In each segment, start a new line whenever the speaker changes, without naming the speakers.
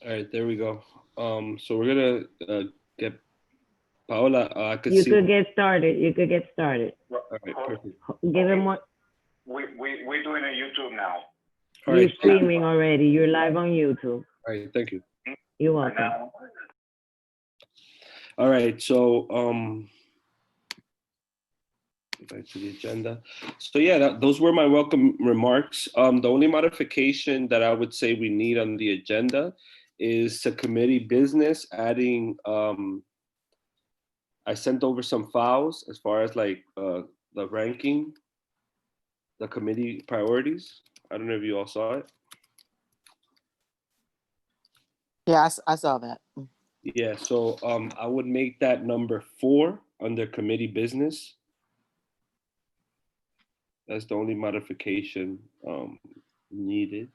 All right, there we go. So we're gonna get Paola. I could
You
see.
could get started. You could get started.
All right, perfect.
Give him
Okay,
one.
we're doing a YouTube now.
All right,
You're
thank you.
streaming already. You're live on YouTube.
All right, thank you.
You're
And
welcome.
now,
All right, so back to the agenda. So yeah, those were my welcome remarks. The only modification that I would say we need on the agenda is to committee business, adding. I sent over some files as far as like the ranking, the committee priorities. I don't know if you all saw it.
Yeah, I saw that.
Yeah, so I would make that number 4 under committee business. That's the only modification needed.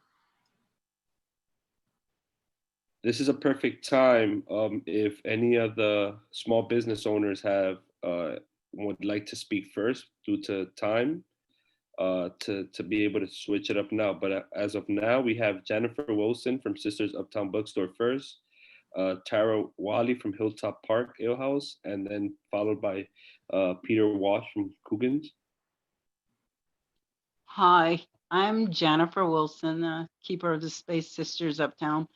This is a perfect time if any of the small business owners have would like to speak first due to time to be able to switch it up now. But as of now, we have Jennifer Wilson from Sisters Uptown Bookstore first, Tara Wally from Hilltop Park Ale House, and then followed by Peter Walsh from Coogan's.
Hi, I'm Jennifer Wilson, keeper of the Space Sisters Uptown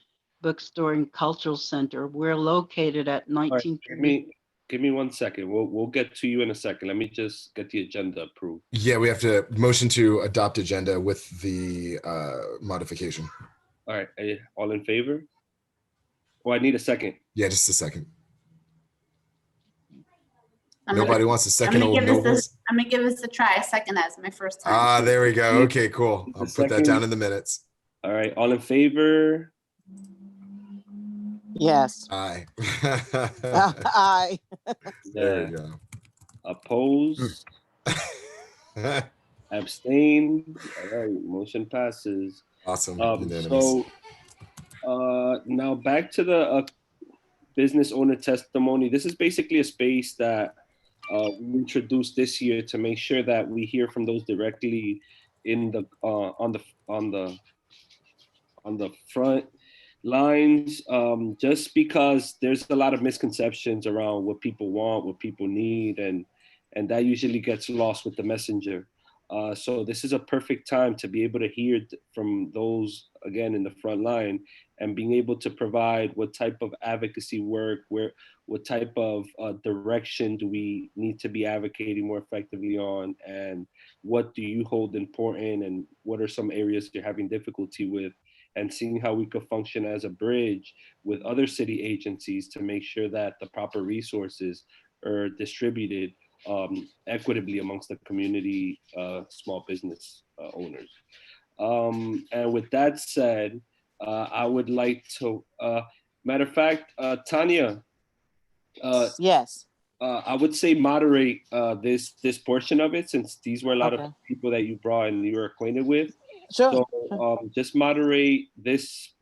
Bookstore and Cultural Center. We're located at
All right,
1930.
give me 1 second. We'll get to you in a second. Let me just get the agenda approved.
Yeah, we have to motion to adopt agenda with the modification.
All right, all in favor? Oh, I need a second.
Yeah, just a second.
I'm
Nobody
gonna,
wants a
I'm
second
gonna
old
give this
nobles.
I'm gonna give this a try. Second as my first time.
Ah, there we go. Okay, cool. I'll put that
Second.
down in the minutes.
All right, all in favor?
Yes.
Aye.
Aye.
There we go.
Oppose? Abstain? All right, motion passes.
Awesome. Unanimous.
So now back to the business owner testimony. This is basically a space that we introduced this year to make sure that we hear from those directly in the on the front lines, just because there's a lot of misconceptions around what people want, what people need, and that usually gets lost with the messenger. So this is a perfect time to be able to hear from those again in the front line, and being able to provide what type of advocacy work, what type of direction do we need to be advocating more effectively on, and what do you hold important, and what are some areas you're having difficulty with, and seeing how we could function as a bridge with other city agencies to make sure that the proper resources are distributed equitably amongst the community small business owners. And with that said, I would like to, matter of fact, Tanya,
Yes.
I would say moderate this portion of it, since these were a lot
Okay.
of people that you brought and you were acquainted with.
Sure.
So just moderate this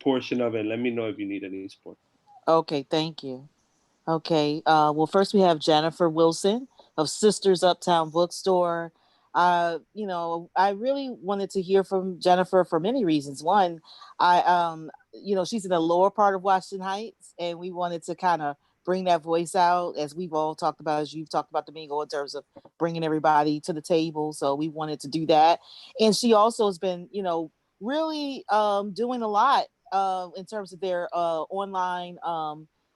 portion of it. Let me know if you need any support.
Okay, thank you. Okay. Well, first we have Jennifer Wilson of Sisters Uptown Bookstore. I really wanted to hear from Jennifer for many reasons. One, she's in the lower part of Washington Heights, and we wanted to kind of bring that voice out, as we've all talked about, as you've talked about, Domingo, in terms of bringing everybody to the table. So we wanted to do that. And she also has been, really doing a lot in terms of their online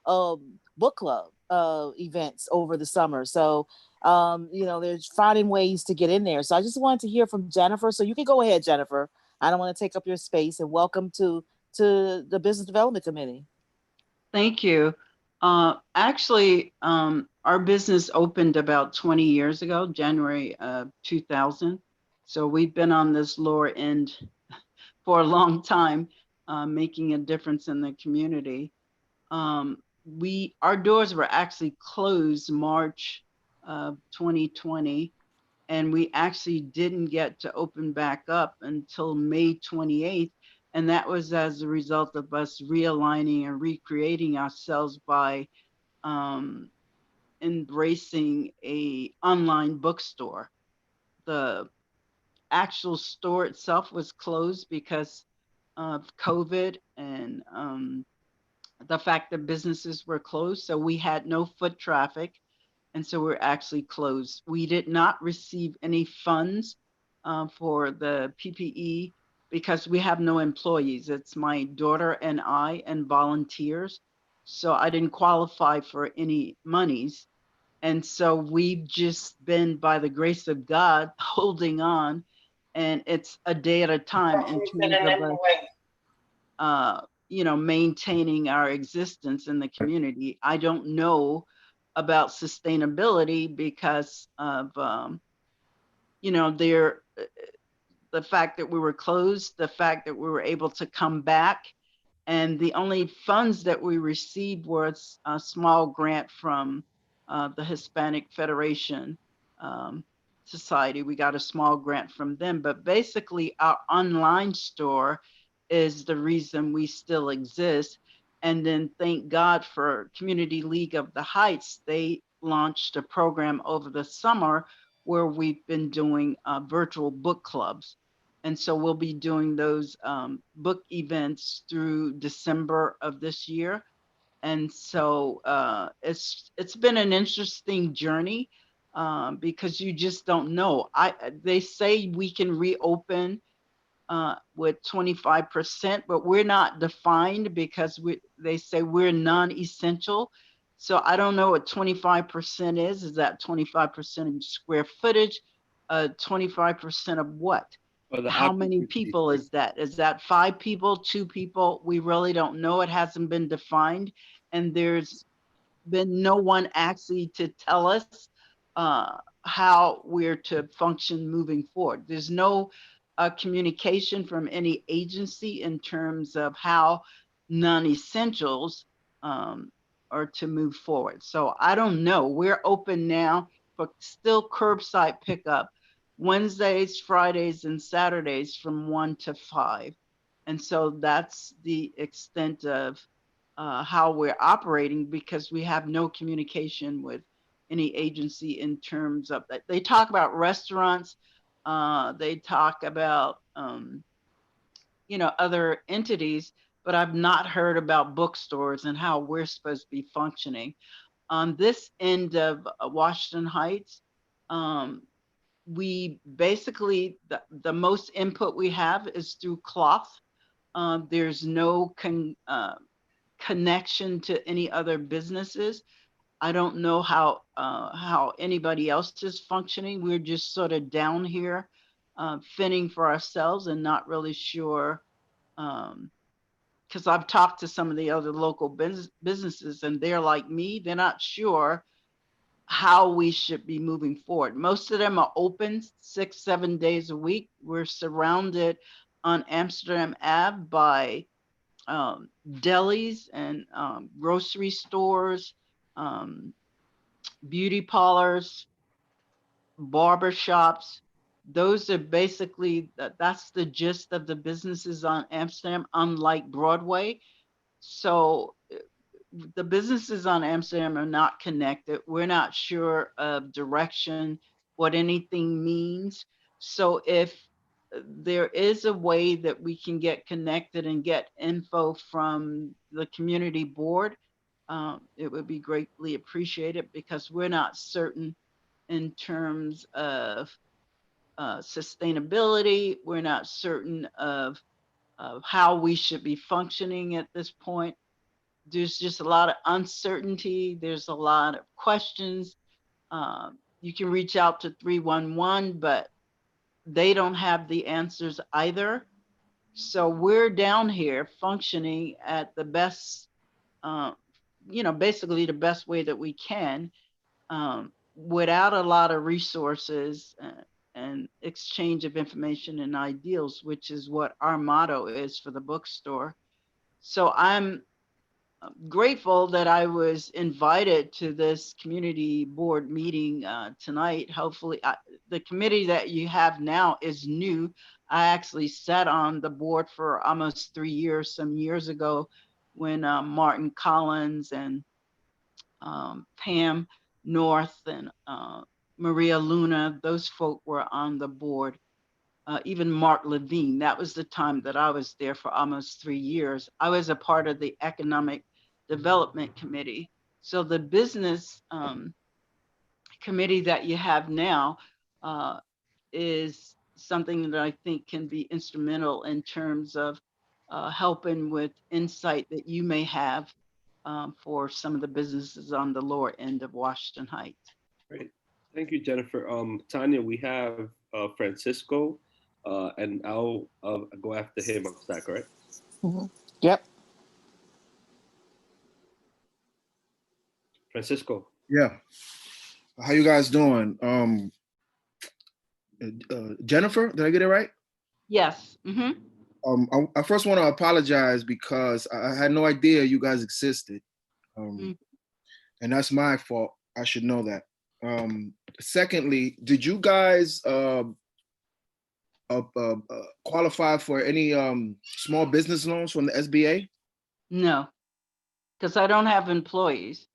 book club events over the summer. So, they're finding ways to get in there. So I just wanted to hear from Jennifer. So you can go ahead, Jennifer. I don't want to take up your space, and welcome to the Business Development Committee.
Thank you. Actually, our business opened about 20 years ago, January 2000. So we've been on this lower end for a long time, making a difference in the community. Our doors were actually closed March 2020, and we actually didn't get to open back up until May 28th. And that was as a result of us realigning and recreating ourselves by embracing a online bookstore. The actual store itself was closed because of COVID and the fact that businesses were closed. So we had no foot traffic. And so we're actually closed. We did not receive any funds for the PPE because we have no employees. It's my daughter and I and volunteers. So I didn't qualify for any monies. And so we've just been, by the grace of God, holding on. And it's a day at a time in terms of us, maintaining our existence in the community. I don't know about sustainability because of, the fact that we were closed, the fact that we were able to come back. And the only funds that we received was a small grant from the Hispanic Federation Society. We got a small grant from them, but basically our online store is the reason we still exist. And then thank God for Community League of the Heights. They launched a program over the summer where we've been doing virtual book clubs. And so we'll be doing those book events through December of this year. And so it's been an interesting journey because you just don't know. They say we can reopen with 25%, but we're not defined because they say we're non-essential. So I don't know what 25% is. Is that 25% in square footage? 25% of what? How many people is that? Is that 5 people, 2 people? We really don't know. It hasn't been defined. And there's been no one actually to tell us how we're to function moving forward. There's no communication from any agency in terms of how non-essentials are to move forward. So I don't know. We're open now for still curbside pickup Wednesdays, Fridays, and Saturdays from 1 to 5. And so that's the extent of how we're operating because we have no communication with any agency in terms of that. They talk about restaurants, they talk about, other entities, but I've not heard about bookstores and how we're supposed to be functioning. On this end of Washington Heights, we basically, the most input we have is through cloth. There's no connection to any other businesses. I don't know how anybody else is functioning. We're just sort of down here fending for ourselves and not really sure. Because I've talked to some of the other local businesses and they're like me, they're not sure how we should be moving forward. Most of them are open 6-7 days a week. We're surrounded on Amsterdam Ave by delis and grocery stores, beauty parlors, barber shops. Those are basically, that's the gist of the businesses on Amsterdam, unlike Broadway. So the businesses on Amsterdam are not connected. We're not sure of direction, what anything means. So if there is a way that we can get connected and get info from the community board, it would be greatly appreciated because we're not certain in terms of sustainability. We're not certain of how we should be functioning at this point. There's just a lot of uncertainty. There's a lot of questions. You can reach out to 311, but they don't have the answers either. So we're down here functioning at the best, basically the best way that we can, without a lot of resources and exchange of information and ideals, which is what our motto is for the bookstore. So I'm grateful that I was invited to this community board meeting tonight. Hopefully, the committee that you have now is new. I actually sat on the board for almost 3 years, some years ago, when Martin Collins and Pam North and Maria Luna, those folk were on the board. even Mark Levine. That was the time that I was there for almost 3 years. I was a part of the Economic Development Committee. So the business committee that you have now is something that I think can be instrumental in terms of helping with insight that you may have for some of the businesses on the lower end of Washington Heights.
Great. Thank you, Jennifer. Tanya, we have Francisco, and I'll go after him. Is that correct?
Yep.
Francisco.
Yeah. How you guys doing? Jennifer, did I get it right?
Yes.
I first want to apologize because I had no idea you guys existed. And that's my fault. I should know that. Secondly, did you guys qualify for any small business loans from the SBA?
No, because I don't have employees.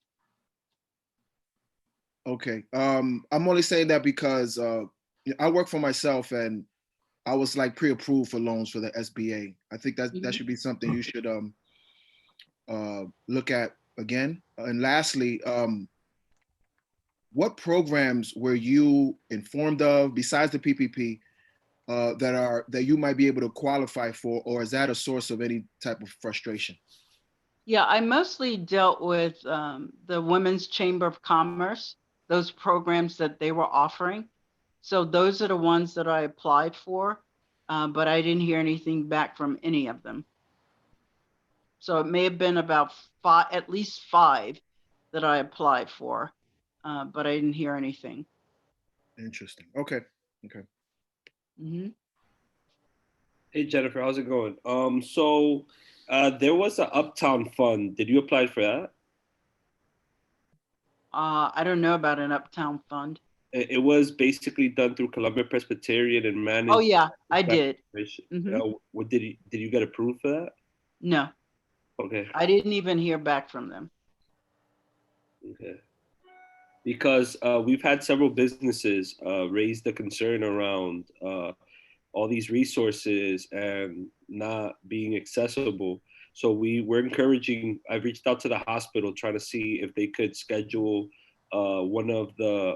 Okay. I'm only saying that because I work for myself and I was like pre-approved for loans for the SBA. I think that should be something you should look at again. And lastly, what programs were you informed of besides the PPP that you might be able to qualify for, or is that a source of any type of frustration?
Yeah, I mostly dealt with the Women's Chamber of Commerce, those programs that they were offering. So those are the ones that I applied for, but I didn't hear anything back from any of them. So it may have been about at least 5 that I applied for, but I didn't hear anything.
Interesting. Okay.
Hey, Jennifer, how's it going? So there was an Uptown Fund. Did you apply for that?
I don't know about an Uptown Fund.
It was basically done through Columbia Presbyterian and managed.
Oh yeah, I did.
Did you get approved for that?
No.
Okay.
I didn't even hear back from them.
Okay. Because we've had several businesses raise the concern around all these resources and not being accessible. So we're encouraging, I've reached out to the hospital trying to see if they could schedule one of the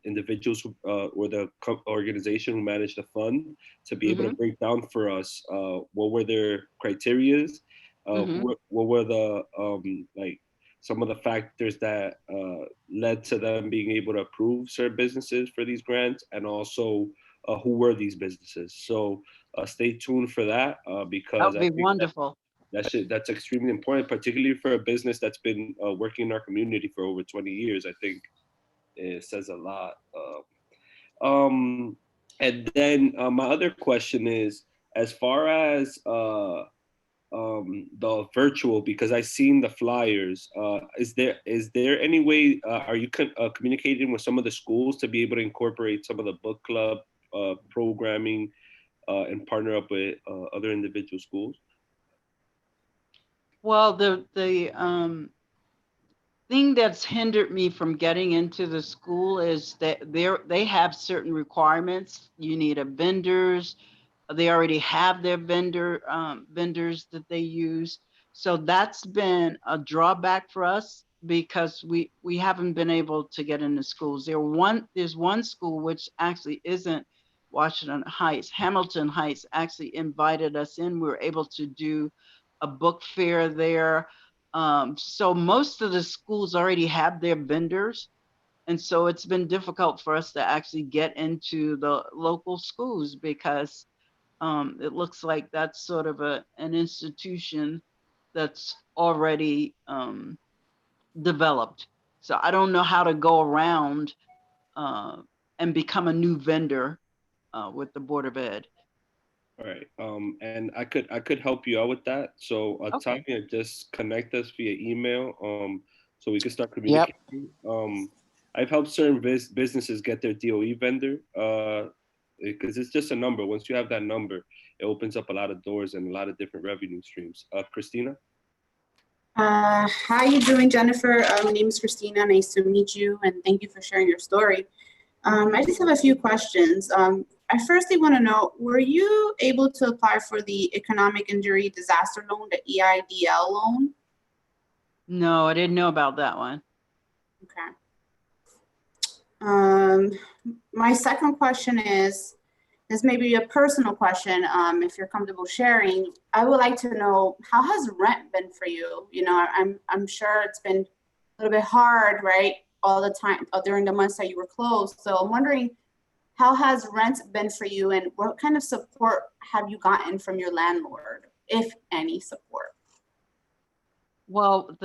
individuals or the organization who managed the fund to be able to break down for us what were their criterias, what were the like some of the factors that led to them being able to approve certain businesses for these grants, and also who were these businesses. So stay tuned for that because
that would be wonderful.
That's extremely important, particularly for a business that's been working in our community for over 20 years. I think it says a lot. And then my other question is, as far as the virtual, because I've seen the flyers, is there any way, are you communicating with some of the schools to be able to incorporate some of the book club programming and partner up with other individual schools?
Well, the thing that's hindered me from getting into the school is that they have certain requirements. You need a vendors. They already have their vendors that they use. So that's been a drawback for us because we haven't been able to get into schools. There's one school which actually isn't Washington Heights. Hamilton Heights actually invited us in. We were able to do a book fair there. So most of the schools already have their vendors. And so it's been difficult for us to actually get into the local schools because it looks like that's sort of an institution that's already developed. So I don't know how to go around and become a new vendor with the Board of Ed.
All right, and I could help you out with that. So
Okay.
Tanya, just connect us via email, so we can start communicating. Yep. I've helped certain businesses get their DOE vendor, because it's just a number. Once you have that number, it opens up a lot of doors and a lot of different revenue streams. Christina.
How you doing, Jennifer? My name is Christina. Nice to meet you, and thank you for sharing your story. I just have a few questions. I firstly want to know, were you able to apply for the Economic Injury Disaster Loan, the EIDL loan?
No, I didn't know about that one.
Okay. My second question is, this may be a personal question, if you're comfortable sharing. I would like to know, how has rent been for you? You know, I'm sure it's been a little bit hard, right? All the time during the months that you were closed. So I'm wondering, how has rent been for you, and what kind of support have you gotten from your landlord, if any support?
Well,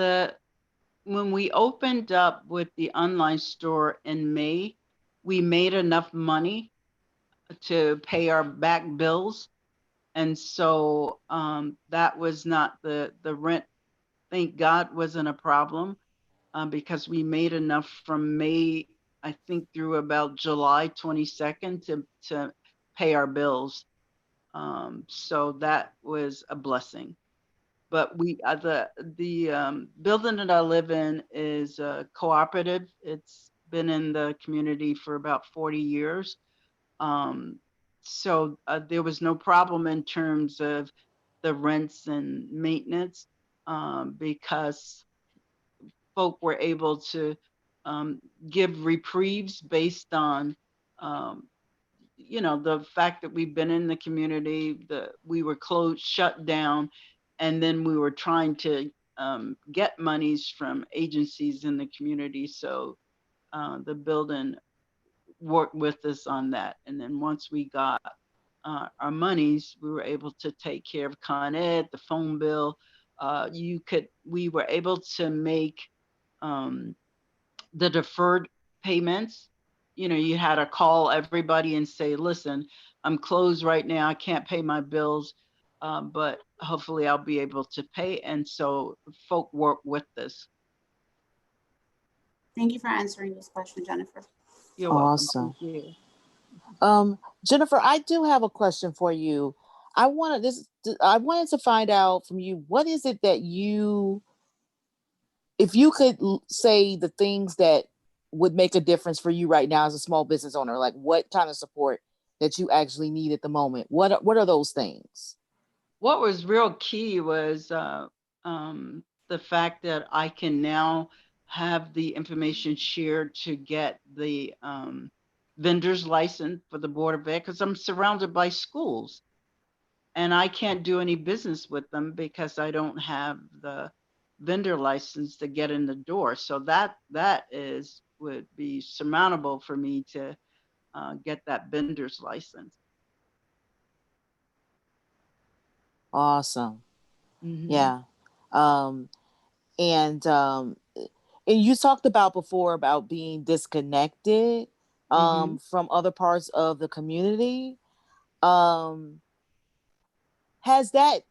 when we opened up with the online store in May, we made enough money to pay our back bills. And so that was not the rent, thank God, wasn't a problem because we made enough from May, I think, through about July 22nd to pay our bills. So that was a blessing. But the building that I live in is cooperative. It's been in the community for about 40 years. So there was no problem in terms of the rents and maintenance because folk were able to give reprieves based on you know, the fact that we've been in the community, we were closed, shut down, and then we were trying to get monies from agencies in the community. So the building worked with us on that. And then once we got our monies, we were able to take care of Con Ed, the phone bill. We were able to make the deferred payments. You know, you had to call everybody and say, listen, I'm closed right now. I can't pay my bills, but hopefully I'll be able to pay. And so folk work with this.
Thank you for answering this question, Jennifer.
You're
Awesome.
welcome. Thank you.
Jennifer, I do have a question for you. I wanted to find out from you, what is it that if you could say the things that would make a difference for you right now as a small business owner, like what kind of support that you actually need at the moment? What are those things?
What was real key was the fact that I can now have the information shared to get the vendor's license for the Board of Ed, because I'm surrounded by schools and I can't do any business with them because I don't have the vendor license to get in the door. So that would be surmountable for me to get that vendor's license.
Awesome.
Mm-hmm.
Yeah. And you talked about before about being disconnected
Mm-hmm.
from other parts of the community. Has that,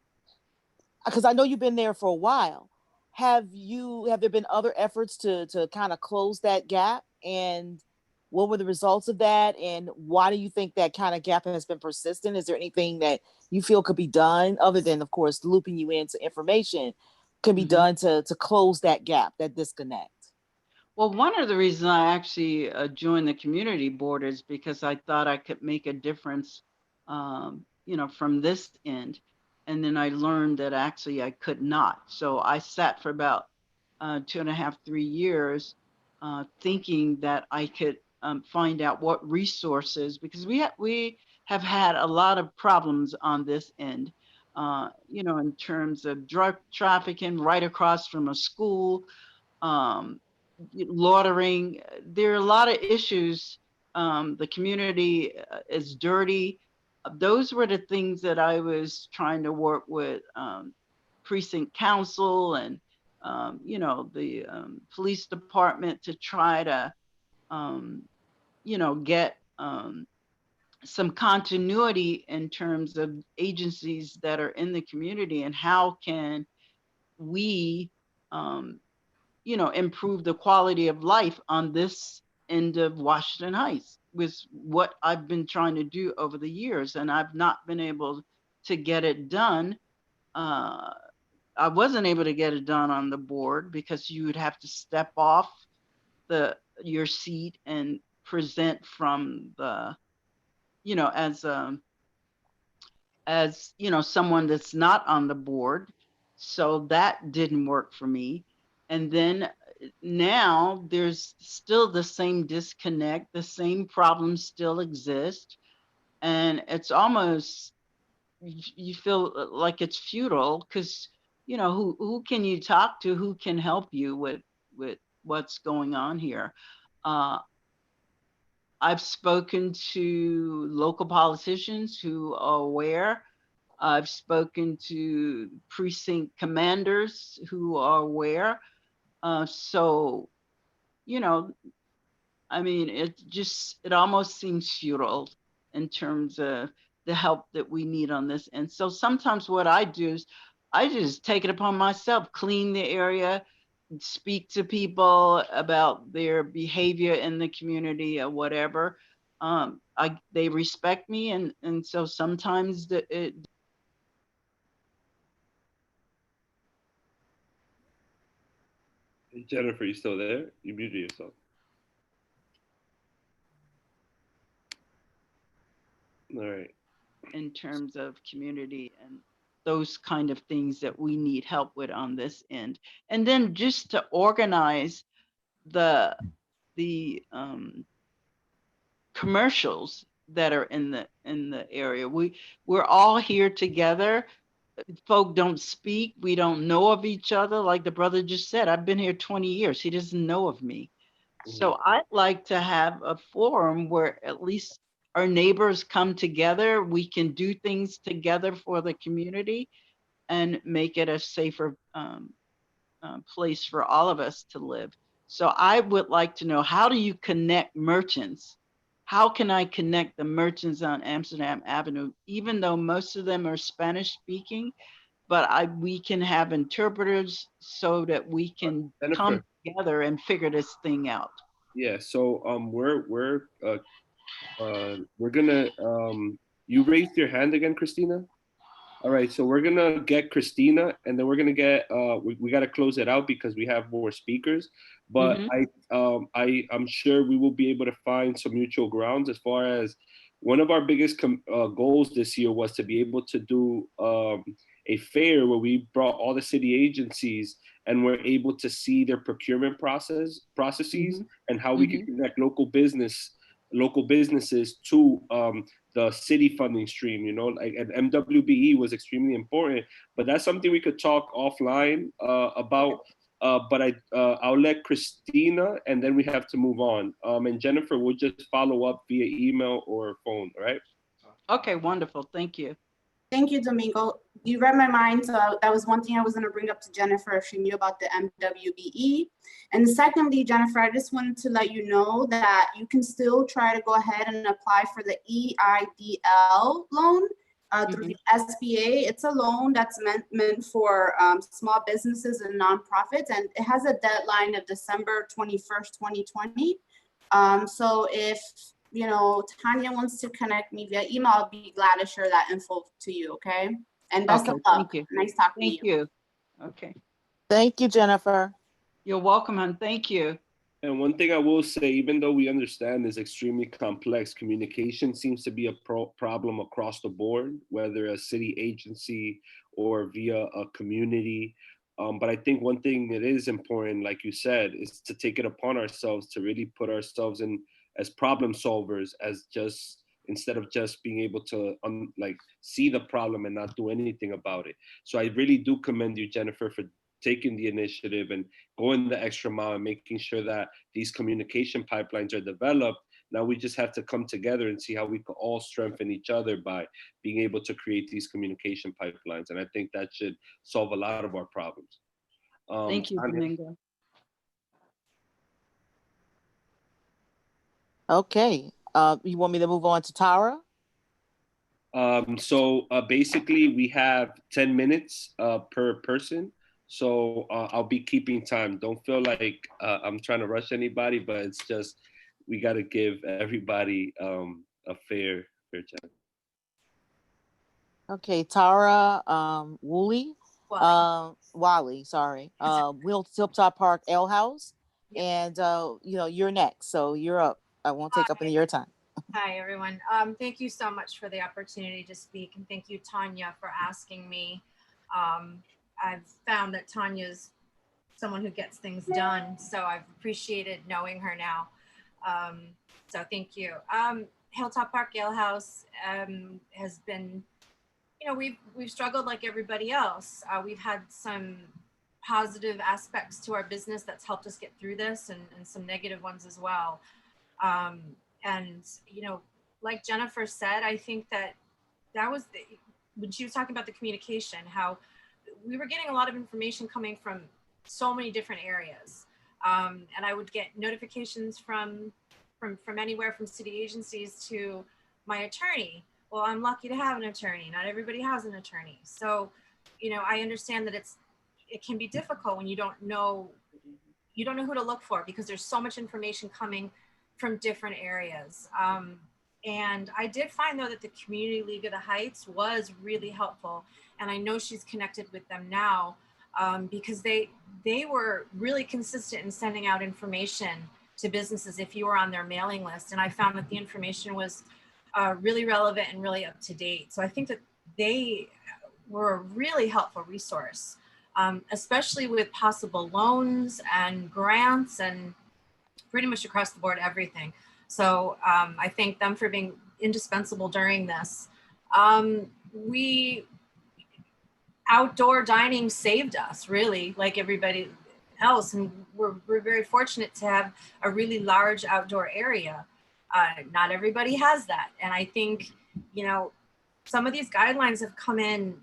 because I know you've been there for a while, have there been other efforts to kind of close that gap, and what were the results of that, and why do you think that kind of gap has been persistent? Is there anything that you feel could be done, other than, of course, looping you into information, can be done to close that gap, that disconnect?
Well, one of the reasons I actually joined the community board is because I thought I could make a difference, you know, from this end. And then I learned that actually I could not. So I sat for about 2.5, 3 years thinking that I could find out what resources, because we have had a lot of problems on this end, you know, in terms of drug trafficking right across from a school, loitering. There are a lot of issues. The community is dirty. Those were the things that I was trying to work with precinct council and you know, the police department to try to you know, get some continuity in terms of agencies that are in the community, and how can we you know, improve the quality of life on this end of Washington Heights, was what I've been trying to do over the years, and I've not been able to get it done. I wasn't able to get it done on the board because you would have to step off your seat and present from the you know, as you know, someone that's not on the board. So that didn't work for me. And then now there's still the same disconnect, the same problems still exist. And it's almost, you feel like it's futile because, you know, who can you talk to? Who can help you with what's going on here? I've spoken to local politicians who are aware. I've spoken to precinct commanders who are aware. So, you know, I mean, it almost seems futile in terms of the help that we need on this. And so sometimes what I do is I just take it upon myself, clean the area, speak to people about their behavior in the community or whatever. They respect me, and so sometimes
Jennifer, you still there? You muted yourself. All right.
in terms of community and those kind of things that we need help with on this end. And then just to organize the commercials that are in the area. We're all here together. Folk don't speak. We don't know of each other. Like the brother just said, I've been here 20 years. He doesn't know of me. So I'd like to have a forum where at least our neighbors come together. We can do things together for the community and make it a safer place for all of us to live. So I would like to know, how do you connect merchants? How can I connect the merchants on Amsterdam Avenue, even though most of them are Spanish speaking, but we can have interpreters so that we can come together and figure this thing out.
Yeah, so we're gonna you raised your hand again, Christina? All right, so we're gonna get Christina, and then we're gonna get we gotta close it out because we have more speakers. But I'm sure we will be able to find some mutual grounds as far as one of our biggest goals this year was to be able to do a fair where we brought all the city agencies and we're able to see their procurement processes and how we can connect local businesses to the city funding stream, you know, like, and MWBE was extremely important, but that's something we could talk offline about. But I'll let Christina, and then we have to move on. And Jennifer, we'll just follow up via email or phone, all right?
Okay, wonderful. Thank you.
Thank you, Domingo. You read my mind. So that was one thing I was going to bring up to Jennifer if she knew about the MWBE. And secondly, Jennifer, I just wanted to let you know that you can still try to go ahead and apply for the EIDL loan through the SBA. It's a loan that's meant for small businesses and nonprofits, and it has a deadline of December 21st, 2020. So if you know, Tanya wants to connect me via email, I'll be glad to share that info to you, okay? And best of luck.
Thank you.
Nice talking
to you. Okay.
Thank you, Jennifer.
You're welcome, hon. Thank you.
And one thing I will say, even though we understand is extremely complex, communication seems to be a problem across the board, whether a city agency or via a community. But I think one thing that is important, like you said, is to take it upon ourselves to really put ourselves in as problem solvers, as just instead of just being able to like see the problem and not do anything about it. So I really do commend you, Jennifer, for taking the initiative and going the extra mile and making sure that these communication pipelines are developed. Now we just have to come together and see how we can all strengthen each other by being able to create these communication pipelines. And I think that should solve a lot of our problems.
Thank you, Domingo.
Okay. You want me to move on to Tara?
So basically we have 10 minutes per person. So I'll be keeping time. Don't feel like I'm trying to rush anybody, but it's just, we got to give everybody a fair chance.
Okay, Tara Woolley, Wally, sorry. Hilltop Park Ale House. And, you know, you're next. So you're up. I won't take up any of your time.
Hi, everyone. Thank you so much for the opportunity to speak, and thank you, Tanya, for asking me. I've found that Tanya's someone who gets things done, so I've appreciated knowing her now. So thank you. Hilltop Park Ale House has been, you know, we've struggled like everybody else. We've had some positive aspects to our business that's helped us get through this, and some negative ones as well. And, you know, like Jennifer said, I think that was when she was talking about the communication, how we were getting a lot of information coming from so many different areas. And I would get notifications from anywhere from city agencies to my attorney. Well, I'm lucky to have an attorney. Not everybody has an attorney. So, you know, I understand that it can be difficult when you don't know who to look for, because there's so much information coming from different areas. And I did find, though, that the Community League of the Heights was really helpful. And I know she's connected with them now, because they were really consistent in sending out information to businesses if you were on their mailing list. And I found that the information was really relevant and really up to date. So I think that they were a really helpful resource, especially with possible loans and grants and pretty much across the board, everything. So I thank them for being indispensable during this. Outdoor dining saved us, really, like everybody else. And we're very fortunate to have a really large outdoor area. Not everybody has that. And I think, you know, some of these guidelines have come in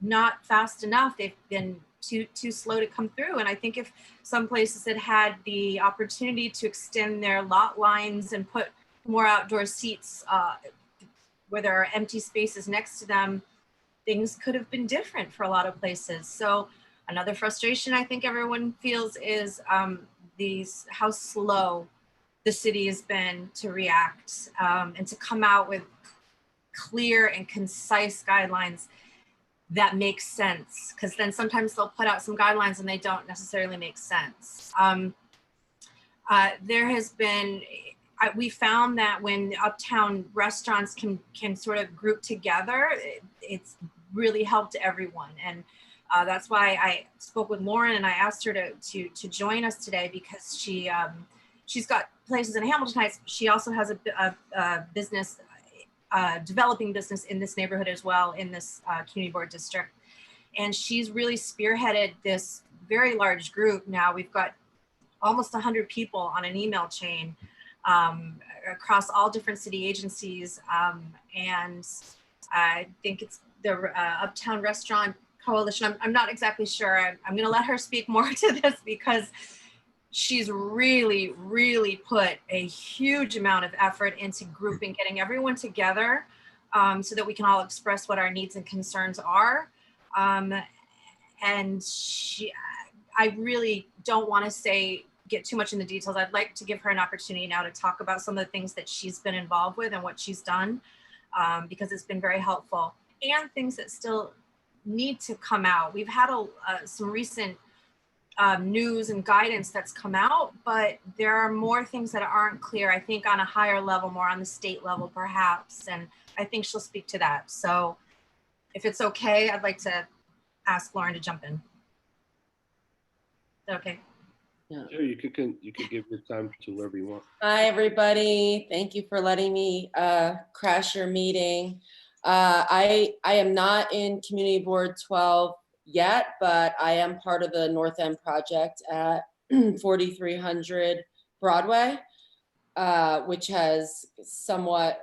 not fast enough. They've been too slow to come through. And I think if some places had had the opportunity to extend their lot lines and put more outdoor seats where there are empty spaces next to them, things could have been different for a lot of places. So another frustration I think everyone feels is how slow the city has been to react and to come out with clear and concise guidelines that makes sense, because then sometimes they'll put out some guidelines and they don't necessarily make sense. There has been, we found that when uptown restaurants can sort of group together, it's really helped everyone. And that's why I spoke with Lauren and I asked her to join us today, because she's got places in Hamilton Heights. She also has a business, developing business in this neighborhood as well, in this community board district. And she's really spearheaded this very large group. Now we've got almost 100 people on an email chain across all different city agencies. And I think it's the Uptown Restaurant Coalition. I'm not exactly sure. I'm gonna let her speak more to this, because she's really, really put a huge amount of effort into grouping, getting everyone together so that we can all express what our needs and concerns are. And I really don't want to get too much in the details. I'd like to give her an opportunity now to talk about some of the things that she's been involved with and what she's done, because it's been very helpful, and things that still need to come out. We've had some recent news and guidance that's come out, but there are more things that aren't clear, I think, on a higher level, more on the state level perhaps, and I think she'll speak to that. So if it's okay, I'd like to ask Lauren to jump in. Is that okay?
Yeah.
Sure, you could give your time to whoever you want.
Hi, everybody. Thank you for letting me crash your meeting. I am not in Community Board 12 yet, but I am part of the North End project at 4300 Broadway, which has somewhat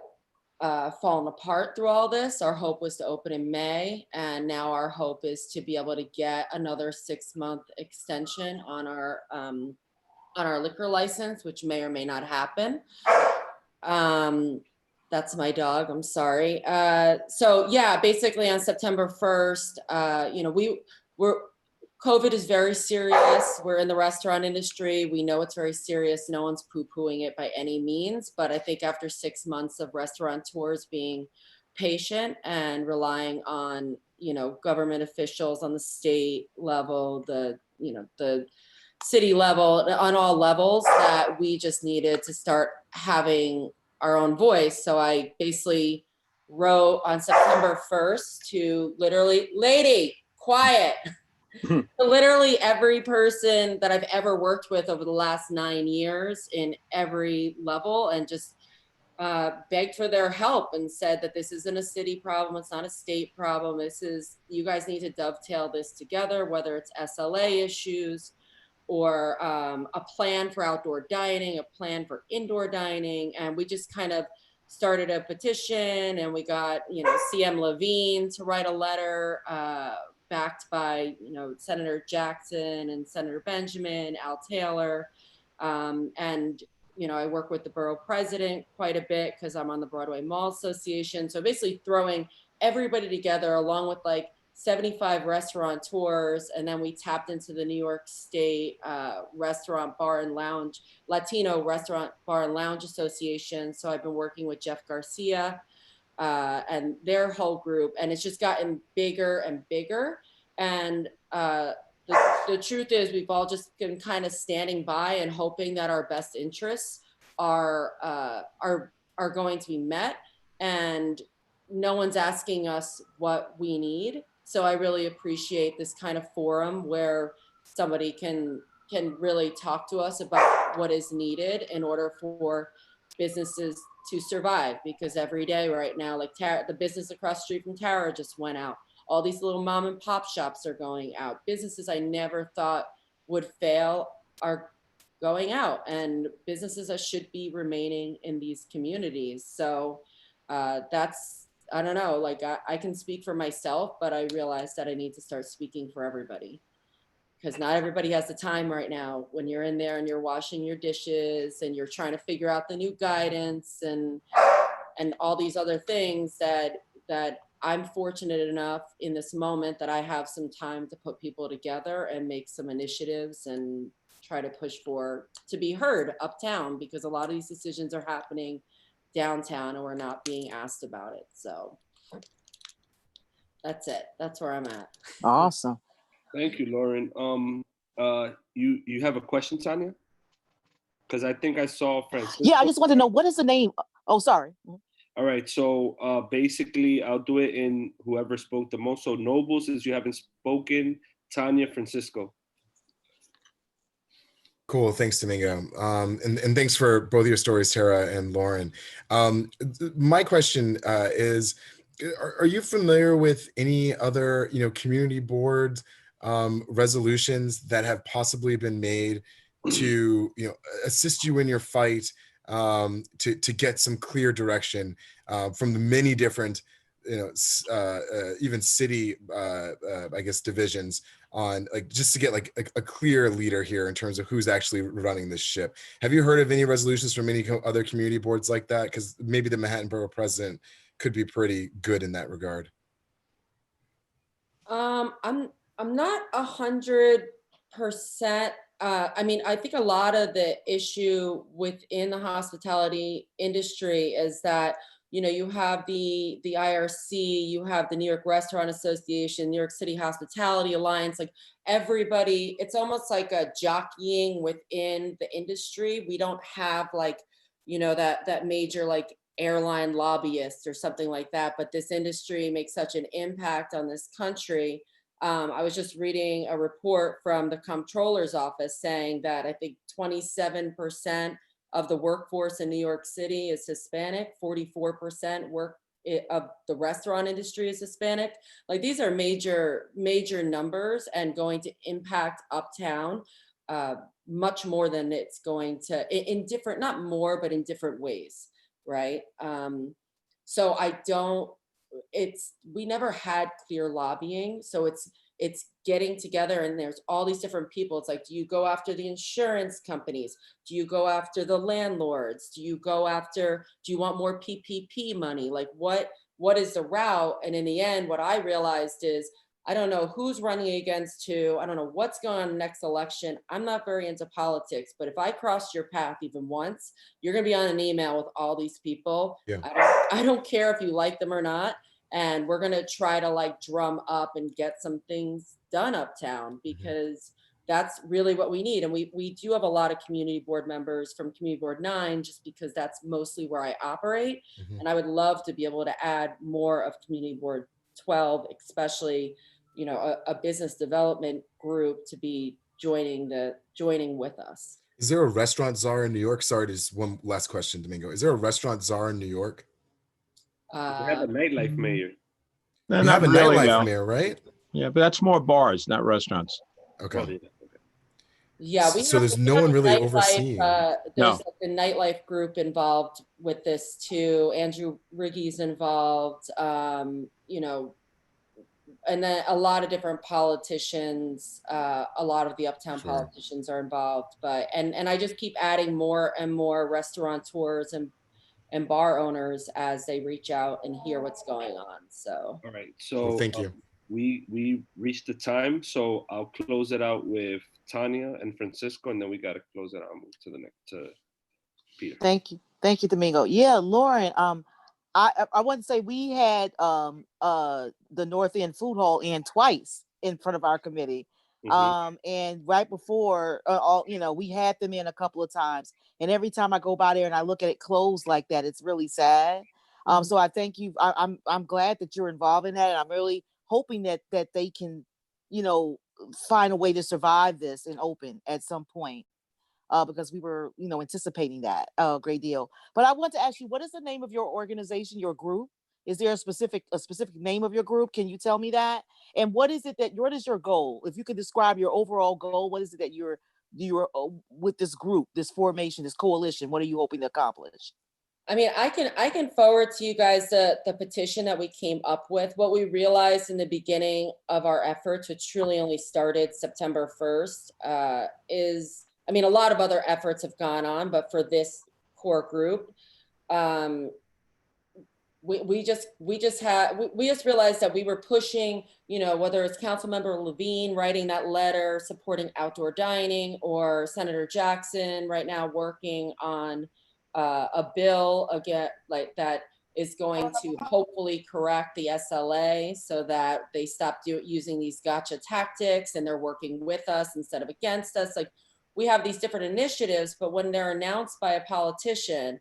fallen apart through all this. Our hope was to open in May, and now our hope is to be able to get another 6-month extension on our liquor license, which may or may not happen. That's my dog, I'm sorry. So yeah, basically on September 1st, you know, COVID is very serious. We're in the restaurant industry. We know it's very serious. No one's poo-pooing it by any means, but I think after 6 months of restaurateurs being patient and relying on, you know, government officials on the state level, the city level, on all levels, that we just needed to start having our own voice. So I basically wrote on September 1st to literally, lady, quiet. Literally every person that I've ever worked with over the last 9 years in every level, and just begged for their help and said that this isn't a city problem. It's not a state problem. You guys need to dovetail this together, whether it's SLA issues or a plan for outdoor dining, a plan for indoor dining. And we just kind of started a petition, and we got, CM Levine to write a letter backed by, Senator Jackson and Senator Benjamin, Al Taylor. And I work with the borough president quite a bit because I'm on the Broadway Mall Association. So basically throwing everybody together along with like 75 restaurateurs. And then we tapped into the New York State Restaurant Bar and Lounge, Latino Restaurant Bar and Lounge Association. So I've been working with Jeff Garcia and their whole group. And it's just gotten bigger and bigger. And the truth is we've all just been kind of standing by and hoping that our best interests are going to be met, and no one's asking us what we need. So I really appreciate this kind of forum where somebody can really talk to us about what is needed in order for businesses to survive, because every day right now, like the business across the street from Tara just went out. All these little mom and pop shops are going out. Businesses I never thought would fail are going out, and businesses that should be remaining in these communities. So that's, I don't know, like I can speak for myself, but I realized that I need to start speaking for everybody, because not everybody has the time right now when you're in there and you're washing your dishes and you're trying to figure out the new guidance and all these other things that I'm fortunate enough in this moment that I have some time to put people together and make some initiatives and try to push to be heard uptown, because a lot of these decisions are happening downtown and we're not being asked about it. So that's it. That's where I'm at.
Awesome.
Thank you, Lauren. You have a question, Tanya? Because I think I saw Francisco.
Yeah, I just want to know, what is the name? Oh, sorry.
All right, so basically I'll do it in whoever spoke the most. So Noble, since you haven't spoken, Tanya, Francisco.
Cool, thanks, Domingo. And thanks for both your stories, Tara and Lauren. My question is, are you familiar with any other, community board resolutions that have possibly been made to, assist you in your fight to get some clear direction from the many different, even city, I guess, divisions on, like, just to get like a clear leader here in terms of who's actually running this ship? Have you heard of any resolutions from any other community boards like that? Because maybe the Manhattan Borough President could be pretty good in that regard.
I'm not 100%. I mean, I think a lot of the issue within the hospitality industry is that, you have the IRC, you have the New York Restaurant Association, New York City Hospitality Alliance, like everybody, it's almost like a jockeying within the industry. We don't have like, that major like airline lobbyist or something like that, but this industry makes such an impact on this country. I was just reading a report from the comptroller's office saying that I think 27% of the workforce in New York City is Hispanic, 44% of the restaurant industry is Hispanic. Like, these are major numbers and going to impact uptown much more than it's going to, in different, not more, but in different ways, right? So we never had clear lobbying. So it's getting together, and there's all these different people. It's like, do you go after the insurance companies? Do you go after the landlords? Do you want more PPP money? Like, what is the route? And in the end, what I realized is, I don't know who's running against who. I don't know what's going on next election. I'm not very into politics, but if I cross your path even once, you're going to be on an email with all these people.
Yeah.
I don't care if you like them or not. And we're going to try to like drum up and get some things done uptown, because that's really what we need. And we do have a lot of community board members from Community Board 9, just because that's mostly where I operate.
Mhm.
And I would love to be able to add more of Community Board 12, especially, a business development group to be joining with us.
Is there a restaurant czar in New York? Sorry, just one last question, Domingo. Is there a restaurant czar in New York?
We have a nightlife mayor.
No,
You
not
have a
really,
nightlife
though.
mayor, right?
Yeah, but that's more bars, not restaurants.
Okay.
Yeah, we
So
have-
there's
we
no
have
one
a
really
nightlife,
overseeing.
There's
No.
like a nightlife group involved with this too. Andrew Riggy's involved, and then a lot of different politicians, a lot of the uptown
Sure.
politicians are involved. But and I just keep adding more and more restaurateurs and bar owners as they reach out and hear what's going on. So
All right.
Well,
So
thank you.
we reached the time, so I'll close it out with Tanya and Francisco, and then we got to close it out and move to the next to Peter.
Thank you, Domingo. Yeah, Lauren. I want to say we had the North End Food Hall in twice in front of our committee.
Mhm.
And right before, we had them in a couple of times, and every time I go by there and I look at it closed like that, it's really sad. So I thank you. I'm glad that you're involved in that, and I'm really hoping that they can, find a way to survive this and open at some point. Because we were, anticipating that a great deal. But I want to ask you, what is the name of your organization, your group? Is there a specific name of your group? Can you tell me that? And what is your goal? If you could describe your overall goal, what is it that you're with this group, this formation, this coalition? What are you hoping to accomplish?
I mean, I can forward to you guys the petition that we came up with. What we realized in the beginning of our efforts, which truly only started September 1st, is, I mean, a lot of other efforts have gone on, but for this core group, we just realized that we were pushing, whether it's Councilmember Levine writing that letter supporting outdoor dining, or Senator Jackson right now working on a bill again, like that is going to hopefully correct the SLA so that they stop using these gotcha tactics and they're working with us instead of against us. Like, we have these different initiatives, but when they're announced by a politician,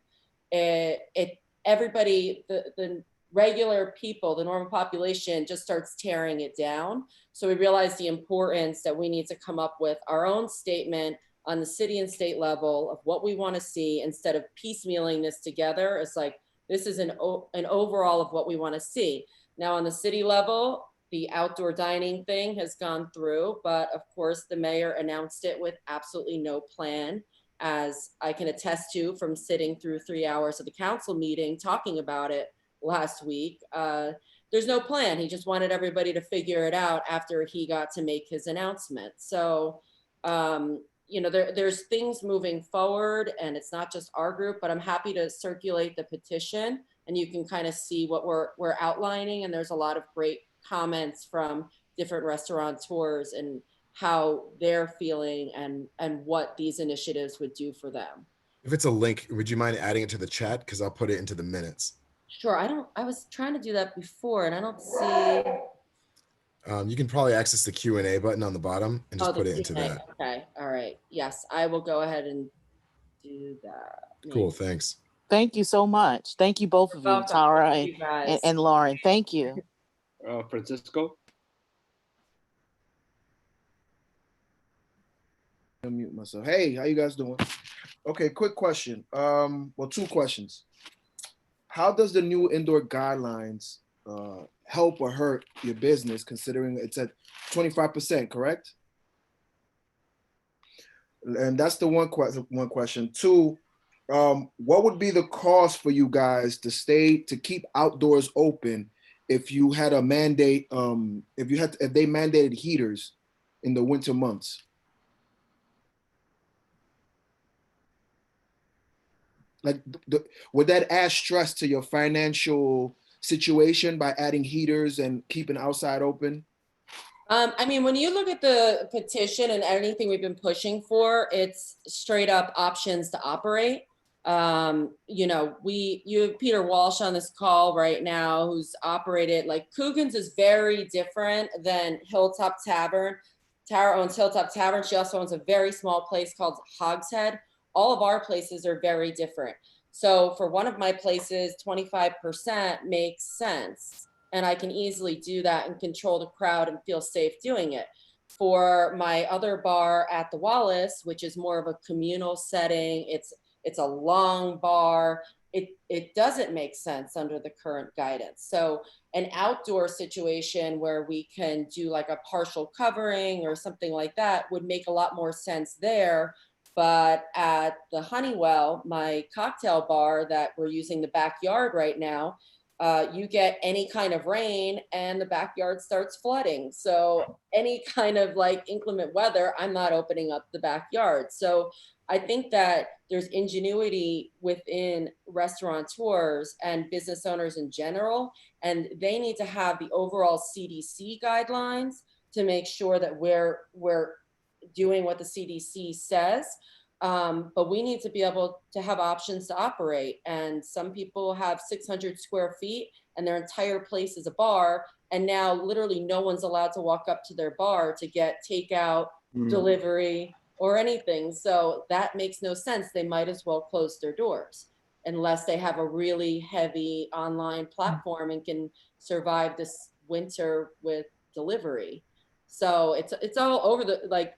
everybody, the regular people, the normal population just starts tearing it down. So we realized the importance that we need to come up with our own statement on the city and state level of what we want to see, instead of piecemealing this together. It's like, this is an overall of what we want to see. Now on the city level, the outdoor dining thing has gone through, but of course the mayor announced it with absolutely no plan, as I can attest to from sitting through 3 hours of the council meeting talking about it last week. There's no plan. He just wanted everybody to figure it out after he got to make his announcement. So, there's things moving forward, and it's not just our group, but I'm happy to circulate the petition and you can kind of see what we're outlining. And there's a lot of great comments from different restaurateurs and how they're feeling and what these initiatives would do for them.
If it's a link, would you mind adding it to the chat? Because I'll put it into the minutes.
Sure. I was trying to do that before and I don't see.
You can probably access the Q&A button on the bottom and just put it into
Q&A.
that.
Okay. All right. Yes, I will go ahead and do that.
Cool. Thanks.
Thank you so much. Thank you both of you,
welcome.
Tara
Thank you, guys.
and Lauren. Thank you.
Francisco.
Unmute myself. Hey, how you guys doing? Okay, quick question. Well, two questions. How does the new indoor guidelines help or hurt your business, considering it's at 25%, correct? And that's the one question. Two, what would be the cost for you guys to keep outdoors open if you had a mandate, if they mandated heaters in the winter months? Like, would that add stress to your financial situation by adding heaters and keeping outside open?
I mean, when you look at the petition and anything we've been pushing for, it's straight up options to operate. You have Peter Walsh on this call right now, who's operated, like, Coogan's is very different than Hilltop Tavern. Tara owns Hilltop Tavern. She also owns a very small place called Hogshead. All of our places are very different. So for one of my places, 25% makes sense. And I can easily do that and control the crowd and feel safe doing it. For my other bar at the Wallace, which is more of a communal setting, it's a long bar. It doesn't make sense under the current guidance. So an outdoor situation where we can do like a partial covering or something like that would make a lot more sense there. But at the Honeywell, my cocktail bar that we're using the backyard right now, you get any kind of rain and the backyard starts flooding. So any kind of like inclement weather, I'm not opening up the backyard. So I think that there's ingenuity within restaurateurs and business owners in general, and they need to have the overall CDC guidelines to make sure that we're doing what the CDC says. But we need to be able to have options to operate. And some people have 600 square feet and their entire place is a bar. And now literally no one's allowed to walk up to their bar to get takeout, delivery, or anything. So that makes no sense. They might as well close their doors unless they have a really heavy online platform and can survive this winter with delivery. So it's all over the, like,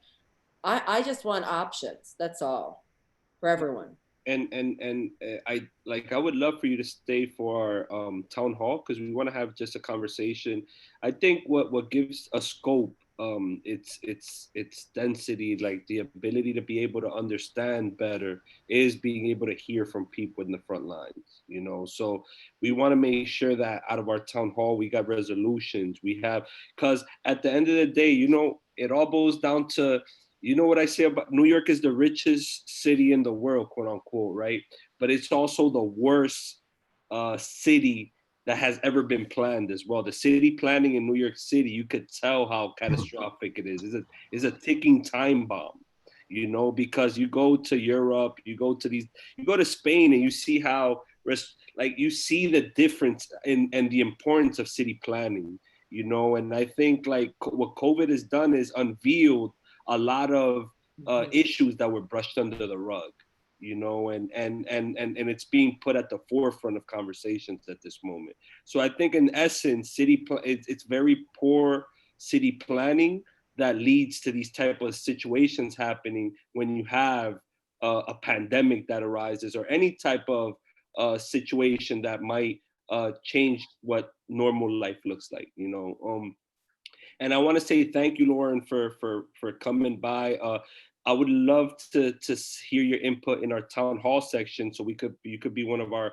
I just want options. That's all for everyone.
And I would love for you to stay for our town hall, because we want to have just a conversation. I think what gives a scope, it's density, like the ability to be able to understand better, is being able to hear from people in the front lines, you know. So we want to make sure that out of our town hall we got resolutions. We have, because at the end of the day, you know, it all boils down to, you know what I say about New York is the richest city in the world, quote unquote, right? But it's also the worst city that has ever been planned as well. The city planning in New York City, you could tell how catastrophic it is. It's a ticking time bomb, you know, because you go to Europe, you go to Spain, and you see how, like, you see the difference and the importance of city planning, you know. And I think like what COVID has done is unveiled a lot of issues that were brushed under the rug, you know, and it's being put at the forefront of conversations at this moment. So I think in essence, it's very poor city planning that leads to these type of situations happening when you have a pandemic that arises, or any type of situation that might change what normal life looks like, you know. And I want to say thank you, Lauren, for coming by. I would love to hear your input in our town hall section, so you could be one of our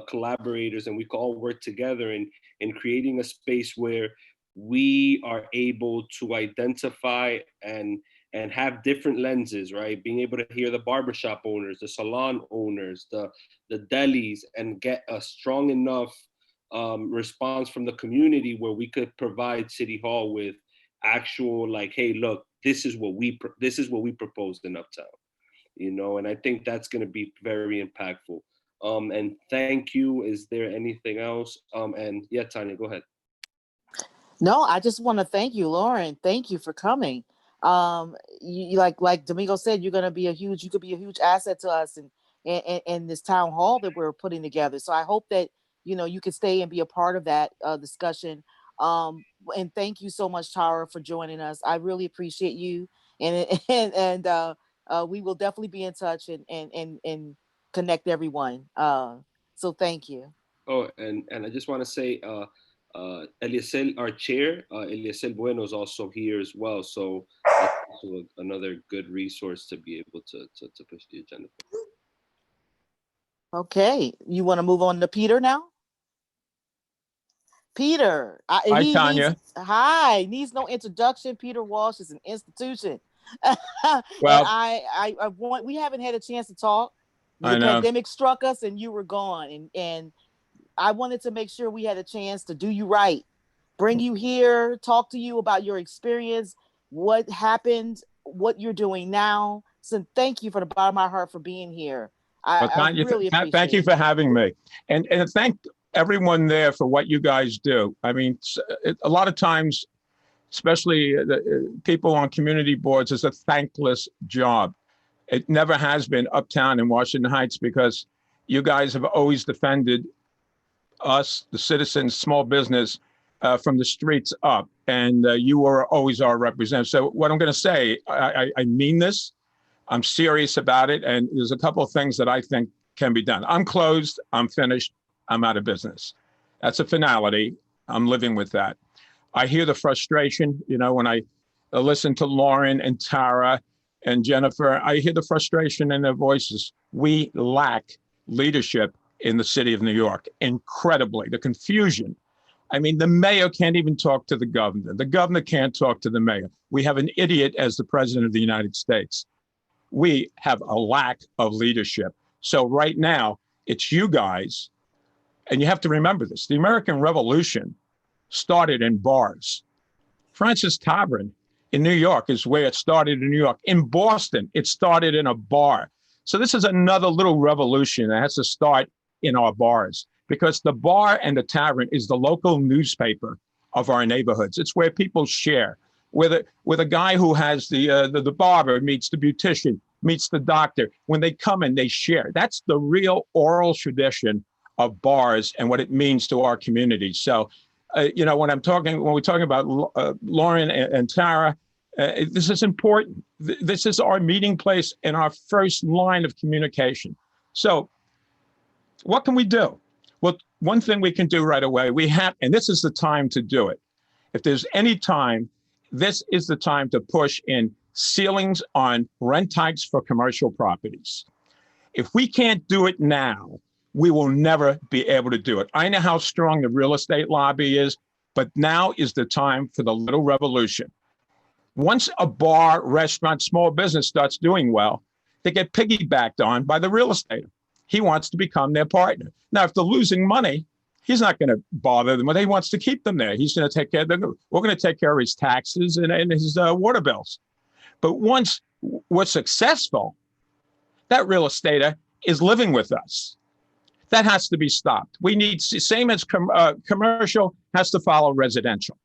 collaborators, and we could all work together in creating a space where we are able to identify and have different lenses, right? Being able to hear the barbershop owners, the salon owners, the delis, and get a strong enough response from the community where we could provide City Hall with actual, like, hey, look, this is what we proposed in Uptown, you know. And I think that's going to be very impactful. And thank you. Is there anything else? And yeah, Tanya, go ahead.
No, I just want to thank you, Lauren. Thank you for coming. You like Domingo said, you could be a huge asset to us and this town hall that we're putting together. So I hope that, you know, you can stay and be a part of that discussion. And thank you so much, Tara, for joining us. I really appreciate you. And we will definitely be in touch and connect everyone. So thank you.
Oh, and I just want to say, Eliezer, our chair, Eliezer Bueno, is also here as well. So that's also another good resource to be able to push the agenda.
Okay, you want to move on to Peter now? Peter.
Hi, Tanya.
Needs no introduction. Peter Walsh is an institution.
Well,
and we haven't had a chance to talk. The pandemic struck us and you were gone. And I wanted to make sure we had a chance to do you right, bring you here, talk to you about your experience, what happened, what you're doing now. So thank you from the bottom of my heart for being here.
Tanya,
I really appreciate
thank you for having me. And thank everyone there for what you guys do. I mean, a lot of times especially the people on community boards, is a thankless job. It never has been uptown in Washington Heights because you guys have always defended us, the citizens, small business, from the streets up, and you are always our representative. So what I'm going to say, I mean this. I'm serious about it, and there's a couple of things that I think can be done. I'm closed. I'm finished. I'm out of business. That's a finality. I'm living with that. I hear the frustration. You know, when I listen to Lauren and Tara and Jennifer, I hear the frustration in their voices. We lack leadership in the city of New York, incredibly. The confusion. I mean, the mayor can't even talk to the governor. The governor can't talk to the mayor. We have an idiot as the president of the United States. We have a lack of leadership. So right now, it's you guys, and you have to remember this. The American Revolution started in bars. Francis Tavern in New York is where it started in New York. In Boston, it started in a bar. So this is another little revolution that has to start in our bars, because the bar and the tavern is the local newspaper of our neighborhoods. It's where people share, where the guy who has the barber meets the beautician, meets the doctor. When they come in, they share. That's the real oral tradition of bars and what it means to our community. So, you know, when we're talking about Lauren and Tara, this is important. This is our meeting place and our first line of communication. So what can we do? Well, one thing we can do right away, and this is the time to do it. If there's any time, this is the time to push in ceilings on rent hikes for commercial properties. If we can't do it now, we will never be able to do it. I know how strong the real estate lobby is, but now is the time for the little revolution. Once a bar, restaurant, small business starts doing well, they get piggybacked on by the real estate. He wants to become their partner. Now, if they're losing money, he's not going to bother them. He wants to keep them there. He's going to take care of them. We're going to take care of his taxes and his water bills. But once we're successful, that real estater is living with us. That has to be stopped. We need, same as commercial has to follow residential.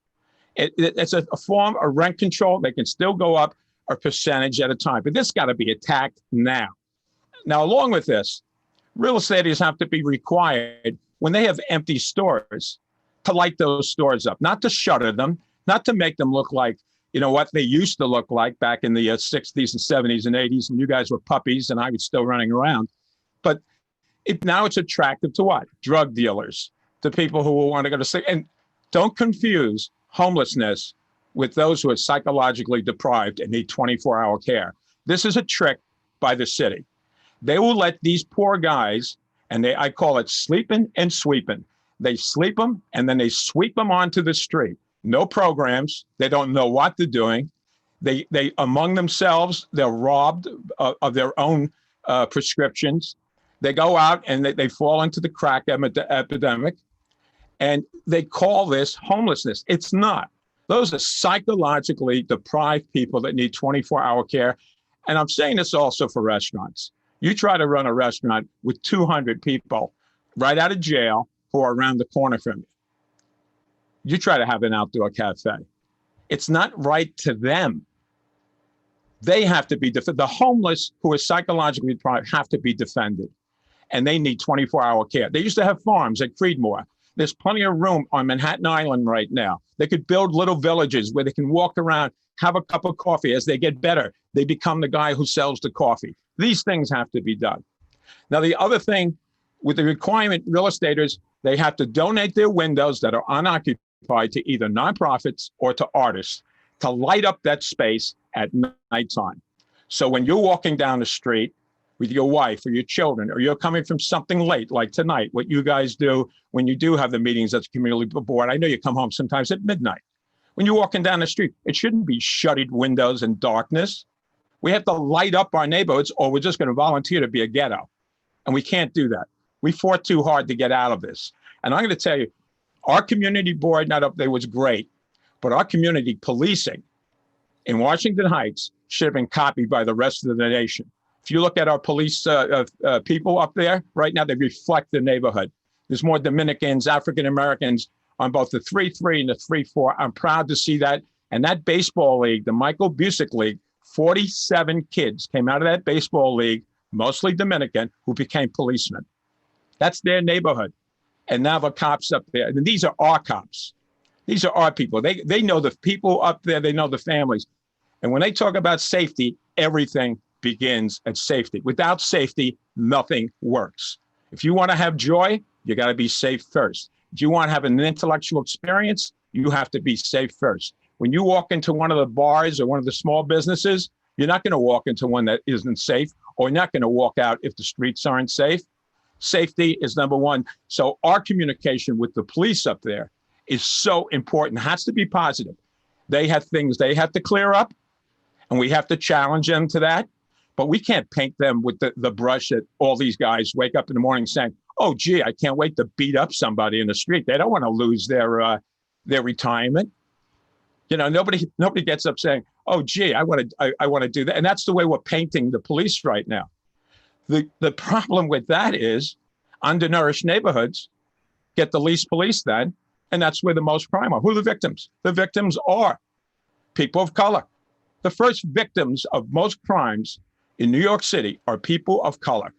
It's a form of rent control. They can still go up a percentage at a time, but this got to be attacked now. Now, along with this, real estaters have to be required, when they have empty stores, to light those stores up, not to shutter them, not to make them look like, you know, what they used to look like back in the 60s and 70s and 80s, and you guys were puppies and I was still running around. But now it's attractive to what? Drug dealers, to people who will want to go to sleep. And don't confuse homelessness with those who are psychologically deprived and need 24-hour care. This is a trick by the city. They will let these poor guys, and I call it sleeping and sweeping. They sleep them and then they sweep them onto the street. No programs. They don't know what they're doing. They among themselves, they're robbed of their own prescriptions. They go out and they fall into the crack epidemic, and they call this homelessness. It's not. Those are psychologically deprived people that need 24-hour care. And I'm saying this also for restaurants. You try to run a restaurant with 200 people right out of jail who are around the corner from you. You try to have an outdoor cafe. It's not right to them. They have to be defended. The homeless who are psychologically deprived have to be defended. And they need 24-hour care. They used to have farms at Creedmoor. There's plenty of room on Manhattan Island right now. They could build little villages where they can walk around, have a cup of coffee. As they get better, they become the guy who sells the coffee. These things have to be done. Now, the other thing with the requirement, real estaters, they have to donate their windows that are unoccupied to either nonprofits or to artists to light up that space at nighttime. So when you're walking down the street with your wife or your children, or you're coming from something late, like tonight, what you guys do when you do have the meetings at the community board, I know you come home sometimes at midnight. When you're walking down the street, it shouldn't be shuttered windows and darkness. We have to light up our neighborhoods, or we're just going to volunteer to be a ghetto. And we can't do that. We fought too hard to get out of this. And I'm going to tell you, our community board not up there was great, but our community policing in Washington Heights should have been copied by the rest of the nation. If you look at our police people up there right now, they reflect the neighborhood. There's more Dominicans, African Americans on both the 3-3 and the 3-4. I'm proud to see that. And that baseball league, the Michael Busick League, 47 kids came out of that baseball league, mostly Dominican, who became policemen. That's their neighborhood. And now the cops up there, and these are our cops. These are our people. They know the people up there. They know the families. And when they talk about safety, everything begins at safety. Without safety, nothing works. If you want to have joy, you got to be safe first. If you want to have an intellectual experience, you have to be safe first. When you walk into one of the bars or one of the small businesses, you're not going to walk into one that isn't safe, or you're not going to walk out if the streets aren't safe. Safety is number one. So our communication with the police up there is so important, has to be positive. They have things they have to clear up, and we have to challenge them to that. But we can't paint them with the brush that all these guys wake up in the morning saying, oh, gee, I can't wait to beat up somebody in the street. They don't want to lose their retirement. You know, nobody gets up saying, oh, gee, I want to do that. And that's the way we're painting the police right now. The problem with that is undernourished neighborhoods get the least police then, and that's where the most crime are. Who are the victims? The victims are people of color. The first victims of most crimes in New York City are people of color.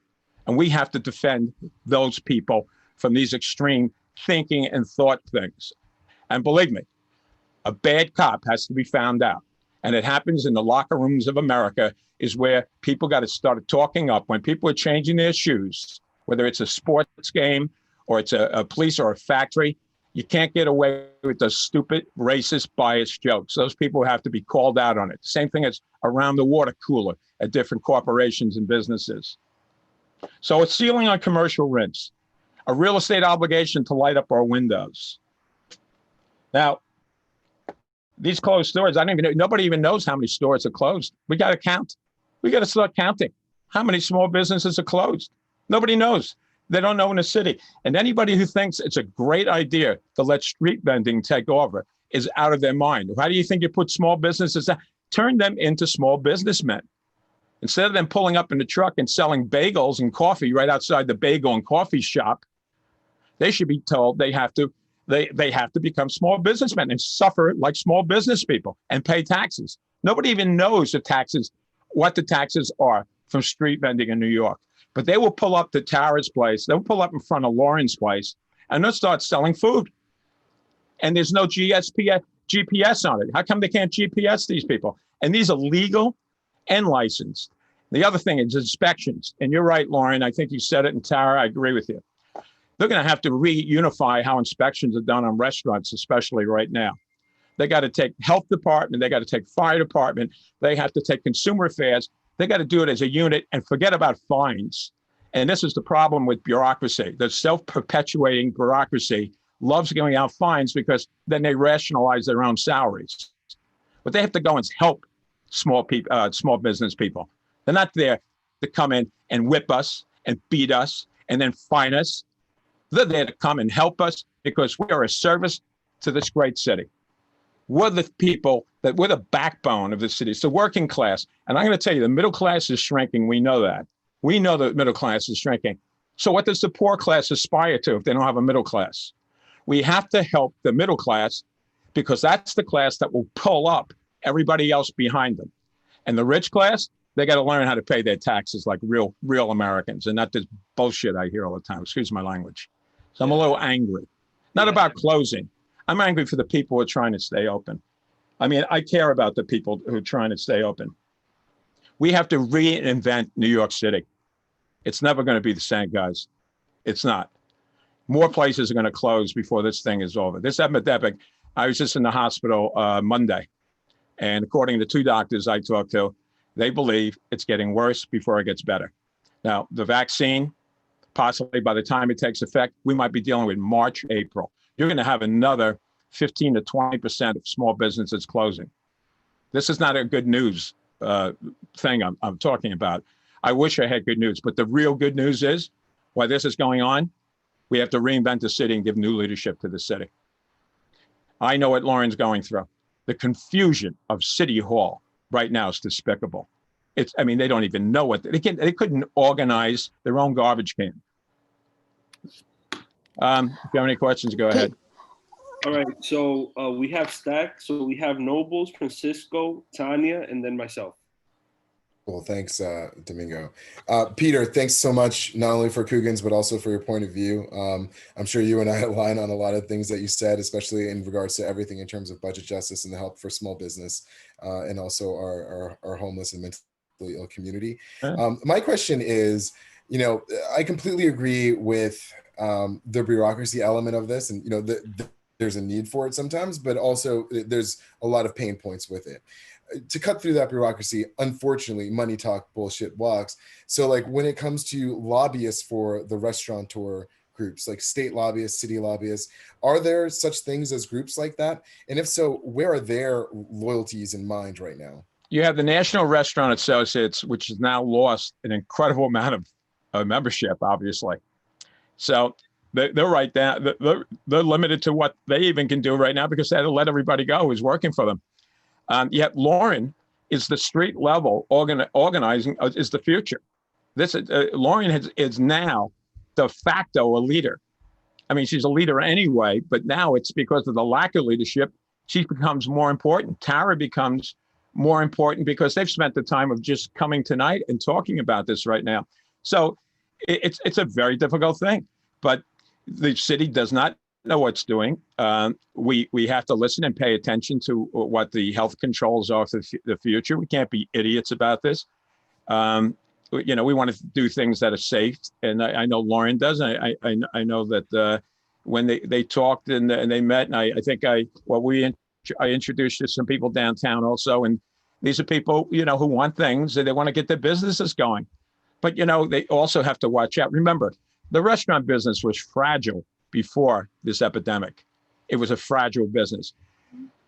And we have to defend those people from these extreme thinking and thought things. And believe me, a bad cop has to be found out. And it happens in the locker rooms of America, is where people got to start talking up. When people are changing their shoes, whether it's a sports game or it's a police or a factory, you can't get away with those stupid, racist, biased jokes. Those people have to be called out on it. Same thing as around the water cooler at different corporations and businesses. So a ceiling on commercial rents, a real estate obligation to light up our windows. Now, these closed stores, nobody even knows how many stores are closed. We got to count. We got to start counting how many small businesses are closed. Nobody knows. They don't know in the city. And anybody who thinks it's a great idea to let street vending take over is out of their mind. How do you think you put small businesses? Turn them into small businessmen. Instead of them pulling up in the truck and selling bagels and coffee right outside the bagel and coffee shop, they should be told they have to become small businessmen and suffer like small business people and pay taxes. Nobody even knows what the taxes are from street vending in New York. But they will pull up to Tara's place. They'll pull up in front of Lauren's place and they'll start selling food. And there's no GPS on it. How come they can't GPS these people? And these are legal and licensed. The other thing is inspections. And you're right, Lauren. I think you said it. And Tara, I agree with you. They're going to have to reunify how inspections are done on restaurants, especially right now. They got to take health department. They got to take fire department. They have to take consumer affairs. They got to do it as a unit and forget about fines. And this is the problem with bureaucracy. The self-perpetuating bureaucracy loves giving out fines because then they rationalize their own salaries. But they have to go and help small business people. They're not there to come in and whip us and beat us and then fine us. They're there to come and help us because we are a service to this great city. We're the people we're the backbone of the city. It's the working class. And I'm going to tell you, the middle class is shrinking. We know that. We know the middle class is shrinking. So what does the poor class aspire to if they don't have a middle class? We have to help the middle class because that's the class that will pull up everybody else behind them. And the rich class, they got to learn how to pay their taxes like real Americans and not this bullshit I hear all the time. Excuse my language. So I'm a little angry. Not about closing. I'm angry for the people who are trying to stay open. I mean, I care about the people who are trying to stay open. We have to reinvent New York City. It's never going to be the same, guys. It's not. More places are going to close before this thing is over. This epidemic, I was just in the hospital Monday, and according to 2 doctors I talked to, they believe it's getting worse before it gets better. Now, the vaccine, possibly by the time it takes effect, we might be dealing with March, April. You're going to have another 15 to 20% of small businesses closing. This is not a good news thing I'm talking about. I wish I had good news, but the real good news is while this is going on, we have to reinvent the city and give new leadership to the city. I know what Lauren's going through. The confusion of City Hall right now is despicable. They don't even know what they couldn't organize their own garbage can. If you have any questions, go ahead.
All right, so we have Stack. So we have Nobles, Francisco, Tanya, and then myself.
Cool. Thanks, Domingo. Peter, thanks so much, not only for Coogan's, but also for your point of view. I'm sure you and I align on a lot of things that you said, especially in regards to everything in terms of budget justice and the help for small business, and also our homeless and mentally ill community. My question is, I completely agree with the bureaucracy element of this, and there's a need for it sometimes, but also there's a lot of pain points with it. To cut through that bureaucracy, unfortunately, money talk, bullshit walks. So like when it comes to lobbyists for the restaurateur groups, like state lobbyists, city lobbyists, are there such things as groups like that? And if so, where are their loyalties in mind right now?
You have the National Restaurant Associates, which has now lost an incredible amount of membership, obviously. So they're right down. They're limited to what they even can do right now because they had to let everybody go who's working for them. Yet Lauren is the street level organizing is the future. Lauren is now de facto a leader. I mean, she's a leader anyway, but now it's because of the lack of leadership, she becomes more important. Tara becomes more important because they've spent the time of just coming tonight and talking about this right now. So it's a very difficult thing, but the city does not know what it's doing. We have to listen and pay attention to what the health controls are for the future. We can't be idiots about this. We want to do things that are safe, and I know Lauren does. I know that when they talked and they met, and I think I introduced to some people downtown also, and these are people who want things and they want to get their businesses going, but they also have to watch out. Remember, the restaurant business was fragile before this epidemic. It was a fragile business.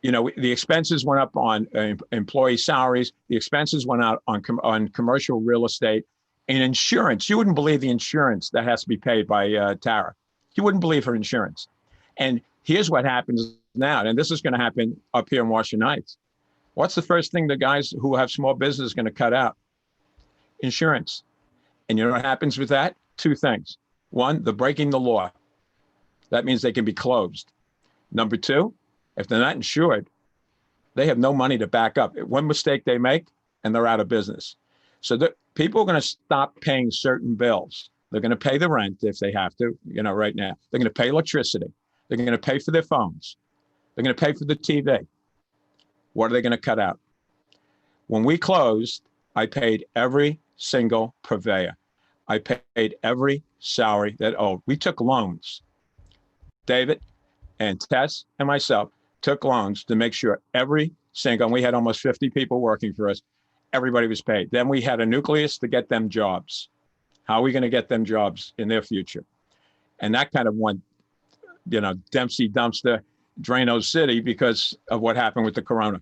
The expenses went up on employee salaries. The expenses went out on commercial real estate and insurance. You wouldn't believe the insurance that has to be paid by Tara. You wouldn't believe her insurance. And here's what happens now, and this is going to happen up here in Washington Heights. What's the first thing the guys who have small business are going to cut out? Insurance. And you know what happens with that? Two things. One, they're breaking the law. That means they can be closed. Number two, if they're not insured, they have no money to back up. One mistake they make and they're out of business. So people are going to stop paying certain bills. They're going to pay the rent if they have to, right now. They're going to pay electricity. They're going to pay for their phones. They're going to pay for the TV. What are they going to cut out? When we closed, I paid every single purveyor. I paid every salary that owed. We took loans. David and Tess and myself took loans to make sure every single, and we had almost 50 people working for us, everybody was paid. Then we had a nucleus to get them jobs. How are we going to get them jobs in their future? And that kind of went, Dempsey dumpster, Drano City because of what happened with the corona.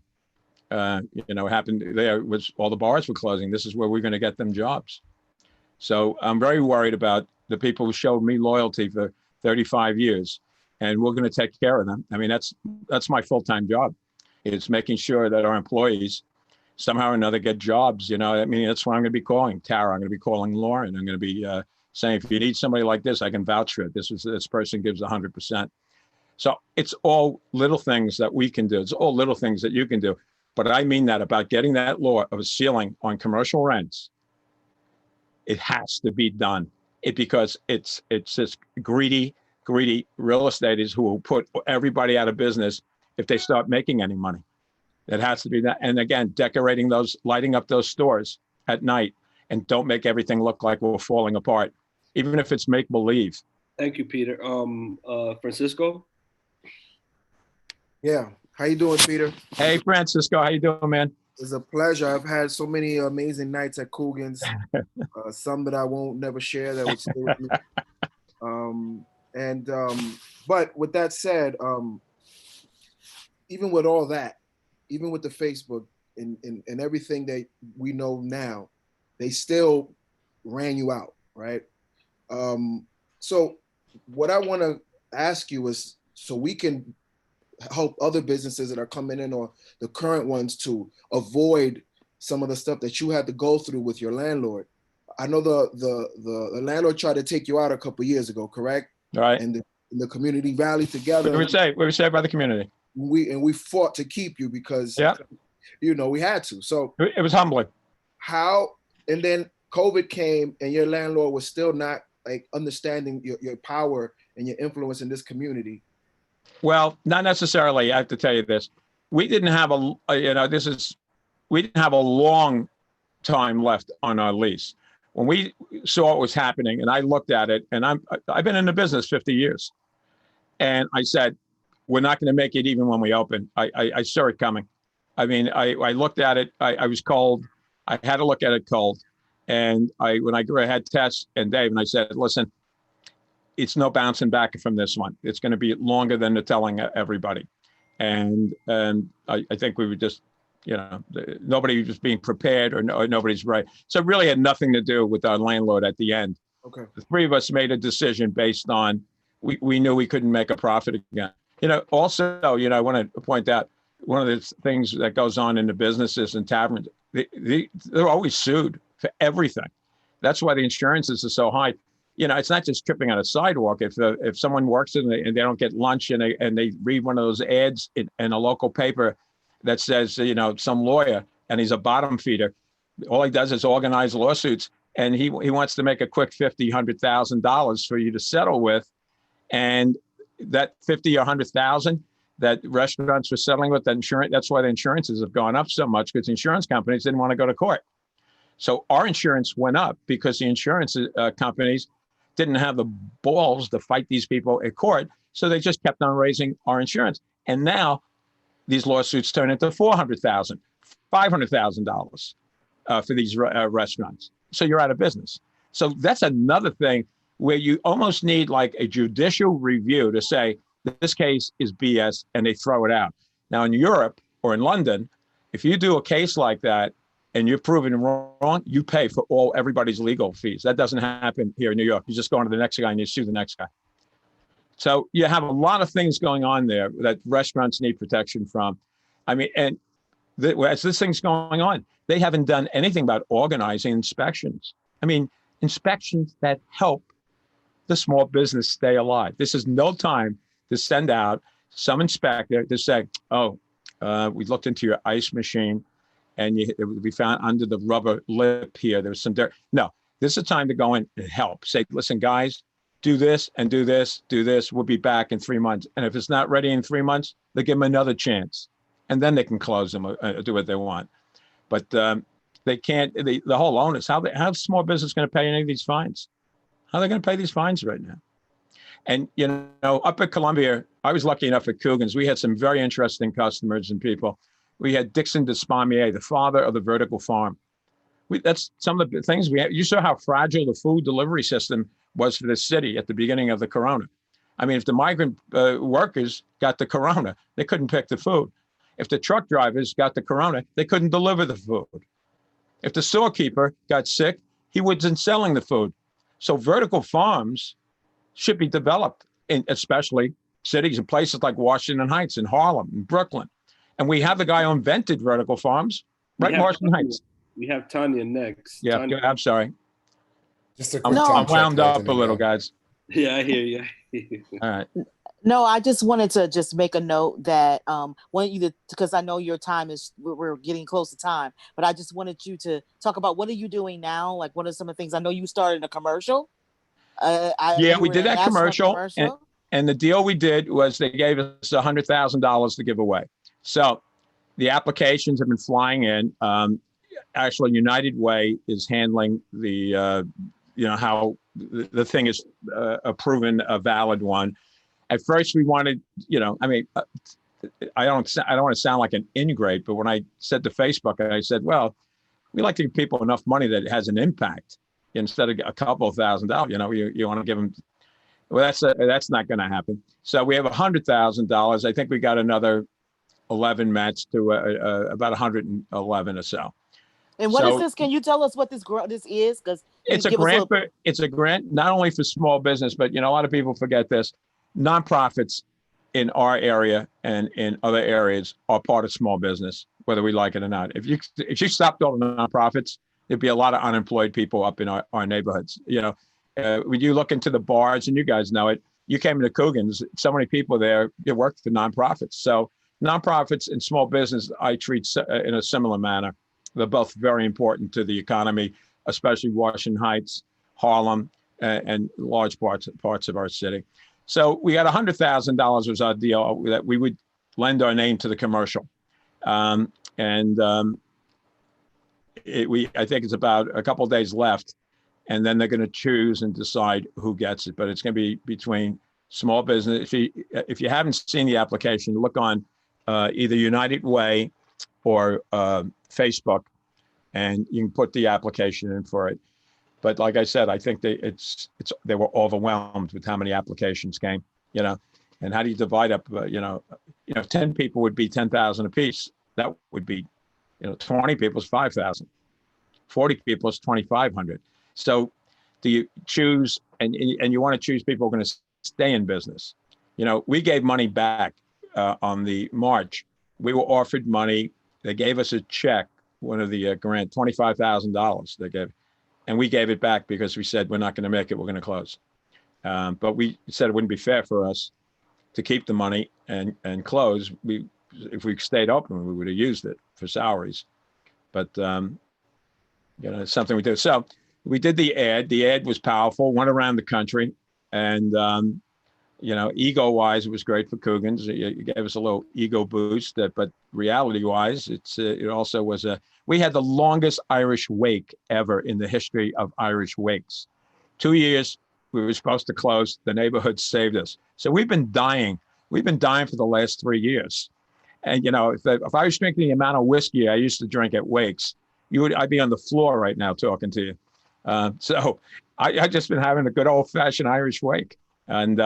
It happened there was all the bars were closing. This is where we're going to get them jobs. So I'm very worried about the people who showed me loyalty for 35 years. And we're going to take care of them. I mean, that's my full-time job. It's making sure that our employees somehow or another get jobs. That's what I'm going to be calling Tara. I'm going to be calling Lauren. I'm going to be saying, if you need somebody like this, I can vouch for it. This person gives 100%. So it's all little things that we can do. It's all little things that you can do. But I mean that about getting that law of a ceiling on commercial rents. It has to be done. Because it's this greedy real estate who will put everybody out of business if they start making any money. It has to be that. And again, lighting up those stores at night, and don't make everything look like we're falling apart, even if it's make believe.
Thank you, Peter. Francisco?
Yeah. How you doing, Peter?
Hey, Francisco. How you doing, man?
It's a pleasure. I've had so many amazing nights at Coogan's, some that I won't never share that would stay with me. But with that said, even with all that, even with the Facebook and everything that we know now, they still ran you out, right? So what I want to ask you is, so we can help other businesses that are coming in, or the current ones, to avoid some of the stuff that you had to go through with your landlord. I know the landlord tried to take you out a couple of years ago, correct?
Right.
And in the community rallied together.
We were saved by the community.
We fought to keep you because
Yeah.
you know we had to. So
It was humbling.
and then COVID came and your landlord was still not like understanding your power and your influence in this community.
Well, not necessarily. I have to tell you this. We didn't have we didn't have a long time left on our lease. When we saw what was happening and I looked at it, and I've been in the business 50 years. And I said, we're not going to make it even when we open. I saw it coming. I mean, I looked at it. I was cold. I had to look at it cold. And when I had Tess and Dave, and I said, listen, it's no bouncing back from this one. It's going to be longer than they're telling everybody. And I think we were just, nobody was being prepared or nobody's right. So it really had nothing to do with our landlord at the end.
Okay.
The three of us made a decision based on, we knew we couldn't make a profit again. Also, I want to point out one of the things that goes on in the businesses and taverns, they're always sued for everything. That's why the insurances are so high. It's not just tripping on a sidewalk. If someone works and they don't get lunch and they read one of those ads in a local paper that says, some lawyer, and he's a bottom feeder, all he does is organize lawsuits, and he wants to make a quick $50,000, $100,000 for you to settle with. And that 50 or 100,000 that restaurants were settling with, that's why the insurances have gone up so much, because insurance companies didn't want to go to court. So our insurance went up because the insurance companies didn't have the balls to fight these people at court. So they just kept on raising our insurance. And now these lawsuits turn into $400,000, $500,000 for these restaurants. So you're out of business. So that's another thing where you almost need like a judicial review to say this case is BS, and they throw it out. Now in Europe or in London, if you do a case like that and you're proven wrong, you pay for everybody's legal fees. That doesn't happen here in New York. You just go on to the next guy and you sue the next guy. So you have a lot of things going on there that restaurants need protection from. I mean, and as this thing's going on, they haven't done anything about organizing inspections. I mean, inspections that help the small business stay alive. This is no time to send out some inspector to say, we looked into your ice machine and we found under the rubber lip here, there's some dirt. No, this is a time to go in and help. Say, listen, guys, do this and do this, do this. We'll be back in 3 months. And if it's not ready in 3 months, they give them another chance. And then they can close them, do what they want. But they can't, the whole onus, how's small business going to pay any of these fines? How are they going to pay these fines right now? And, up at Columbia, I was lucky enough at Coogan's. We had some very interesting customers and people. We had Dixon Despommier, the father of the vertical farm. That's some of the things we had. You saw how fragile the food delivery system was for the city at the beginning of the corona. I mean, if the migrant workers got the corona, they couldn't pick the food. If the truck drivers got the corona, they couldn't deliver the food. If the storekeeper got sick, he wasn't selling the food. So vertical farms should be developed in especially cities and places like Washington Heights and Harlem and Brooklyn. And we have the guy who invented vertical farms, right? Washington Heights.
We have Tanya next.
Yeah,
Tanya.
I'm sorry.
Just a quick
I'm wound up a little, guys.
Yeah, I hear you.
All right.
No, I just wanted to just make a note that want you to, because I know your time is, we're getting close to time, but I just wanted you to talk about what are you doing now? Like, what are some of the things? I know you started a commercial.
We did that commercial. And the deal we did was they gave us $100,000 to give away. So the applications have been flying in. Actually, United Way is handling the, how the thing is a proven, a valid one. At first, we wanted, I don't want to sound like an ingrate, but when I said to Facebook, I said, well, we like to give people enough money that it has an impact instead of a couple of $1,000. You want to give them. Well, that's not going to happen. So we have $100,000. I think we got another 11 matched to about 111 or so.
And what is this? Can you tell us what this is? Because
it's a grant. It's a grant not only for small business, but a lot of people forget this. Nonprofits in our area and in other areas are part of small business, whether we like it or not. If you stopped all the nonprofits, there'd be a lot of unemployed people up in our neighborhoods. When you look into the bars, and you guys know it, you came into Coogan's, so many people there, you worked for nonprofits. So nonprofits and small business, I treat in a similar manner. They're both very important to the economy, especially Washington Heights, Harlem, and large parts of our city. So we got $100,000 was our deal that we would lend our name to the commercial. I think it's about a couple of days left, and then they're going to choose and decide who gets it. But it's going to be between small business. If you haven't seen the application, look on either United Way or Facebook, and you can put the application in for it. But like I said, I think they were overwhelmed with how many applications came. And how do you divide up? 10 people would be 10,000 apiece. That would be, 20 people is 5,000. 40 people is 2,500. So do you choose, and you want to choose people who are going to stay in business? We gave money back on the March. We were offered money. They gave us a check, one of the grant, $25,000 they gave. And we gave it back because we said, we're not going to make it, we're going to close. But we said it wouldn't be fair for us to keep the money and close. If we stayed open, we would have used it for salaries. But, it's something we do. So we did the ad. The ad was powerful, went around the country. And, ego-wise, it was great for Coogan's. It gave us a little ego boost. But reality-wise, it also was we had the longest Irish wake ever in the history of Irish wakes. 2 years, we were supposed to close. The neighborhood saved us. So we've been dying. We've been dying for the last 3 years. And, if I was drinking the amount of whiskey I used to drink at wakes, I'd be on the floor right now talking to you. So I just been having a good old-fashioned Irish wake. And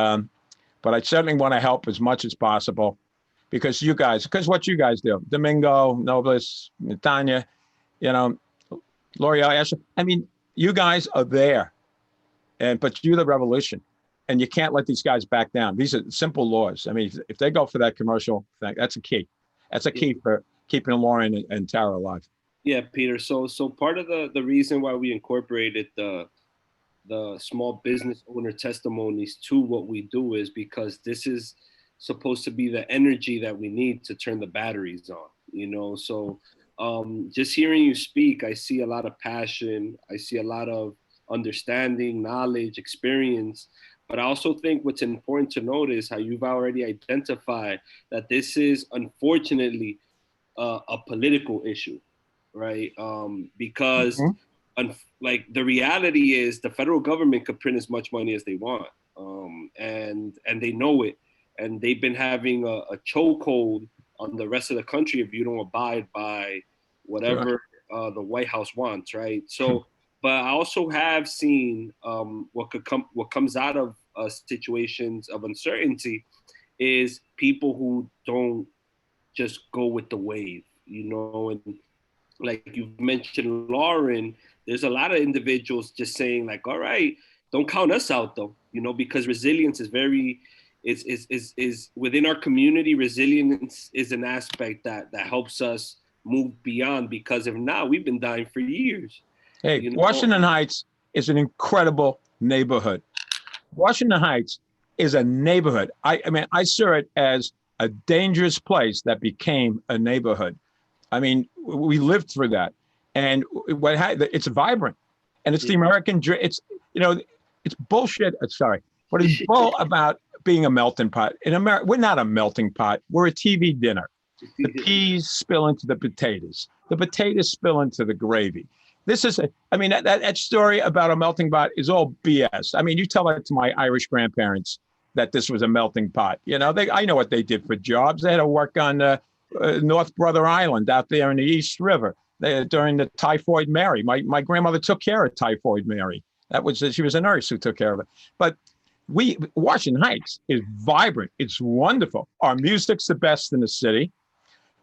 but I certainly want to help as much as possible because what you guys do, Domingo, Nobles, Tanya, L'Oreal, Asher, you guys are there. But you're the revolution. And you can't let these guys back down. These are simple laws. If they go for that commercial thing, that's a key. That's a key for keeping Lauren and Tara alive.
Yeah, Peter. So part of the reason why we incorporated the small business owner testimonies to what we do is because this is supposed to be the energy that we need to turn the batteries on, So just hearing you speak, I see a lot of passion. I see a lot of understanding, knowledge, experience. But I also think what's important to note is how you've already identified that this is unfortunately a political issue, right? Because the reality is the federal government could print as much money as they want, and they know it, and they've been having a chokehold on the rest of the country if you don't abide by whatever the White House wants, right? So. But I also have seen what comes out of situations of uncertainty is people who don't just go with the wave, and like you mentioned, Lauren, there's a lot of individuals just saying like, all right, don't count us out though, because resilience is is within our community. Resilience is an aspect that helps us move beyond, because if not, we've been dying for years.
Hey, Washington Heights is an incredible neighborhood. Washington Heights is a neighborhood. I saw it as a dangerous place that became a neighborhood. We lived through that, and it's vibrant, and it's the American dream. It's bullshit. Sorry, but it's bull about being a melting pot. In America, we're not a melting pot. We're a TV dinner. The peas spill into the potatoes. The potatoes spill into the gravy. This is, that story about a melting pot is all BS. You tell that to my Irish grandparents that this was a melting pot. I know what they did for jobs. They had to work on North Brother Island out there in the East River during the Typhoid Mary. My grandmother took care of Typhoid Mary. She was a nurse who took care of it. But Washington Heights is vibrant. It's wonderful. Our music's the best in the city.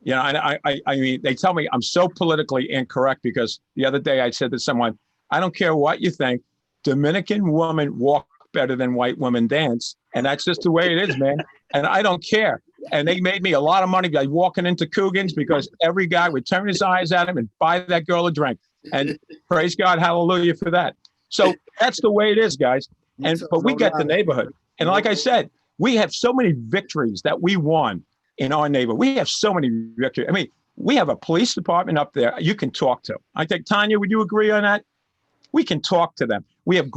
They tell me I'm so politically incorrect because the other day I said to someone, I don't care what you think, Dominican women walk better than white women dance. And that's just the way it is, man. And I don't care. And they made me a lot of money by walking into Coogan's because every guy would turn his eyes at him and buy that girl a drink. And praise God, hallelujah for that. So that's the way it is, guys. But we get the neighborhood. And like I said, we have so many victories that we won in our neighborhood. We have so many victories. I mean, we have a police department up there you can talk to. I think, Tanya, would you agree on that? We can talk to them. We have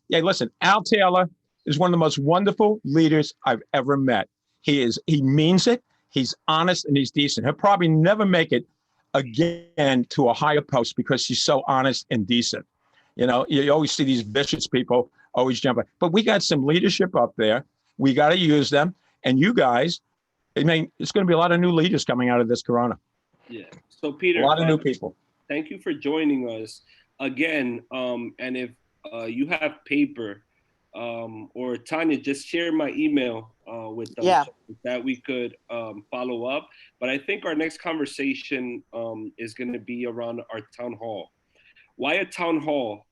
yeah, listen, Al Taylor is one of the most wonderful leaders I've ever met. He means it. He's honest and he's decent. He'll probably never make it again to a higher post because he's so honest and decent. You know, you always see these vicious people always jumping, but we got some leadership up there. We got to use them. And you guys, I mean, it's going to be a lot of new leaders coming out of this Corona.
Yeah. So Peter,
A lot of new people.
Thank you for joining us again. And if you have paper, or Tanya, just share my email with them so that we could follow up. But I think our next conversation is going to be around our town hall. Why a town hall?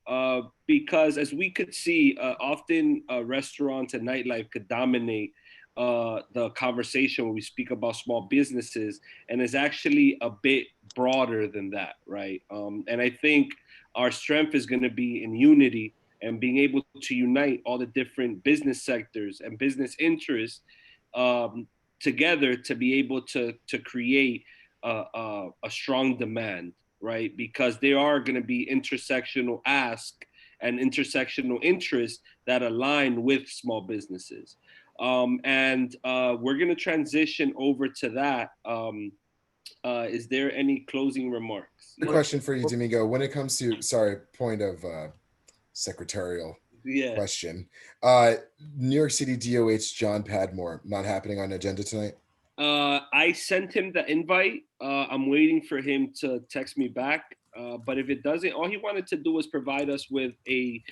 Because as we could see, often restaurants and nightlife could dominate the conversation when we speak about small businesses, and it's actually a bit broader than that, right? And I think our strength is going to be in unity and being able to unite all the different business sectors and business interests together to be able to create a strong demand, right? Because there are going to be intersectional ask and intersectional interests that align with small businesses. And we're going to transition over to that. Is there any closing remarks?
Good question for you, Domingo. When it comes to, sorry, point of secretarial question. New York City DOH John Padmore, not happening on agenda tonight?
I sent him the invite. I'm waiting for him to text me back. But if it doesn't, all he wanted to do was provide us with a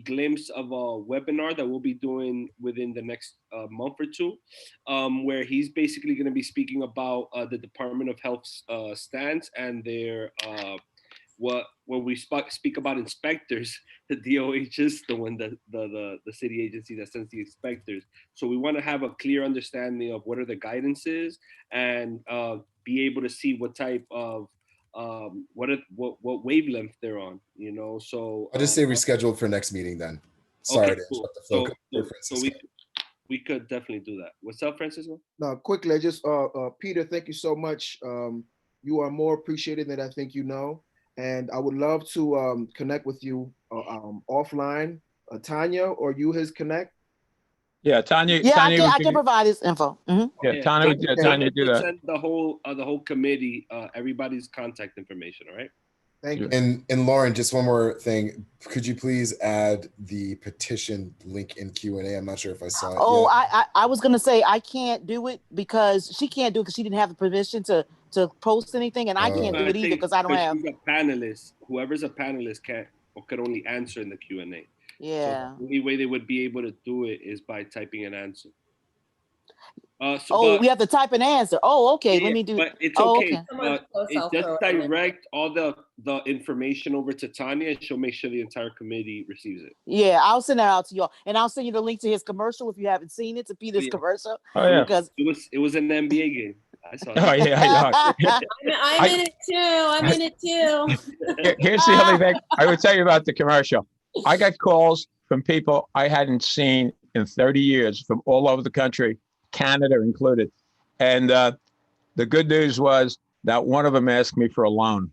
glimpse of a webinar that we'll be doing within the next month or two, where he's basically going to be speaking about the Department of Health's stance and their when we speak about inspectors, the DOH is the one that the city agency that sends the inspectors. So we want to have a clear understanding of what are the guidances and be able to see what type of what wavelength they're on, you know. So
I'll just say rescheduled for next meeting then. Sorry
okay,
to
cool.
interrupt the flow.
So we could definitely do that. What's up, Francisco?
No, quickly, I just Peter, thank you so much. You are more appreciated than I think you know, and I would love to connect with you offline. Tanya, or you his connect?
Yeah, Tanya.
Yeah,
Tanya
I can provide his info. Mm-hmm.
Yeah, Tanya do that.
Send the whole committee everybody's contact information. All right.
Thank you.
And Lauren, just one more thing. Could you please add the petition link in Q&A? I'm not sure if I saw it.
Oh,
yet.
I was gonna say I can't do it because she can't do it because she didn't have the permission to post anything, and I can't do it either because I don't have.
She's a panelist. Whoever's a panelist could only answer in the Q&A.
Yeah.
So the only way they would be able to do it is by typing an answer.
We have to type an answer. Oh, okay. Let me do.
But it's
okay.
Just direct all the information over to Tanya, and she'll make sure the entire committee receives it.
Yeah, I'll send that out to y'all, and I'll send you the link to his commercial if you haven't seen it, to Peter's commercial.
Oh yeah,
because
it was an NBA game. I saw.
Oh yeah.
I'm in it too.
Here's the other thing I would tell you about the commercial. I got calls from people I hadn't seen in 30 years from all over the country, Canada included. And the good news was that one of them asked me for a loan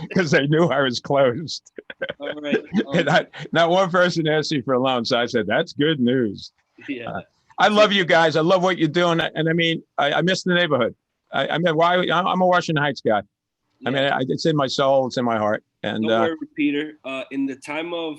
because they knew I was closed.
All right.
And not one person asked me for a loan. So I said, that's good news.
Yeah.
I love you guys. I love what you're doing. And I mean, I miss the neighborhood. I'm a Washington Heights guy. I mean, it's in my soul, it's in my heart. And
don't worry, Peter. In the time of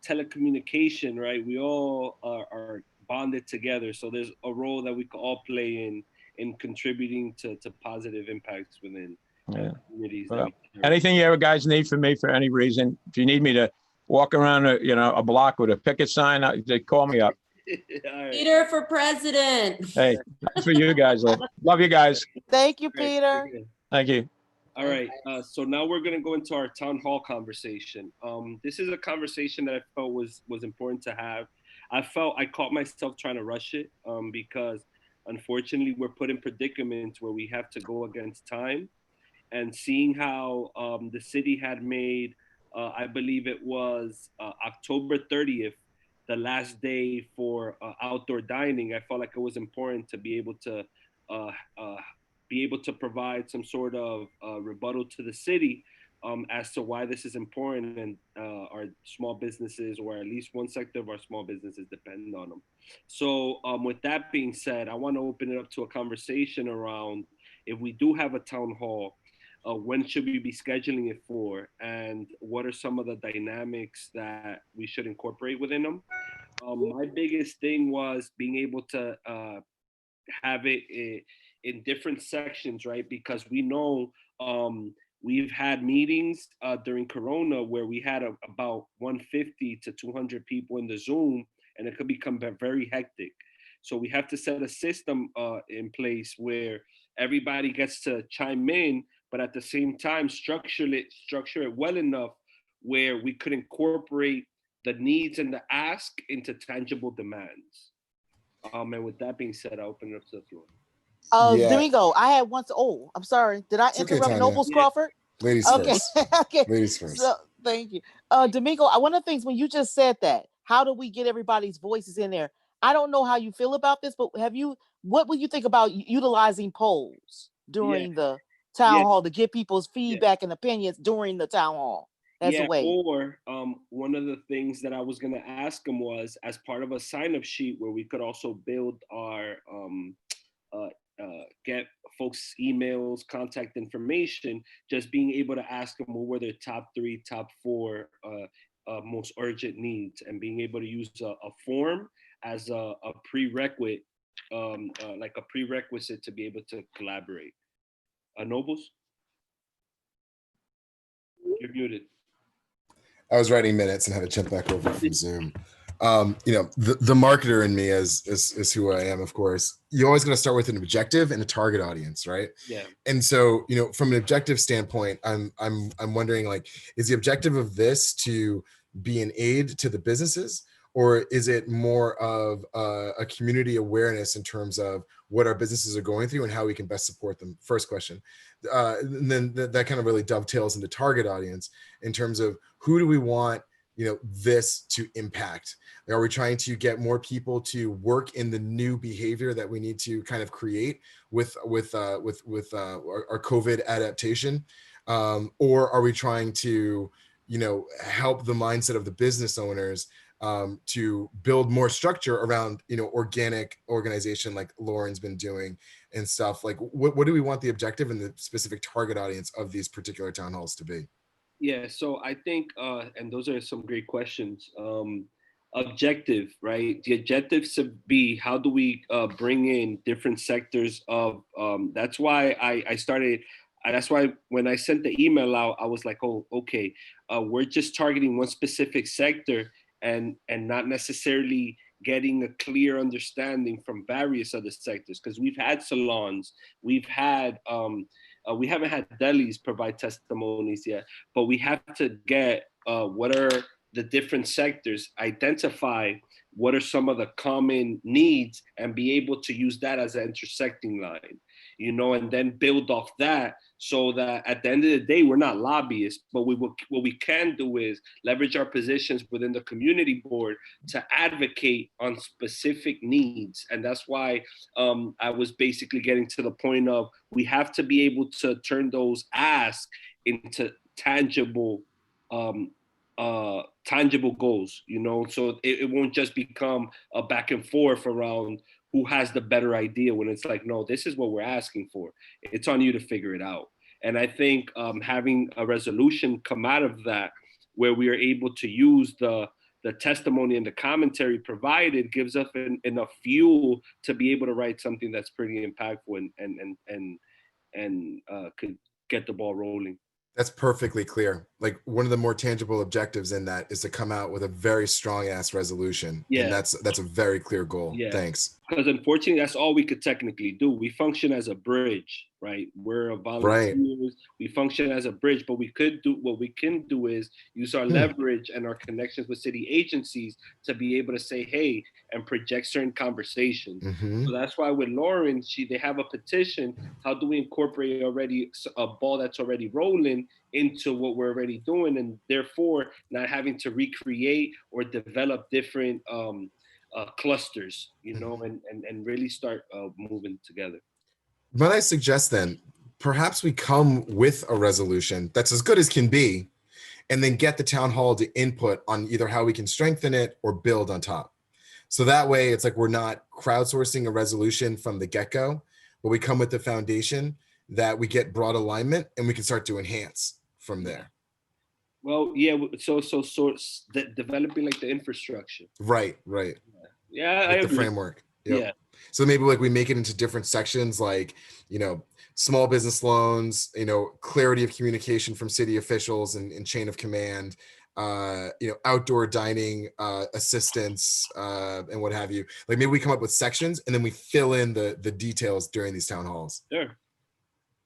telecommunication, right? We all are bonded together. So there's a role that we can all play in contributing to positive impacts within communities.
Well, anything you ever guys need from me for any reason, if you need me to walk around a block with a picket sign, they call me up.
Right.
Peter for president.
Hey, that's for you guys. Love you guys.
Thank you, Peter.
Thank you.
All right. So now we're going to go into our town hall conversation. This is a conversation that I felt was important to have. I caught myself trying to rush it because unfortunately we're put in predicaments where we have to go against time, and seeing how the city had made, I believe it was October 30th, the last day for outdoor dining, I felt like it was important to be able to provide some sort of rebuttal to the city as to why this is important, and our small businesses, or at least one sector of our small businesses, depend on them. So with that being said, I want to open it up to a conversation around, if we do have a town hall, when should we be scheduling it for, and what are some of the dynamics that we should incorporate within them? My biggest thing was being able to have it in different sections, right? Because we know we've had meetings during Corona where we had about 150 to 200 people in the Zoom, and it could become very hectic. So we have to set a system in place where everybody gets to chime in, but at the same time structure it well enough where we could incorporate the needs and the ask into tangible demands. And with that being said, I open it up to the floor.
Yeah.
Domingo, I had once. Oh, I'm sorry. Did I
It's okay,
interrupt
Tanya.
Nobles Crawford?
Ladies
Okay.
first.
Okay.
Ladies first.
So thank you. Domingo, one of the things when you just said that, how do we get everybody's voices in there? I don't know how you feel about this, but what would you think about utilizing polls during the town hall to get people's feedback and opinions during the town hall as a way?
Or one of the things that I was going to ask him was, as part of a sign-up sheet where we could also build our get folks' emails, contact information, just being able to ask them what were their top 3, top 4 most urgent needs, and being able to use a form as a prerequisite, like a prerequisite to be able to collaborate. Nobles? You're muted.
I was writing minutes and had to jump back over from Zoom. The marketer in me is who I am, of course. You always got to start with an objective and a target audience, right?
Yeah.
And so, from an objective standpoint, I'm wondering, like, is the objective of this to be an aid to the businesses, or is it more of a community awareness in terms of what our businesses are going through and how we can best support them? First question. And then that kind of really dovetails into target audience in terms of who do we want this to impact? Are we trying to get more people to work in the new behavior that we need to kind of create with our COVID adaptation, or are we trying to help the mindset of the business owners to build more structure around organic organization like Lauren's been doing and stuff? Like what do we want the objective and the specific target audience of these particular town halls to be?
Yeah, so I think, and those are some great questions. Objective, right? The objective should be, how do we bring in different sectors of, that's why I started, that's why when I sent the email out, I was like, oh, okay, we're just targeting one specific sector and not necessarily getting a clear understanding from various other sectors, because we've had salons, we've had, we haven't had delis provide testimonies yet, but we have to get what are the different sectors, identify what are some of the common needs, and be able to use that as an intersecting line, and then build off that, so that at the end of the day, we're not lobbyists, but what we can do is leverage our positions within the community board to advocate on specific needs. And that's why I was basically getting to the point of, we have to be able to turn those asks into tangible goals, so it won't just become a back and forth around who has the better idea, when it's like, no, this is what we're asking for. It's on you to figure it out. And I think having a resolution come out of that, where we are able to use the testimony and the commentary provided, gives us enough fuel to be able to write something that's pretty impactful and could get the ball rolling.
That's perfectly clear. Like, one of the more tangible objectives in that is to come out with a very strong ass resolution. Yeah. And that's a very clear goal. Yeah. Thanks.
Because unfortunately, that's all we could technically do. We function as a bridge, right? We're a volunteers. Right. We function as a bridge, but what we can do is use our leverage and our connections with city agencies to be able to say, hey, and project certain conversations. Mm-hmm. So that's why with Lauren, they have a petition. How do we incorporate already a ball that's already rolling into what we're already doing, and therefore not having to recreate or develop different clusters, you know, and really start moving together.
Might I suggest then, perhaps we come with a resolution that's as good as can be, and then get the town hall to input on either how we can strengthen it or build on top. So that way it's like we're not crowdsourcing a resolution from the get-go, but we come with the foundation that we get broad alignment and we can start to enhance from there.
Well, yeah, so developing like the infrastructure.
Right.
Yeah, I
Like the
agree.
framework. Yep.
Yeah.
So maybe like we make it into different sections, like, you know, small business loans, you know, clarity of communication from city officials and chain of command, you know, outdoor dining assistance, and what have you. Like maybe we come up with sections and then we fill in the details during these town halls.
Sure.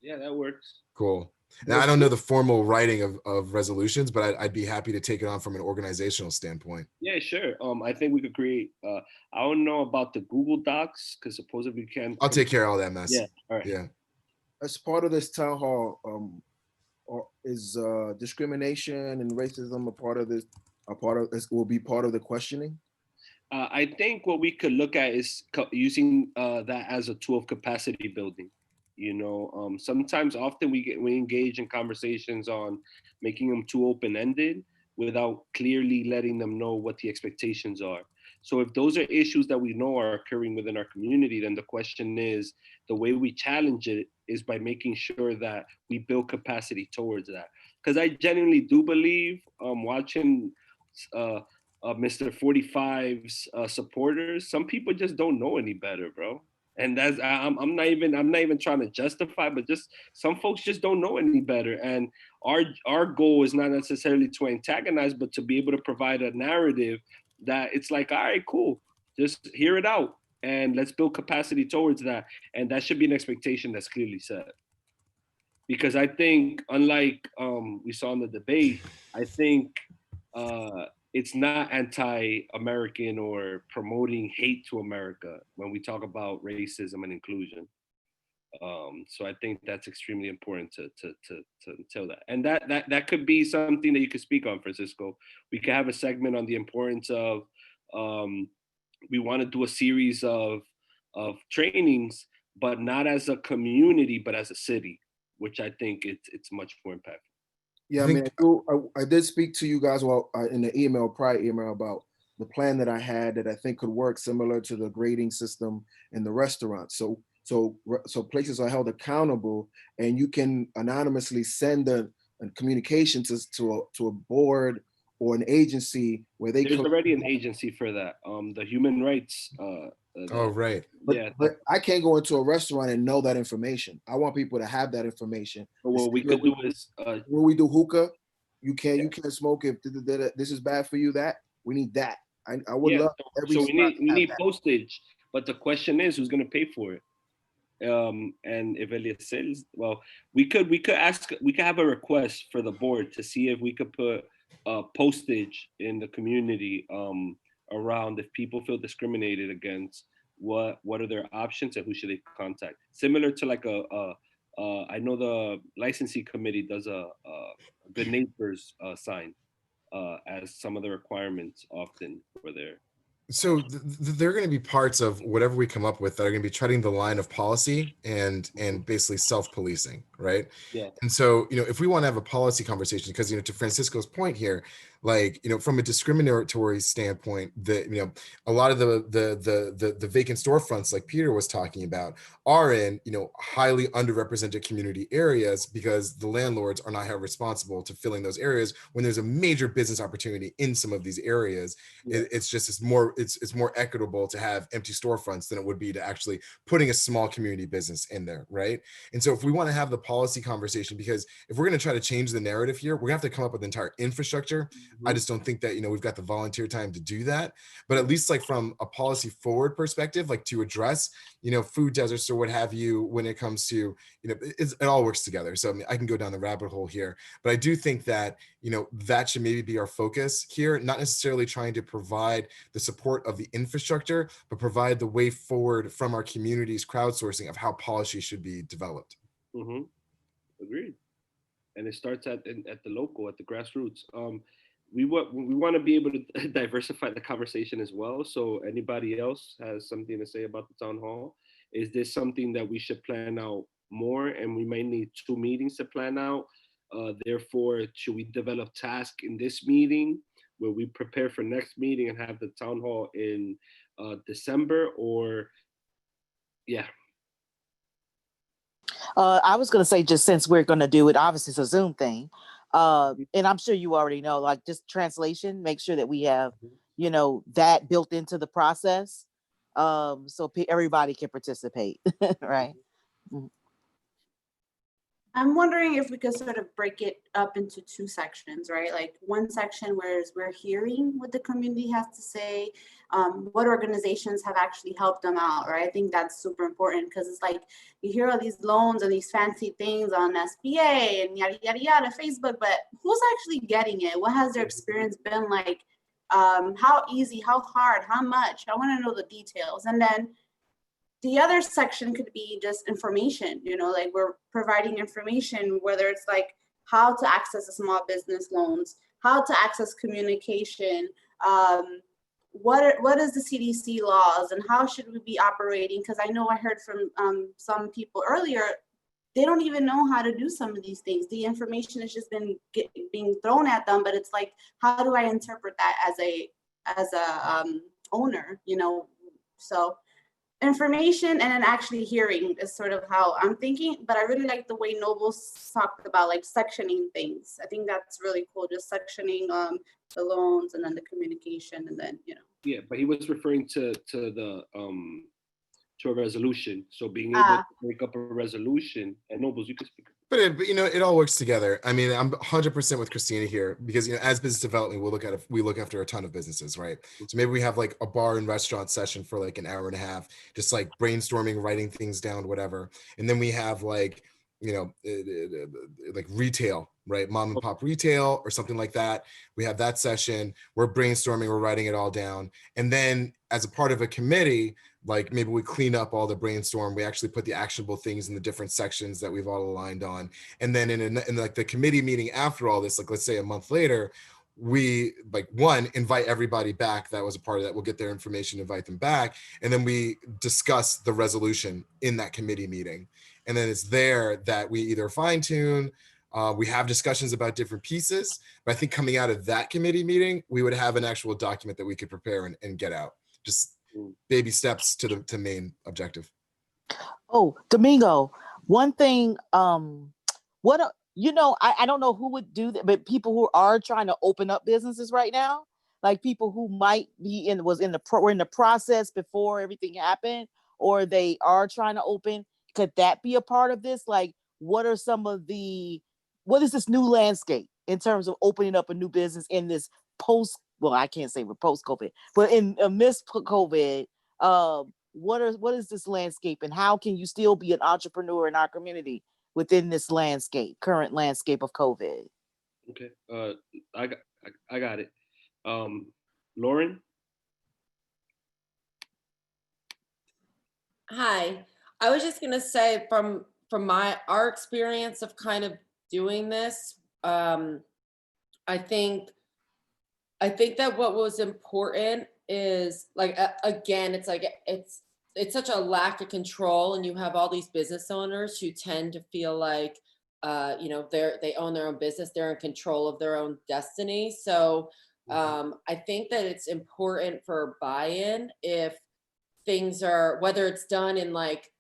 Yeah, that works.
Cool. Now, I don't know the formal writing of resolutions, but I'd be happy to take it on from an organizational standpoint.
Yeah, sure. I think we could create, I don't know about the Google Docs, because supposedly we can.
I'll take care of all that mess.
Yeah, all right.
Yeah.
As part of this town hall, is discrimination and racism a part of this? Will be part of the questioning?
I think what we could look at is using that as a tool of capacity building. You know, sometimes often we engage in conversations on making them too open-ended without clearly letting them know what the expectations are. So if those are issues that we know are occurring within our community, then the question is, the way we challenge it is by making sure that we build capacity towards that. Because I genuinely do believe, watching Mr. 45's supporters, some people just don't know any better, bro. And that's I'm not even trying to justify, but just some folks just don't know any better. And our goal is not necessarily to antagonize, but to be able to provide a narrative that it's like, all right, cool, just hear it out and let's build capacity towards that. And that should be an expectation that's clearly set. Because I think, unlike we saw in the debate, I think it's not anti-American or promoting hate to America when we talk about racism and inclusion. So I think that's extremely important to tell that. And that could be something that you could speak on, Francisco. We could have a segment on the importance of, we want to do a series of trainings, but not as a community, but as a city, which I think it's much more impactful.
Yeah, I mean, I did speak to you guys in the prior email about the plan that I had that I think could work similar to the grading system in the restaurant. So places are held accountable, and you can anonymously send a communication to a board or an agency where they.
There's already an agency for that. The human rights.
Oh, right.
But I can't go into a restaurant and know that information. I want people to have that information.
What we could do is
when we do hookah, you can't smoke if this is bad for you. That we need that. I would love every.
So we need postage, but the question is, who's going to pay for it? And if Elliot says, well, we could have a request for the board to see if we could put postage in the community around if people feel discriminated against, what are their options and who should they contact? Similar to like I know the licensing committee does a good neighbors sign as some of the requirements often for their.
So there are going to be parts of whatever we come up with that are going to be treading the line of policy and basically self-policing, right?
Yeah.
And so, you know, if we want to have a policy conversation, because, you know, to Francisco's point here, like, you know, from a discriminatory standpoint, a lot of the vacant storefronts, like Peter was talking about, are in, you know, highly underrepresented community areas because the landlords are not held responsible to filling those areas when there's a major business opportunity in some of these areas. Yeah. It's more equitable to have empty storefronts than it would be to actually putting a small community business in there, right? And so if we want to have the policy conversation, because if we're going to try to change the narrative here, we're going to have to come up with the entire infrastructure. I just don't think that, you know, we've got the volunteer time to do that. But at least like from a policy forward perspective, like to address, you know, food deserts or what have you, when it comes to, you know, it all works together. So I mean, I can go down the rabbit hole here, but I do think that, you know, that should maybe be our focus here, not necessarily trying to provide the support of the infrastructure, but provide the way forward from our community's crowdsourcing of how policy should be developed.
Mm-hmm. Agreed. and it starts at the local, at the grassroots. We want to be able to diversify the conversation as well. So anybody else has something to say about the town hall? Is this something that we should plan out more? And we may need 2 meetings to plan out. Therefore, should we develop tasks in this meeting where we prepare for next meeting and have the town hall in December? Or yeah.
I was going to say, just since we're going to do it, obviously it's a Zoom thing. And I'm sure you already know, like, just translation, make sure that we have, you know, that built into the process. So everybody can participate, right? Mhm.
I'm wondering if we could sort of break it up into 2 sections, right? Like one section where we're hearing what the community has to say, what organizations have actually helped them out, right? I think that's super important because it's like you hear all these loans and these fancy things on SBA and yada, yada, yada, Facebook, but who's actually getting it? What has their experience been like? How easy, how hard, how much? I want to know the details. And then the other section could be just information, you know, like we're providing information, whether it's like how to access a small business loans, how to access communication, what is the CDC laws and how should we be operating? Because I know I heard from some people earlier, they don't even know how to do some of these things. The information has just been being thrown at them, but it's like, how do I interpret that as a owner, you know? So information and then actually hearing is sort of how I'm thinking, but I really like the way Noble's talked about like sectioning things. I think that's really cool, just sectioning the loans and then the communication and then, you know.
Yeah, but he was referring to a resolution. So being able to make up a resolution, and Nobles, you can speak.
But you know, it all works together. I mean, I'm 100% with Christina here because, you know, as business development, we look after a ton of businesses, right? So maybe we have like a bar and restaurant session for like an hour and a half, just like brainstorming, writing things down, whatever. And then we have like, you know, like retail, right? Mom and pop retail or something like that. We have that session. We're brainstorming, we're writing it all down. And then as a part of a committee, like maybe we clean up all the brainstorm. We actually put the actionable things in the different sections that we've all aligned on. And then in like the committee meeting after all this, like let's say a month later, we like invite everybody back that was a part of that. We'll get their information, invite them back. And then we discuss the resolution in that committee meeting. And then it's there that we either fine tune, we have discussions about different pieces, but I think coming out of that committee meeting, we would have an actual document that we could prepare and get out. Just baby steps to the main objective.
Oh, Domingo, one thing, you know, I don't know who would do that, but people who are trying to open up businesses right now, like people who might be were in the process before everything happened, or they are trying to open, could that be a part of this? Like, what is this new landscape in terms of opening up a new business in this well, I can't say we're post-COVID, but in amidst COVID, what is this landscape and how can you still be an entrepreneur in our community within this current landscape of COVID?
Okay, I got it. Lauren?
Hi, I was just gonna say from our experience of kind of doing this, I think that what was important is like, again, it's like, it's such a lack of control and you have all these business owners who tend to feel like, you know, they own their own business, they're in control of their own destiny. So I think that it's important for buy-in if things are, whether it's done in like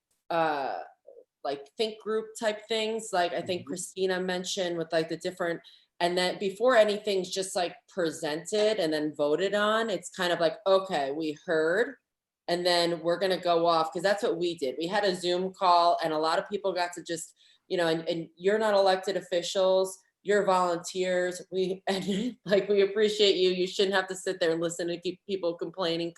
think group type things, like I think Christina mentioned with like the different, and then before anything's just like presented and then voted on, it's kind of like, okay, we heard, and then we're going to go off. Cause that's what we did. We had a Zoom call and a lot of people got to just, you know, and you're not elected officials, you're volunteers. We appreciate you. You shouldn't have to sit there and listen to keep people complain.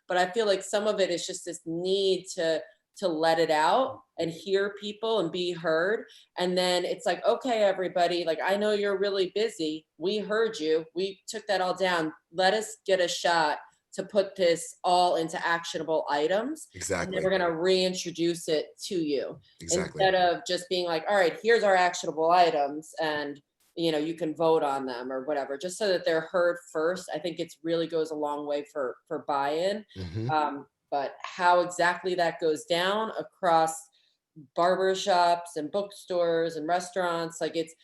But I feel like some of it is just this need to let it out and hear people and be heard. And then it's like, okay, everybody, like, I know you're really busy. We heard you. We took that all down. Let us get a shot to put this all into actionable items. And
Exactly.
then we're going to reintroduce it to you
Exactly.
instead of just being like, all right, here's our actionable items and you can vote on them or whatever, just so that they're heard first. I think it's really goes a long way for buy-in.
Mhm.
But how exactly that goes down across barbershops and bookstores and restaurants, like it's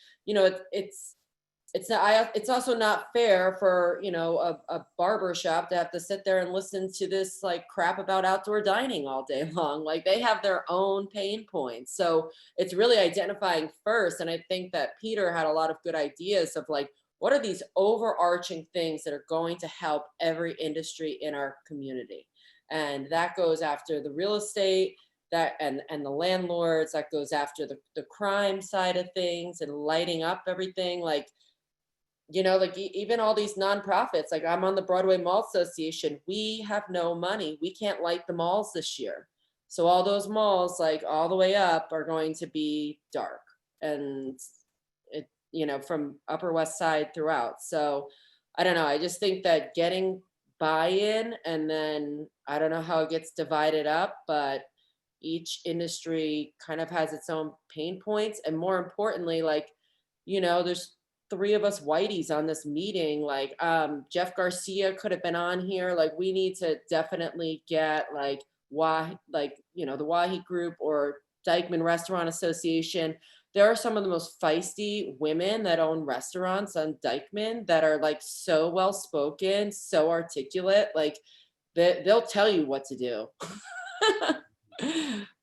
also not fair for a barber shop to have to sit there and listen to this like crap about outdoor dining all day long. Like they have their own pain points, so it's really identifying first. And I think that Peter had a lot of good ideas of like, what are these overarching things that are going to help every industry in our community? And that goes after the real estate, that and the landlords, that goes after the crime side of things and lighting up everything. Like even all these nonprofits, like I'm on the Broadway Mall Association. We have no money. We can't light the malls this year. So all those malls, like all the way up, are going to be dark. And it, from Upper West Side throughout. So I don't know. I just think that getting buy-in, and then I don't know how it gets divided up, but each industry kind of has its own pain points. And more importantly, like, there's 3 of us whiteys on this meeting. Like Jeff Garcia could have been on here. Like we need to definitely get the Wahi Group or Dykeman Restaurant Association. There are some of the most feisty women that own restaurants on Dykeman that are like so well spoken, so articulate. Like they'll tell you what to do.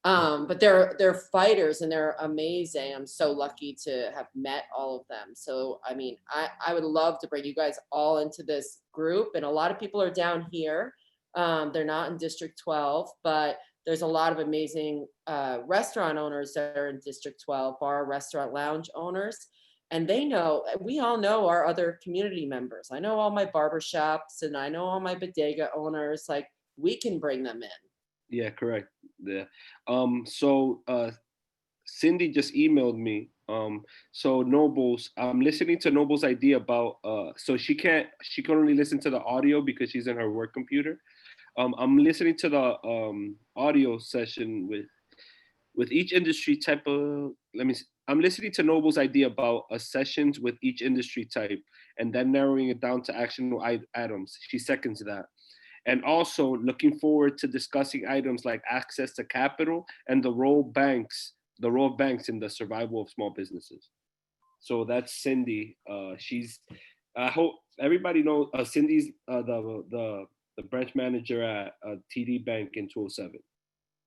But they're fighters and they're amazing. I'm so lucky to have met all of them. So, I mean, I would love to bring you guys all into this group. And a lot of people are down here. They're not in District 12, but there's a lot of amazing restaurant owners that are in District 12, bar, restaurant, lounge owners. And we all know our other community members. I know all my barbershops and I know all my bodega owners. Like we can bring them in.
Yeah, correct. Yeah. So Cindy just emailed me. So Nobles, I'm listening to Nobles' idea about so she can only listen to the audio because she's in her work computer. I'm listening to the audio session with each industry type of, I'm listening to Noble's idea about sessions with each industry type and then narrowing it down to actionable items. She seconds that. And also looking forward to discussing items like access to capital and the role of banks in the survival of small businesses. So that's Cindy. I hope everybody knows Cindy's the branch manager at TD Bank in 207.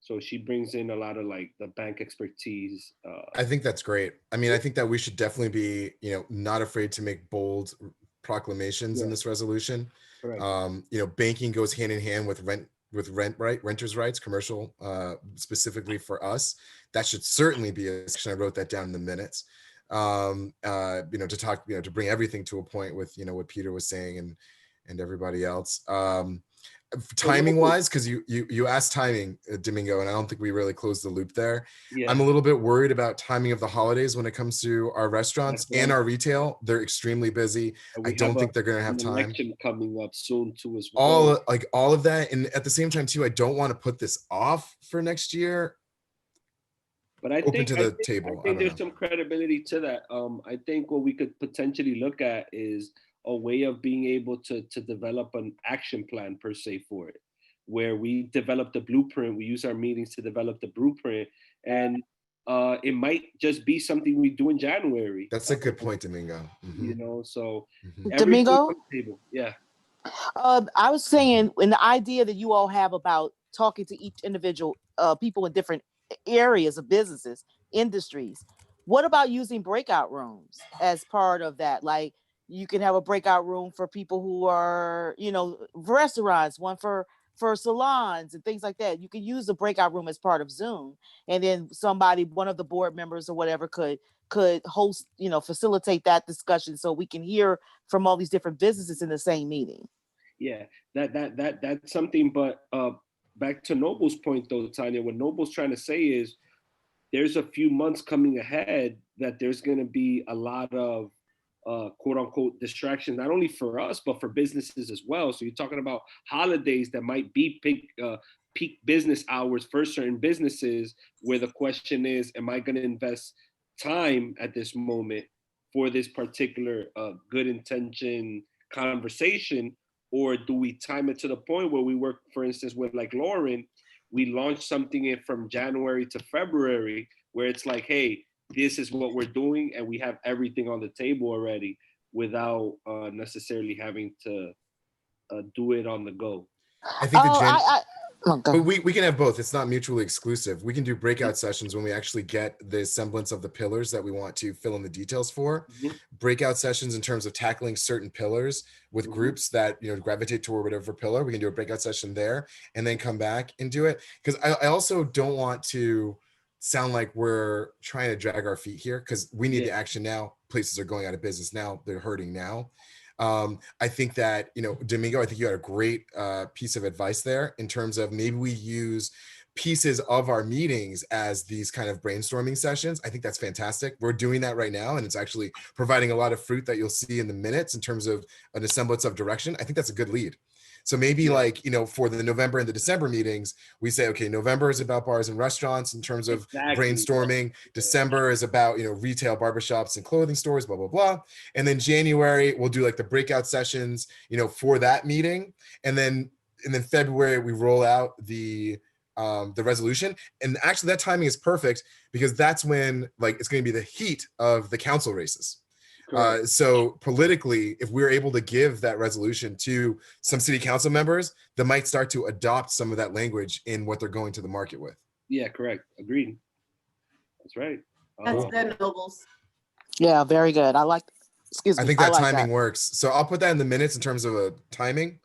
So she brings in a lot of like the bank expertise.
I think that's great. I mean, I think that we should definitely be, not afraid to make bold proclamations in this resolution. Right. Banking goes hand in hand with renters' rights, commercial, specifically for us. That should certainly be a section. I wrote that down in the minutes. To talk, to bring everything to a point with, what Peter was saying and everybody else. Timing wise, because you asked timing, Domingo, and I don't think we really closed the loop there. Yeah. I'm a little bit worried about timing of the holidays when it comes to our restaurants and our retail. They're extremely busy. I don't think they're going to have time.
Election coming up soon too as well.
All of that, and at the same time too, I don't want to put this off for next year.
But I think there's some credibility to that. I think what we could potentially look at is a way of being able to develop an action plan per se for it, where we develop the blueprint, we use our meetings to develop the blueprint, and it might just be something we do in January.
That's a good point, Domingo.
Mm-hmm. So
Domingo?
Yeah.
I was saying, in the idea that you all have about talking to each individual people in different areas of businesses, industries, what about using breakout rooms as part of that? Like, you can have a breakout room for people who are, restaurants, one for salons and things like that. You can use the breakout room as part of Zoom. And then one of the board members or whatever could host, facilitate that discussion so we can hear from all these different businesses in the same meeting.
Yeah, that's something. But back to Noble's point though, Tanya, what Noble's trying to say is there's a few months coming ahead that there's going to be a lot of quote unquote distraction, not only for us, but for businesses as well. So you're talking about holidays that might be peak business hours for certain businesses, where the question is, am I going to invest time at this moment for this particular good intention conversation, or do we time it to the point where we work, for instance, with like Lauren, we launch something in from January to February, where it's like, hey, this is what we're doing, and we have everything on the table already without necessarily having to do it on the go.
I think
Oh,
but we can have both. It's not mutually exclusive. We can do breakout sessions when we actually get the semblance of the pillars that we want to fill in the details for. Breakout sessions in terms of tackling certain pillars with groups that, you know, gravitate toward whatever pillar. We can do a breakout session there and then come back and do it. Because I also don't want to sound like we're trying to drag our feet here, because we need the action now. Places are going out of business now. They're hurting now. I think that, you know, Domingo, I think you had a great piece of advice there in terms of maybe we use pieces of our meetings as these kind of brainstorming sessions. I think that's fantastic. We're doing that right now, and it's actually providing a lot of fruit that you'll see in the minutes in terms of an semblance of direction. I think that's a good lead. So maybe like, you know, for the November and the December meetings, we say, okay, November is about bars and restaurants in terms of brainstorming. December is about, you know, retail, barbershops and clothing stores, blah, blah, blah. And then January, we'll do like the breakout sessions, you know, for that meeting. And then February, we roll out the resolution. And actually that timing is perfect, because that's when like it's going to be the heat of the council races. So politically, if we're able to give that resolution to some city council members, they might start to adopt some of that language in what they're going to the market with.
Yeah, correct. Agreed. That's right.
That's good, Nobles.
Yeah, very good. I like, excuse me.
I think that
like
timing works. So I'll put that in the minutes in terms of a timing,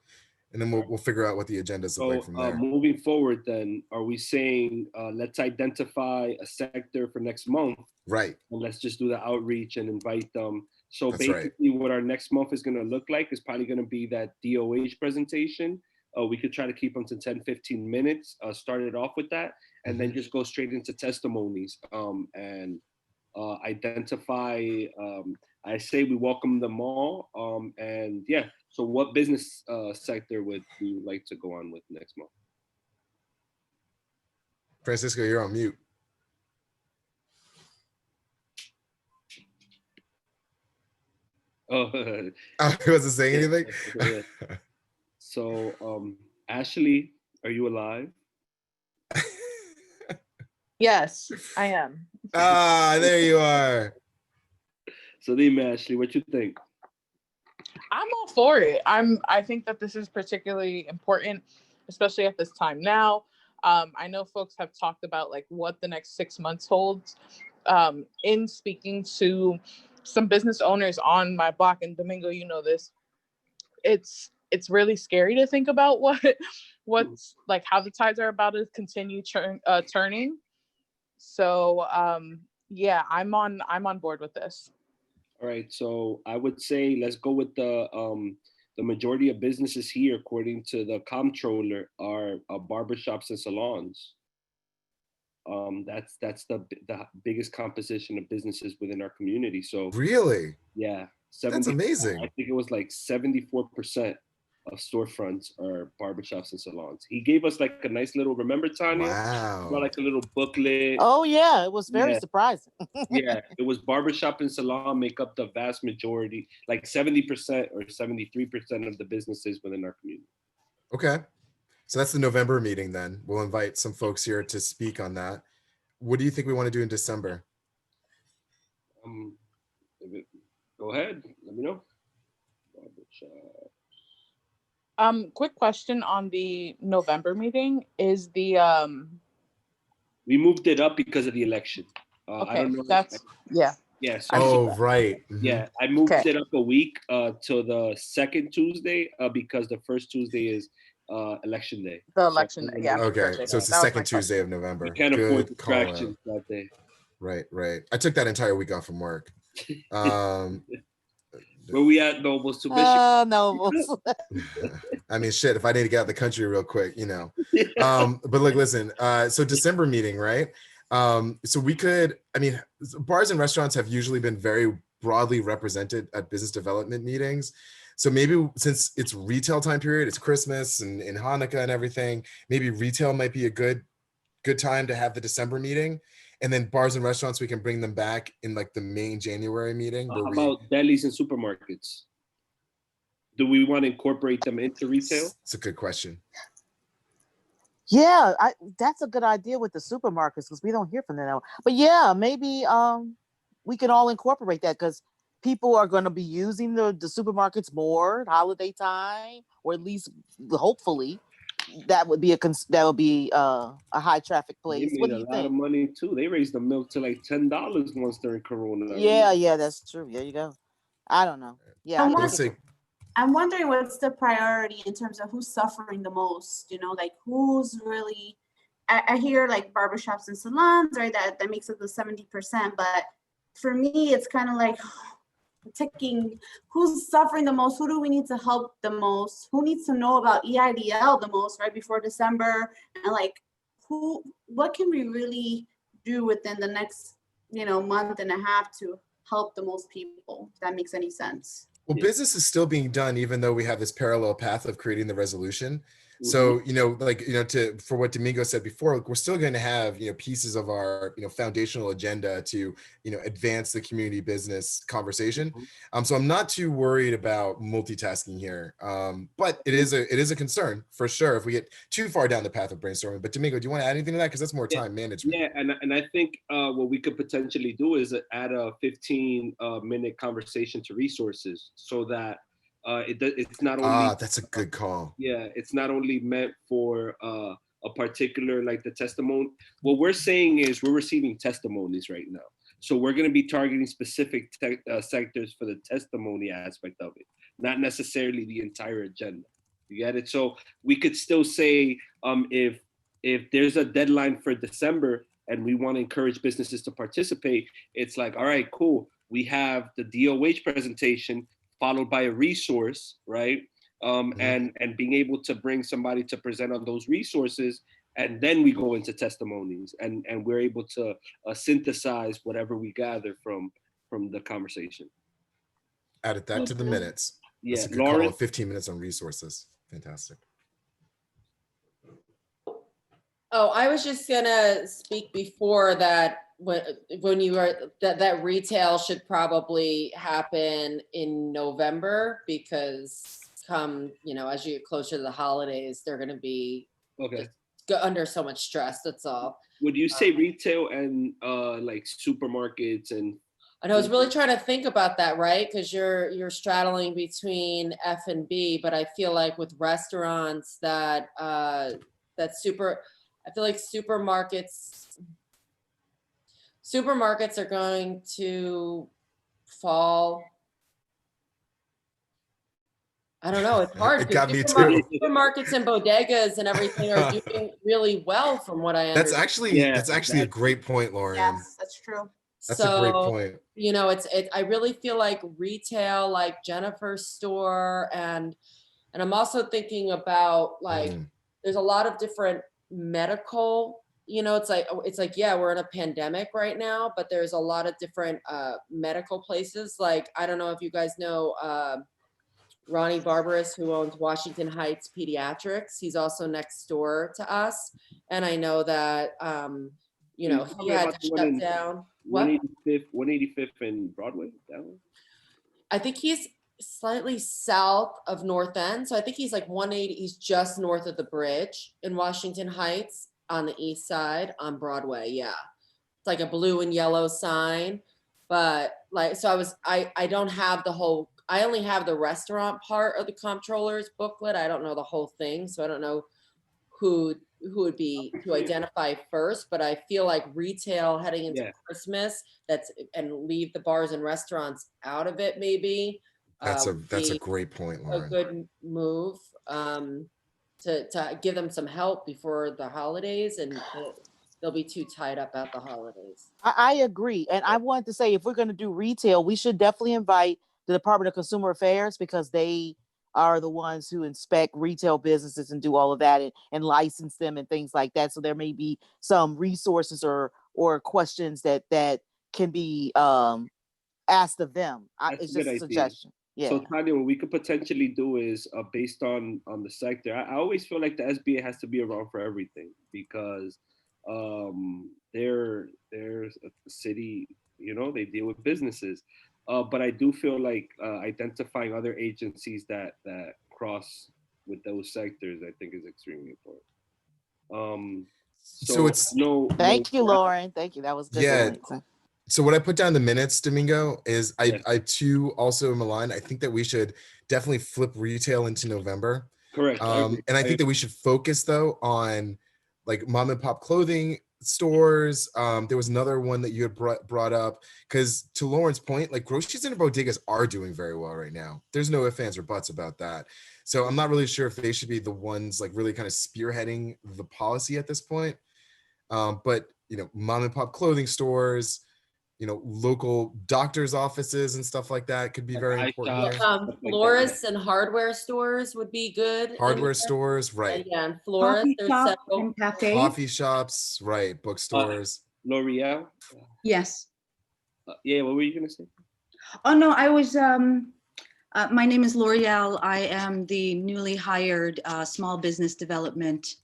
and then we'll figure out what the agendas look like from there.
Moving forward, then, are we saying let's identify a sector for next month?
Right.
And let's just do the outreach and invite them. So
That's
basically what our next month is going to look like is probably going to be that DOH presentation. We could try to keep them to 10, 15 minutes, start it off with that, and then just go straight into testimonies and identify, I say we welcome them all. And yeah, so what business sector would you like to go on with next month?
Francisco, you're on mute.
Oh,
he wasn't saying anything?
So, Ashley, are you alive?
Yes, I am.
Ah, there you are.
So, Ashley, what you think?
I'm all for it. I think that this is particularly important, especially at this time now. I know folks have talked about like what the next 6 months holds. In speaking to some business owners on my block, and Domingo, you know this, it's really scary to think about what's like how the tides are about to continue turning. So yeah, I'm on board with this.
All right, so I would say let's go with the majority of businesses here, according to the comptroller, are barbershops and salons. That's the biggest composition of businesses within our community. So
really,
yeah,
that's amazing.
I think it was like 74% of storefronts are barbershops and salons. He gave us like a nice little, remember, Tanya?
Wow.
Got like a little booklet.
Oh yeah, it was very surprising.
Yeah, it was barbershop and salon make up the vast majority, like 70% or 73% of the businesses within our community.
Okay. So that's the November meeting then. We'll invite some folks here to speak on that. What do you think we want to do in December?
Go ahead, let me know.
Quick question on the November meeting is the
we moved it up because of the election.
Okay,
I don't know.
Yeah.
Yes.
Right. Mm-hmm.
Yeah, I moved it up a week to the second Tuesday because the first Tuesday is election day.
The election day, yeah.
Okay, so it's the second Tuesday of November.
We can't afford
Good call out.
distractions that day.
Right. I took that entire week off from work.
Where we at, Nobles? To Bishop?
Nobles.
I mean, shit, if I need to get out of the country real quick, you know. But look, listen, so December meeting, right? So we could, I mean, bars and restaurants have usually been very broadly represented at business development meetings. So maybe since it's retail time period, it's Christmas and Hanukkah and everything, maybe retail might be a good time to have the December meeting. And then bars and restaurants, we can bring them back in like the main January meeting.
How about delis and supermarkets? Do we want to incorporate them into retail?
It's a good question.
Yeah, that's a good idea with the supermarkets because we don't hear from them now. But yeah, maybe we can all incorporate that because people are going to be using the supermarkets more holiday time, or at least hopefully that would be a high traffic place.
They
What
made
do you
a lot of
think?
money too. They raised the milk to like $10 once during Corona.
Yeah, that's true. There you go. I don't know. Yeah,
I'm wondering what's the priority in terms of who's suffering the most, you know, like who's really, I hear like barbershops and salons, right? That makes up the 70%. But for me, it's kind of like ticking, who's suffering the most? Who do we need to help the most? Who needs to know about EIDL the most right before December? And like, what can we really do within the next, you know, month and a half to help the most people, if that makes any sense?
Well, business is still being done, even though we have this parallel path of creating the resolution. So, you know, like, you know, for what Domingo said before, like, we're still going to have, you know, pieces of our, you know, foundational agenda to, you know, advance the community business conversation. So I'm not too worried about multitasking here. But it is a concern for sure if we get too far down the path of brainstorming. But Domingo, do you want to add anything to that? Because that's more time management.
Yeah, and I think what we could potentially do is add a 15-minute conversation to resources so that it's not only
that's a good call.
Yeah, it's not only meant for a particular, like the testimony. What we're saying is we're receiving testimonies right now, so we're going to be targeting specific sectors for the testimony aspect of it, not necessarily the entire agenda. You get it? So we could still say if there's a deadline for December and we want to encourage businesses to participate, it's like, all right, cool. We have the DOH presentation followed by a resource, right? And being able to bring somebody to present on those resources, and then we go into testimonies, and we're able to synthesize whatever we gather from the conversation.
Added that to the minutes.
Yeah,
that's a good
Lauren,
call. 15 minutes on resources. Fantastic.
Oh, I was just gonna speak before that when you were that retail should probably happen in November, because come, you know, as you get closer to the holidays, they're gonna be under so much stress. That's all.
Would you say retail and like supermarkets and?
And I was really trying to think about that, right? Because you're straddling between F and B, but I feel like with restaurants I feel like supermarkets are going to fall. I don't know. It's hard.
It got me too.
Supermarkets and bodegas and everything are doing really well, from what I understand.
That's actually a great point, Lauren.
Yes, that's true.
That's a great point.
You know, I really feel like retail, like Jennifer's store, and I'm also thinking about like there's a lot of different medical, you know, it's like yeah, we're in a pandemic right now, but there's a lot of different medical places. Like, I don't know if you guys know Ronnie Barbaras, who owns Washington Heights Pediatrics. He's also next door to us, and I know that you know, he had to shut down.
185th and Broadway. That one?
I think he's slightly south of North End. So I think he's like 180. He's just north of the bridge in Washington Heights on the east side on Broadway. Yeah. It's like a blue and yellow sign. But like, so I don't have the whole, I only have the restaurant part of the comptroller's booklet. I don't know the whole thing. So I don't know who would be to identify first, but I feel like retail heading into Christmas, and leave the bars and restaurants out of it, maybe.
That's a great point, Lauren.
A good move to give them some help before the holidays, and they'll be too tied up at the holidays.
I agree. And I wanted to say, if we're going to do retail, we should definitely invite the Department of Consumer Affairs, because they are the ones who inspect retail businesses and do all of that and license them and things like that. So there may be some resources or questions that can be asked of them.
That's
It's
a good
just a
idea.
suggestion. Yeah.
So Tanya, what we could potentially do is based on the sector. I always feel like the SBA has to be around for everything because they're a city, you know, they deal with businesses. But I do feel like identifying other agencies that cross with those sectors, I think, is extremely important.
So it's
Thank you, Lauren. Thank you. That was good.
Yeah.
Lauren.
So what I put down the minutes, Domingo, is
Yes.
I too also am aligned. I think that we should definitely flip retail into November.
Correct.
And I think that we should focus though on like mom and pop clothing stores. There was another one that you had brought up because to Lauren's point, like groceries and bodegas are doing very well right now. There's no ifs, ands, or buts about that. So I'm not really sure if they should be the ones like really kind of spearheading the policy at this point. But you know, mom and pop clothing stores, you know, local doctors' offices and stuff like that could be very important.
Florists and hardware stores would be good.
Hardware stores, right.
Yeah, and florists,
Coffee
there's
shop
several.
and cafes.
Coffee shops, right, bookstores.
L'Oreal.
Yes.
Yeah, what were you gonna say?
Oh, no, I was, my name is L'Oreal. I am the newly hired small business development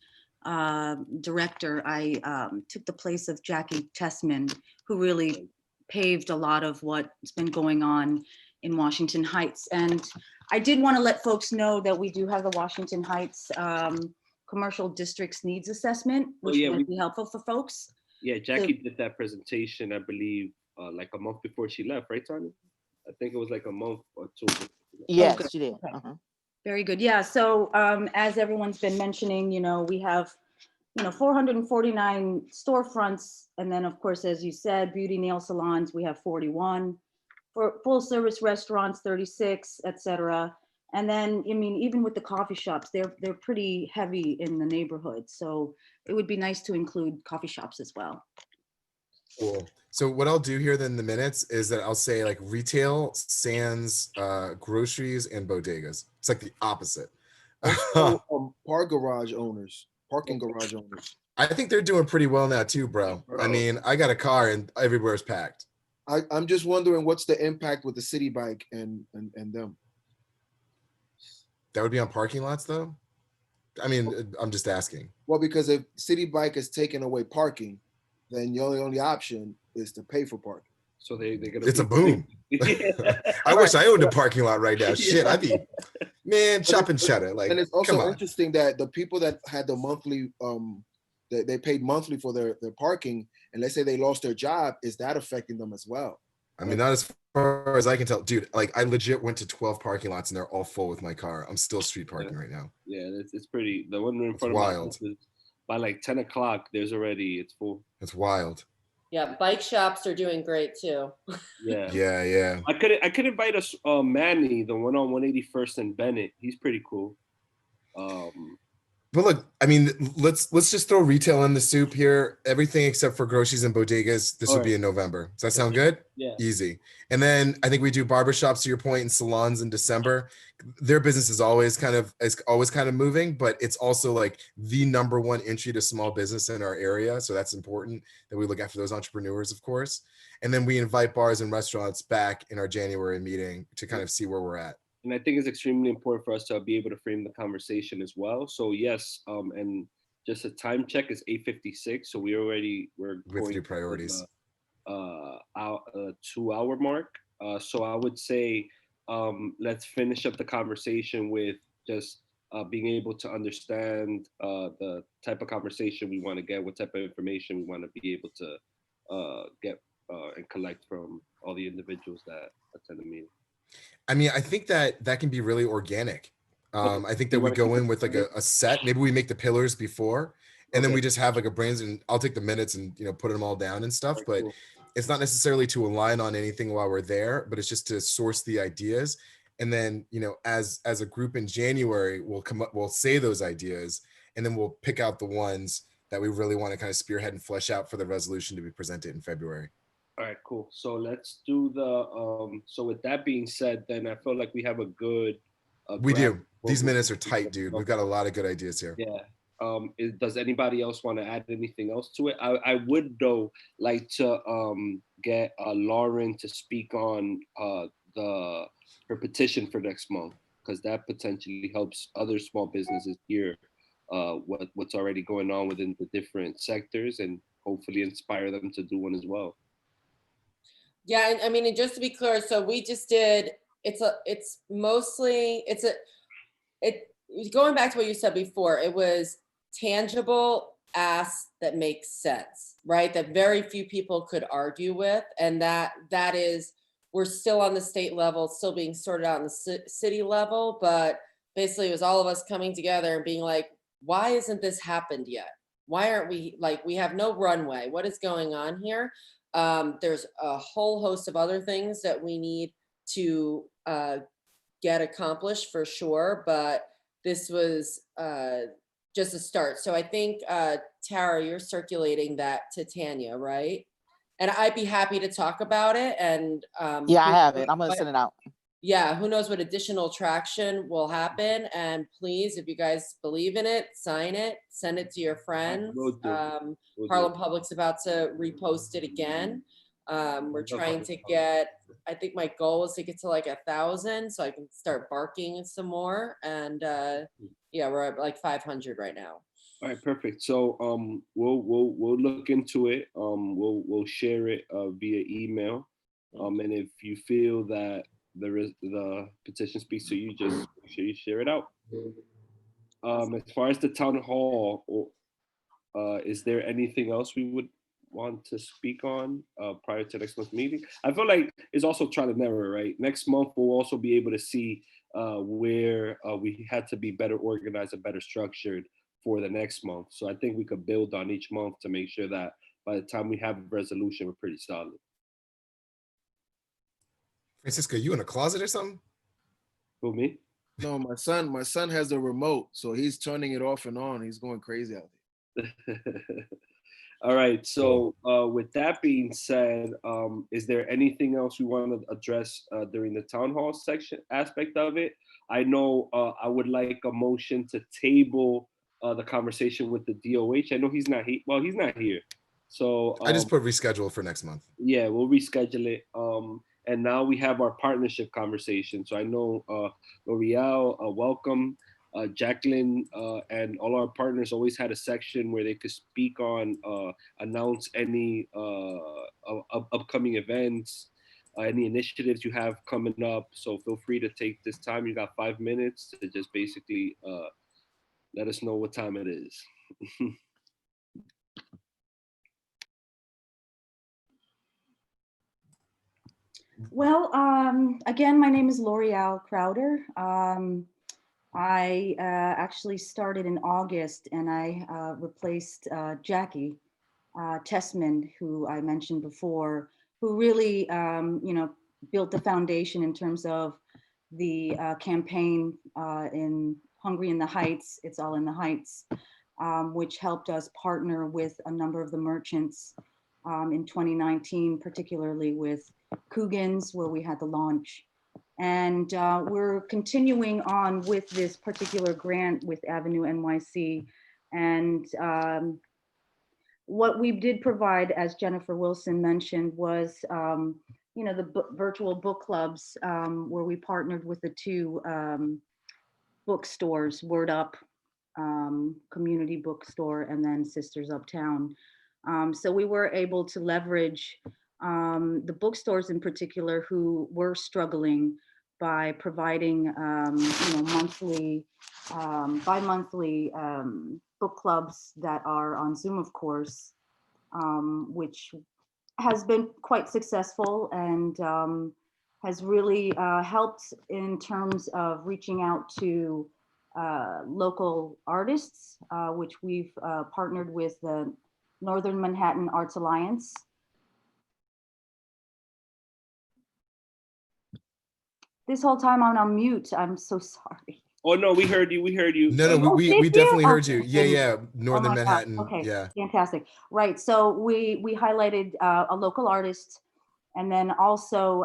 director. I took the place of Jackie Tessman, who really paved a lot of what's been going on in Washington Heights. And I did want to let folks know that we do have the Washington Heights Commercial Districts Needs Assessment, which might be helpful for folks.
Yeah, Jackie did that presentation, I believe, like a month before she left, right, Tanya? I think it was like a month or two.
Yes,
Okay.
she did.
Okay. Very good. Yeah. So as everyone's been mentioning, you know, we have, 449 storefronts. And then, of course, as you said, beauty nail salons, we have 41. For full service restaurants, 36, et cetera. And then, I mean, even with the coffee shops, they're pretty heavy in the neighborhood. So it would be nice to include coffee shops as well.
Cool. So what I'll do here then in the minutes is that I'll say like retail, sans, groceries, and bodegas. It's like the opposite.
Parking garage owners.
I think they're doing pretty well now too, bro. I mean, I got a car and everywhere's packed.
I'm just wondering what's the impact with the city bike and them.
That would be on parking lots though? I mean, I'm just asking.
Well, because if city bike is taking away parking, then the only option is to pay for parking.
So they're gonna.
It's a boom. I wish I owned a parking lot right now. Shit, I'd be, man, chop and cheddar. Like,
and it's
come
also
on.
interesting that the people that had the monthly, they paid monthly for their parking, and let's say they lost their job, is that affecting them as well?
I mean, not as far as I can tell, dude. Like, I legit went to 12 parking lots and they're all full with my car. I'm still street parking right now.
Yeah, it's pretty. The one in front
It's
of
wild.
my house is by like 10 o'clock. It's full.
It's wild.
Yeah, bike shops are doing great too.
Yeah.
Yeah.
I could invite us Manny, the one on 181st and Bennett. He's pretty cool.
But look, I mean, let's just throw retail in the soup here. Everything except for groceries and bodegas. This
All
would be
right.
in November. Does that sound good?
Yeah.
Easy. And then I think we do barbershops to your point and salons in December. Their business is always kind of moving, but it's also like the number one entry to small business in our area. So that's important that we look after those entrepreneurs, of course. And then we invite bars and restaurants back in our January meeting to kind of see where we're at.
And I think it's extremely important for us to be able to frame the conversation as well. So yes, and just a time check is 8:56. So we're
With your priorities.
Our 2-hour mark. So I would say let's finish up the conversation with just being able to understand the type of conversation we want to get, what type of information we want to be able to get and collect from all the individuals that attend the meeting.
I mean, I think that can be really organic. I think that we go in with like a set. Maybe we make the pillars before, and then we just have like a brains, and I'll take the minutes and put them all down and stuff. But it's not necessarily to align on anything while we're there, but it's just to source the ideas. And then as a group in January, we'll say those ideas, and then we'll pick out the ones that we really want to kind of spearhead and flesh out for the resolution to be presented in February.
All right, cool. So let's do the, so with that being said, then I feel like we have a good.
We do. These minutes are tight, dude. We've got a lot of good ideas here.
Yeah. Does anybody else want to add anything else to it? I would though like to get Lauren to speak on her petition for next month, because that potentially helps other small businesses hear what's already going on within the different sectors and hopefully inspire them to do one as well.
Yeah, and I mean, and just to be clear, so we just did, it's going back to what you said before, it was tangible asks that makes sense, right? That very few people could argue with. And that is, we're still on the state level, still being sorted out on the city level, but basically it was all of us coming together and being like, why isn't this happened yet? Why aren't we, like, we have no runway. What is going on here? There's a whole host of other things that we need to get accomplished for sure, but this was just a start. So I think, Tara, you're circulating that to Tanya, right? And I'd be happy to talk about it. And
yeah, I have it. I'm gonna send it out.
Yeah, who knows what additional traction will happen. And please, if you guys believe in it, sign it, send it to your friends. Harlem Public's about to repost it again. We're trying to get, I think my goal is to get to like 1,000 so I can start barking some more. And yeah, we're at like 500 right now.
All right, perfect. So we'll look into it. We'll share it via email. And if you feel that the petition speaks to you, just make sure you share it out. As far as the town hall, is there anything else we would want to speak on prior to next month's meeting? I feel like it's also trial and error, right? Next month we'll also be able to see where we had to be better organized and better structured for the next month. So I think we could build on each month to make sure that by the time we have a resolution, we're pretty solid.
Francisco, you in a closet or something?
Who, me?
No, my son has a remote, so he's turning it off and on. He's going crazy out there.
All right. So with that being said, is there anything else we want to address during the town hall section aspect of it? I know I would like a motion to table the conversation with the DOH. I know he's not here. Well, he's not here. So
I just put reschedule for next month.
Yeah, we'll reschedule it. And now we have our partnership conversation. So I know L'Oreal, welcome. Jacqueline and all our partners always had a section where they could speak on, announce any upcoming events, any initiatives you have coming up. So feel free to take this time. You got 5 minutes to just basically let us know what time it is.
Well, again, my name is L'Oreal Crowder. I actually started in August and I replaced Jackie Tessman, who I mentioned before, who really, built the foundation in terms of the campaign in Hungry in the Heights, It's All in the Heights, which helped us partner with a number of the merchants in 2019, particularly with Coogan's, where we had the launch. And we're continuing on with this particular grant with Avenue NYC. And what we did provide, as Jennifer Wilson mentioned, was the virtual book clubs where we partnered with the two bookstores, Word Up Community Bookstore, and then Sisters Uptown. So we were able to leverage the bookstores in particular who were struggling by providing monthly, bi-monthly book clubs that are on Zoom, of course, which has been quite successful and has really helped in terms of reaching out to local artists, which we've partnered with the Northern Manhattan Arts Alliance. This whole time I'm on mute. I'm so sorry.
Oh no, we heard you. We heard you.
No, we definitely heard you. Yeah. Northern Manhattan.
God. Okay,
yeah.
Fantastic. Right. So we highlighted a local artist, and then also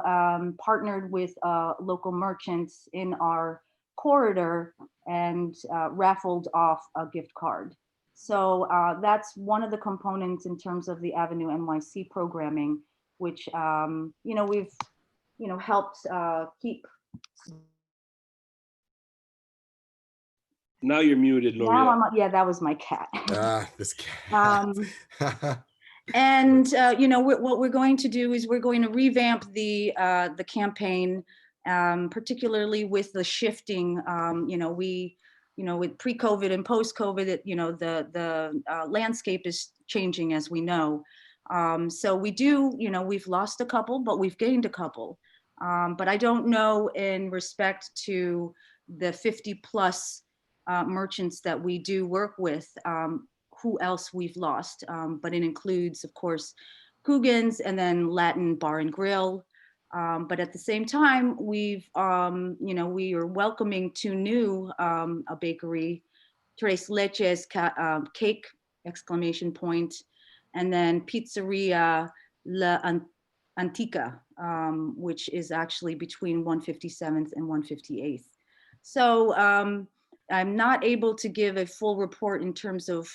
partnered with local merchants in our corridor and raffled off a gift card. So that's one of the components in terms of the Avenue NYC programming, which, we've, helped keep.
Now you're muted,
Now
L'Oreal.
yeah, that was my cat.
This cat.
And what we're going to do is we're going to revamp the campaign, particularly with the shifting. With pre-COVID and post-COVID, the landscape is changing, as we know. So we do, we've lost a couple, but we've gained a couple. But I don't know, in respect to the 50 plus merchants that we do work with, who else we've lost, but it includes, of course, Coogan's and then Latin Bar and Grill. But at the same time, we are welcoming two new, a bakery, Tres Leches Cake, ! And then Pizzeria La Antica, which is actually between 157th and 158th. So I'm not able to give a full report in terms of,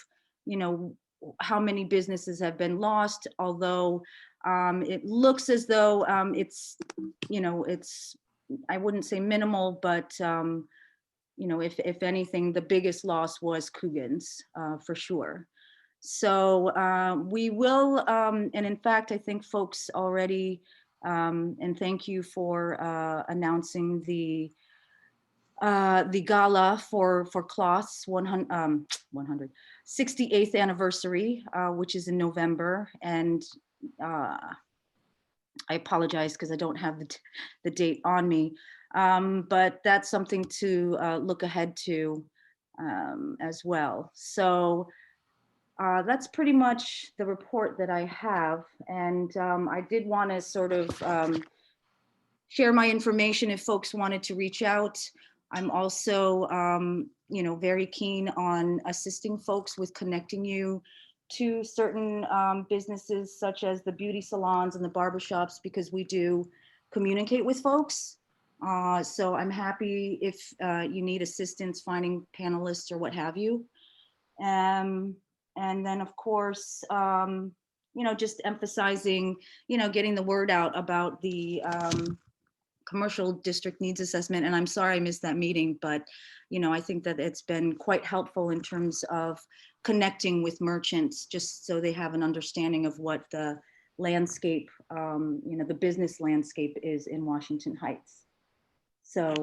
how many businesses have been lost, although it looks as though it's, I wouldn't say minimal, but, if anything, the biggest loss was Coogan's, for sure. So we will, and in fact, I think folks already, and thank you for announcing the gala for Cloth's 168th anniversary, which is in November. And I apologize because I don't have the date on me, but that's something to look ahead to as well. So that's pretty much the report that I have. And I did want to sort of share my information if folks wanted to reach out. I'm also, very keen on assisting folks with connecting you to certain businesses, such as the beauty salons and the barbershops, because we do communicate with folks. So I'm happy if you need assistance finding panelists or what have you. And then, of course, just emphasizing, getting the word out about the commercial district needs assessment. And I'm sorry I missed that meeting, but I think that it's been quite helpful in terms of connecting with merchants, just so they have an understanding of what the landscape, the business landscape is in Washington Heights. So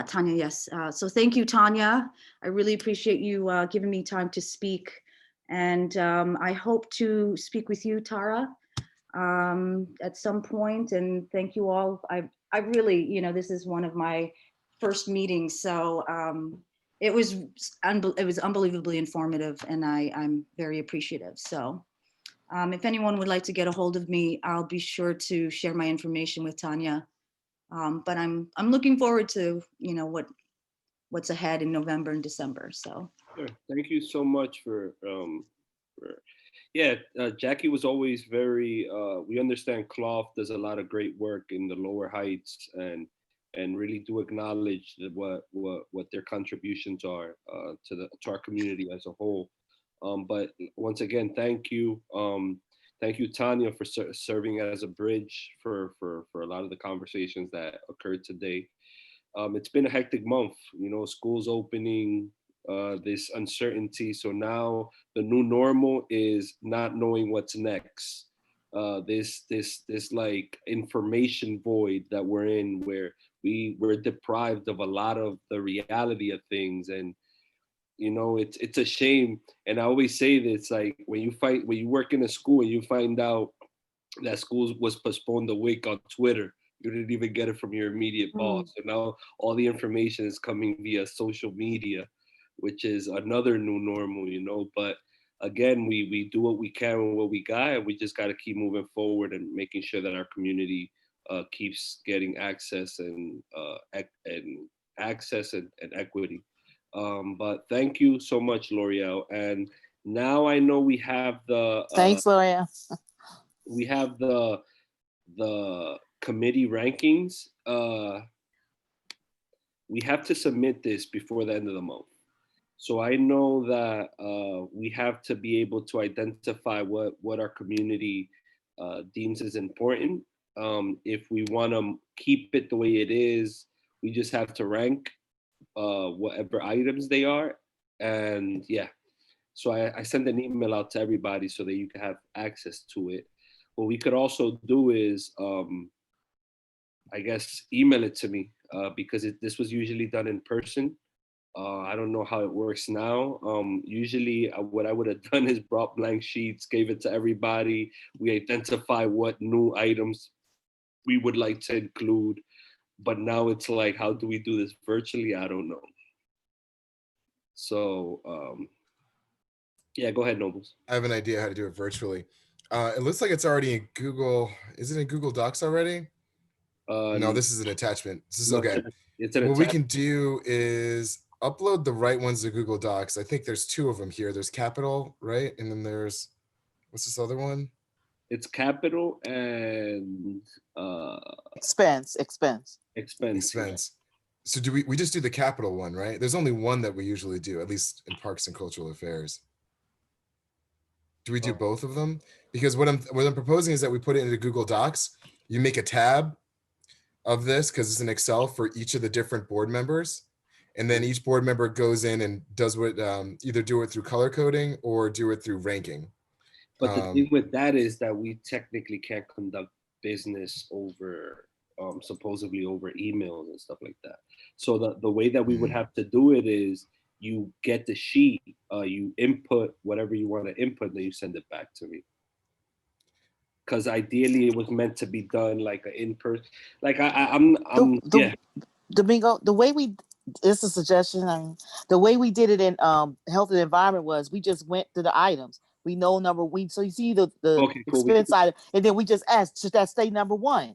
Tanya, yes. So thank you, Tanya. I really appreciate you giving me time to speak. And I hope to speak with you, Tara, at some point. And thank you all. I really, this is one of my first meetings. So it was unbelievably informative, and I'm very appreciative. So if anyone would like to get a hold of me, I'll be sure to share my information with Tanya. But I'm looking forward to, what's ahead in November and December. So
sure. Thank you so much for Jackie was always very, we understand Cloth does a lot of great work in the lower heights, and really do acknowledge what their contributions are to our community as a whole. But once again, thank you. Thank you, Tanya, for serving as a bridge for a lot of the conversations that occurred today. It's been a hectic month, schools opening, this uncertainty. So now the new normal is not knowing what's next. This like information void that we're in, where we're deprived of a lot of the reality of things. And it's a shame. And I always say this, like when you work in a school and you find out that school was postponed a week on Twitter, you didn't even get it from your immediate boss. So now all the information is coming via social media, which is another new normal, but again, we do what we can with what we got, and we just got to keep moving forward and making sure that our community keeps getting access and equity. But thank you so much, L'Oreal. And now I know we have the
thanks, L'Oreal.
We have the committee rankings. we have to submit this before the end of the month. So I know that we have to be able to identify what our community deems as important. If we want to keep it the way it is, we just have to rank whatever items they are. And yeah, so I send an email out to everybody so that you can have access to it. What we could also do is, I guess, email it to me because this was usually done in person. I don't know how it works now. Usually what I would have done is brought blank sheets, gave it to everybody. We identify what new items we would like to include. But now it's like, how do we do this virtually? I don't know. So yeah, go ahead, Nobles.
I have an idea how to do it virtually. It looks like it's already in Google. Is it in Google Docs already? No, this is an attachment. This is
no,
okay.
It's an
What we
attachment.
can do is upload the right ones to Google Docs. I think there's two of them here. There's Capital, right? And then there's, what's this other one?
It's Capital and
Expense.
Expense. So do we just do the Capital one, right? There's only one that we usually do, at least in Parks and Cultural Affairs. Do we do both of them? Because what I'm proposing is that we put it into Google Docs. You make a tab of this because it's an Excel for each of the different board members. And then each board member goes in and does what, either do it through color coding or do it through ranking.
But the thing with that is that we technically can't conduct business over, supposedly over emails and stuff like that. So the way that we would have to do it is you get the sheet, you input whatever you want to input, then you send it back to me. Because ideally it was meant to be done like an in-person, like yeah.
Domingo, the way it's a suggestion. I mean, the way we did it in health and environment was we just went to the items. We know so you see the
Okay, cool.
expense item, and then we just asked, should that stay number one?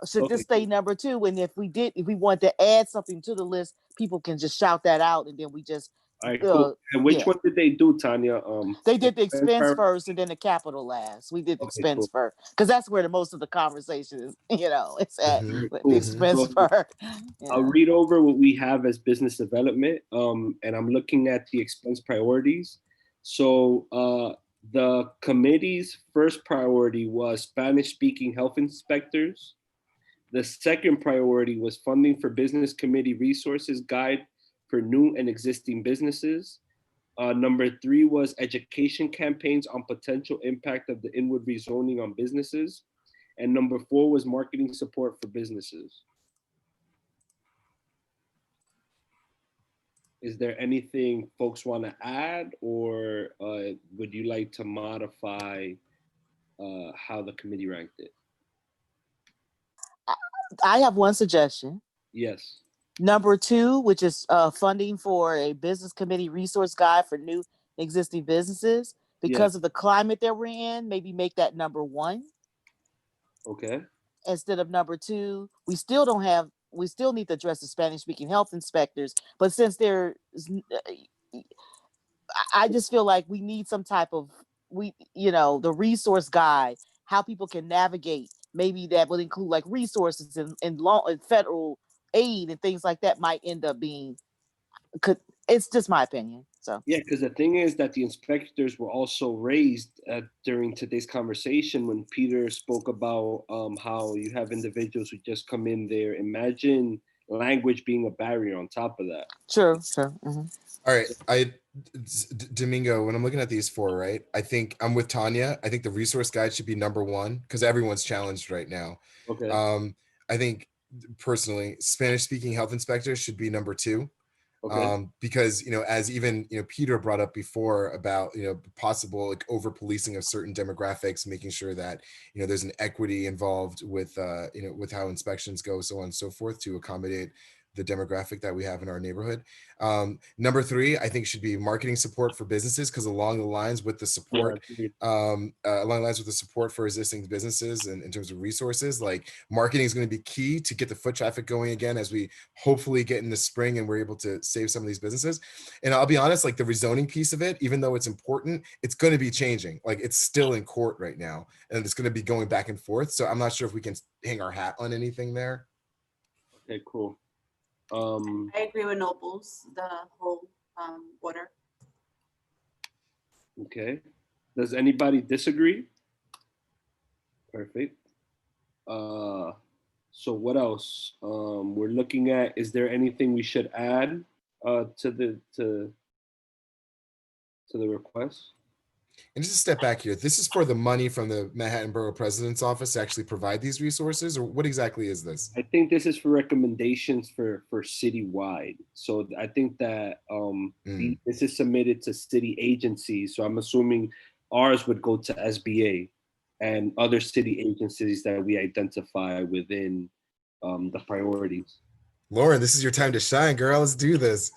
Or should
Okay,
this stay number two? And if we want to add something to the list, people can just shout that out, and then we just
All right, cool. And which one did they do, Tanya?
They did the expense
first?
first and then the capital last. We did the
Okay,
expense
cool.
first because that's where the most of the conversation is. It's at with
Cool.
the expense
So,
first.
I'll read over what we have as business development, and I'm looking at the expense priorities. So the committee's first priority was Spanish-speaking health inspectors. The second priority was funding for business committee resources guide for new and existing businesses. Number 3 was education campaigns on potential impact of the inward rezoning on businesses. And number 4 was marketing support for businesses. Is there anything folks want to add, or would you like to modify how the committee ranked it?
I have one suggestion.
Yes.
Number 2, which is funding for a business committee resource guide for new existing businesses. Because of the climate that we're in, maybe make that number 1.
Okay.
Instead of number 2. We still need to address the Spanish-speaking health inspectors, but since I just feel like we need some type of, the resource guide, how people can navigate. Maybe that would include like resources and law and federal aid and things like that might end up being, it's just my opinion. So
yeah, because the thing is that the inspectors were also raised during today's conversation when Peter spoke about how you have individuals who just come in there. Imagine language being a barrier on top of that.
Sure. Mm-hmm.
All right, Domingo, when I'm looking at these 4, right, I think I'm with Tanya. I think the resource guide should be number 1 because everyone's challenged right now.
Okay.
I think personally, Spanish-speaking health inspectors should be number 2.
Okay.
Because, as even, Peter brought up before about, possible like over policing of certain demographics, making sure that, there's an equity involved with, with how inspections go, so on and so forth to accommodate the demographic that we have in our neighborhood. Number 3, I think should be marketing support for businesses, because along the lines with the support, along the lines with the support for existing businesses and in terms of resources, like marketing is going to be key to get the foot traffic going again as we hopefully get in the spring and we're able to save some of these businesses. And I'll be honest, like the rezoning piece of it, even though it's important, it's going to be changing. Like it's still in court right now and it's going to be going back and forth. So I'm not sure if we can hang our hat on anything there.
Okay, cool.
I agree with Nobles, the whole order.
Okay. Does anybody disagree? Perfect. So what else? We're looking at, is there anything we should add to the request?
And just a step back here, this is for the money from the Manhattan Borough President's Office to actually provide these resources, or what exactly is this?
I think this is for recommendations for citywide. So I think that this is submitted to city agencies. So I'm assuming ours would go to SBA and other city agencies that we identify within the priorities.
Lauren, this is your time to shine, girl. Let's do this.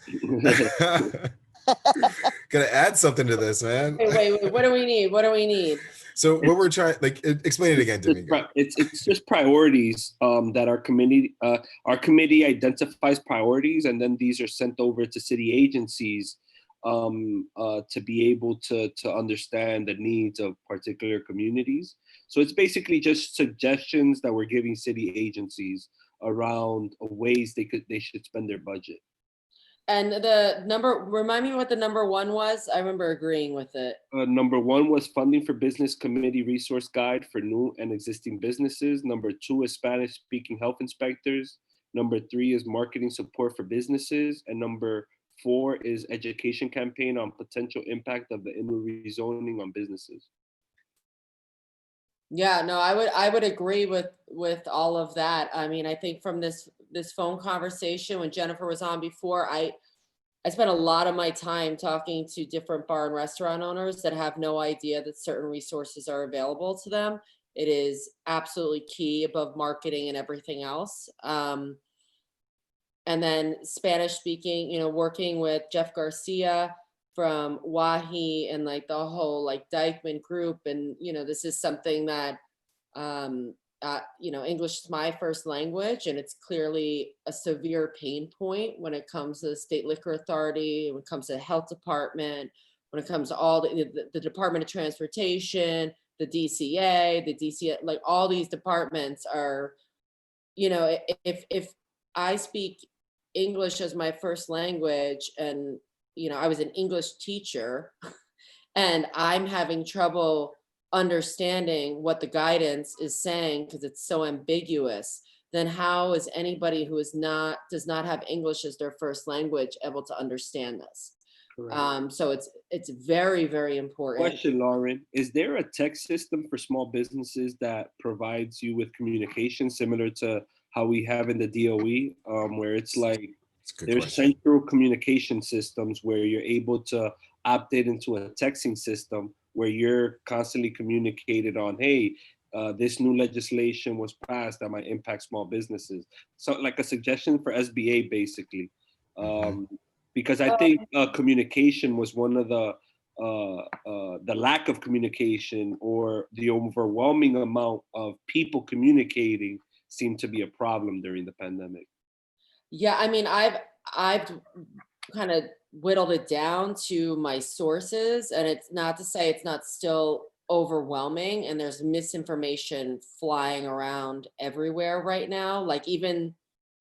Gotta add something to this, man.
Wait, what do we need? What do we need?
So what we're trying, like, explain it again to me.
It's just priorities that our committee identifies priorities, and then these are sent over to city agencies to be able to understand the needs of particular communities. So it's basically just suggestions that we're giving city agencies around ways they should spend their budget.
And the number, remind me what the number one was. I remember agreeing with it.
Number one was funding for business committee resource guide for new and existing businesses. Number two is Spanish speaking health inspectors. Number three is marketing support for businesses. And number four is education campaign on potential impact of the inward rezoning on businesses.
Yeah, no, I would agree with all of that. I mean, I think from this phone conversation when Jennifer was on before, I spent a lot of my time talking to different bar and restaurant owners that have no idea that certain resources are available to them. It is absolutely key above marketing and everything else. And then Spanish speaking, working with Jeff Garcia from WAHI and like the whole like Dykeman group. And, this is something that, English is my first language, and it's clearly a severe pain point when it comes to the state liquor authority, when it comes to the health department, when it comes to all the Department of Transportation, the DCA, like all these departments are, if I speak English as my first language and, I was an English teacher and I'm having trouble understanding what the guidance is saying because it's so ambiguous, then how is anybody who does not have English as their first language able to understand this? So it's very, very important.
Question, Lauren, is there a text system for small businesses that provides you with communication similar to how we have in the DOE, where it's like there's central communication systems where you're able to opt it into a texting system where you're constantly communicated on, hey, this new legislation was passed that might impact small businesses. So like a suggestion for SBA basically. Because I think communication was one of the lack of communication or the overwhelming amount of people communicating seemed to be a problem during the pandemic.
Yeah, I mean, I've kind of whittled it down to my sources, and it's not to say it's not still overwhelming, and there's misinformation flying around everywhere right now, like even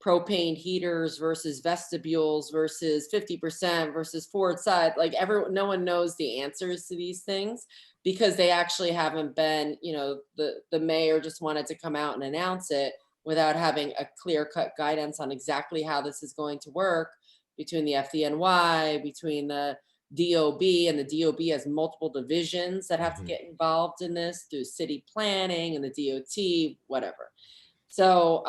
propane heaters versus vestibules versus 50% versus forward side, like no one knows the answers to these things because they actually haven't been, the mayor just wanted to come out and announce it without having a clear-cut guidance on exactly how this is going to work between the FDNY, between the DOB, and the DOB has multiple divisions that have to get involved in this through city planning and the DOT, whatever. So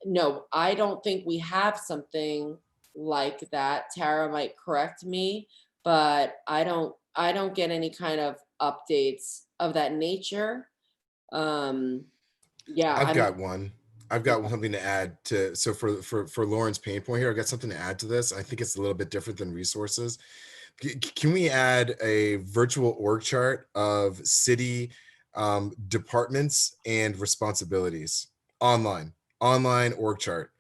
no, I don't think we have something like that. Tara might correct me, but I don't get any kind of updates of that nature. Yeah,
I've got something to add to, so for Lauren's pain point here, I've got something to add to this. I think it's a little bit different than resources. Can we add a virtual org chart of city departments and responsibilities online org chart?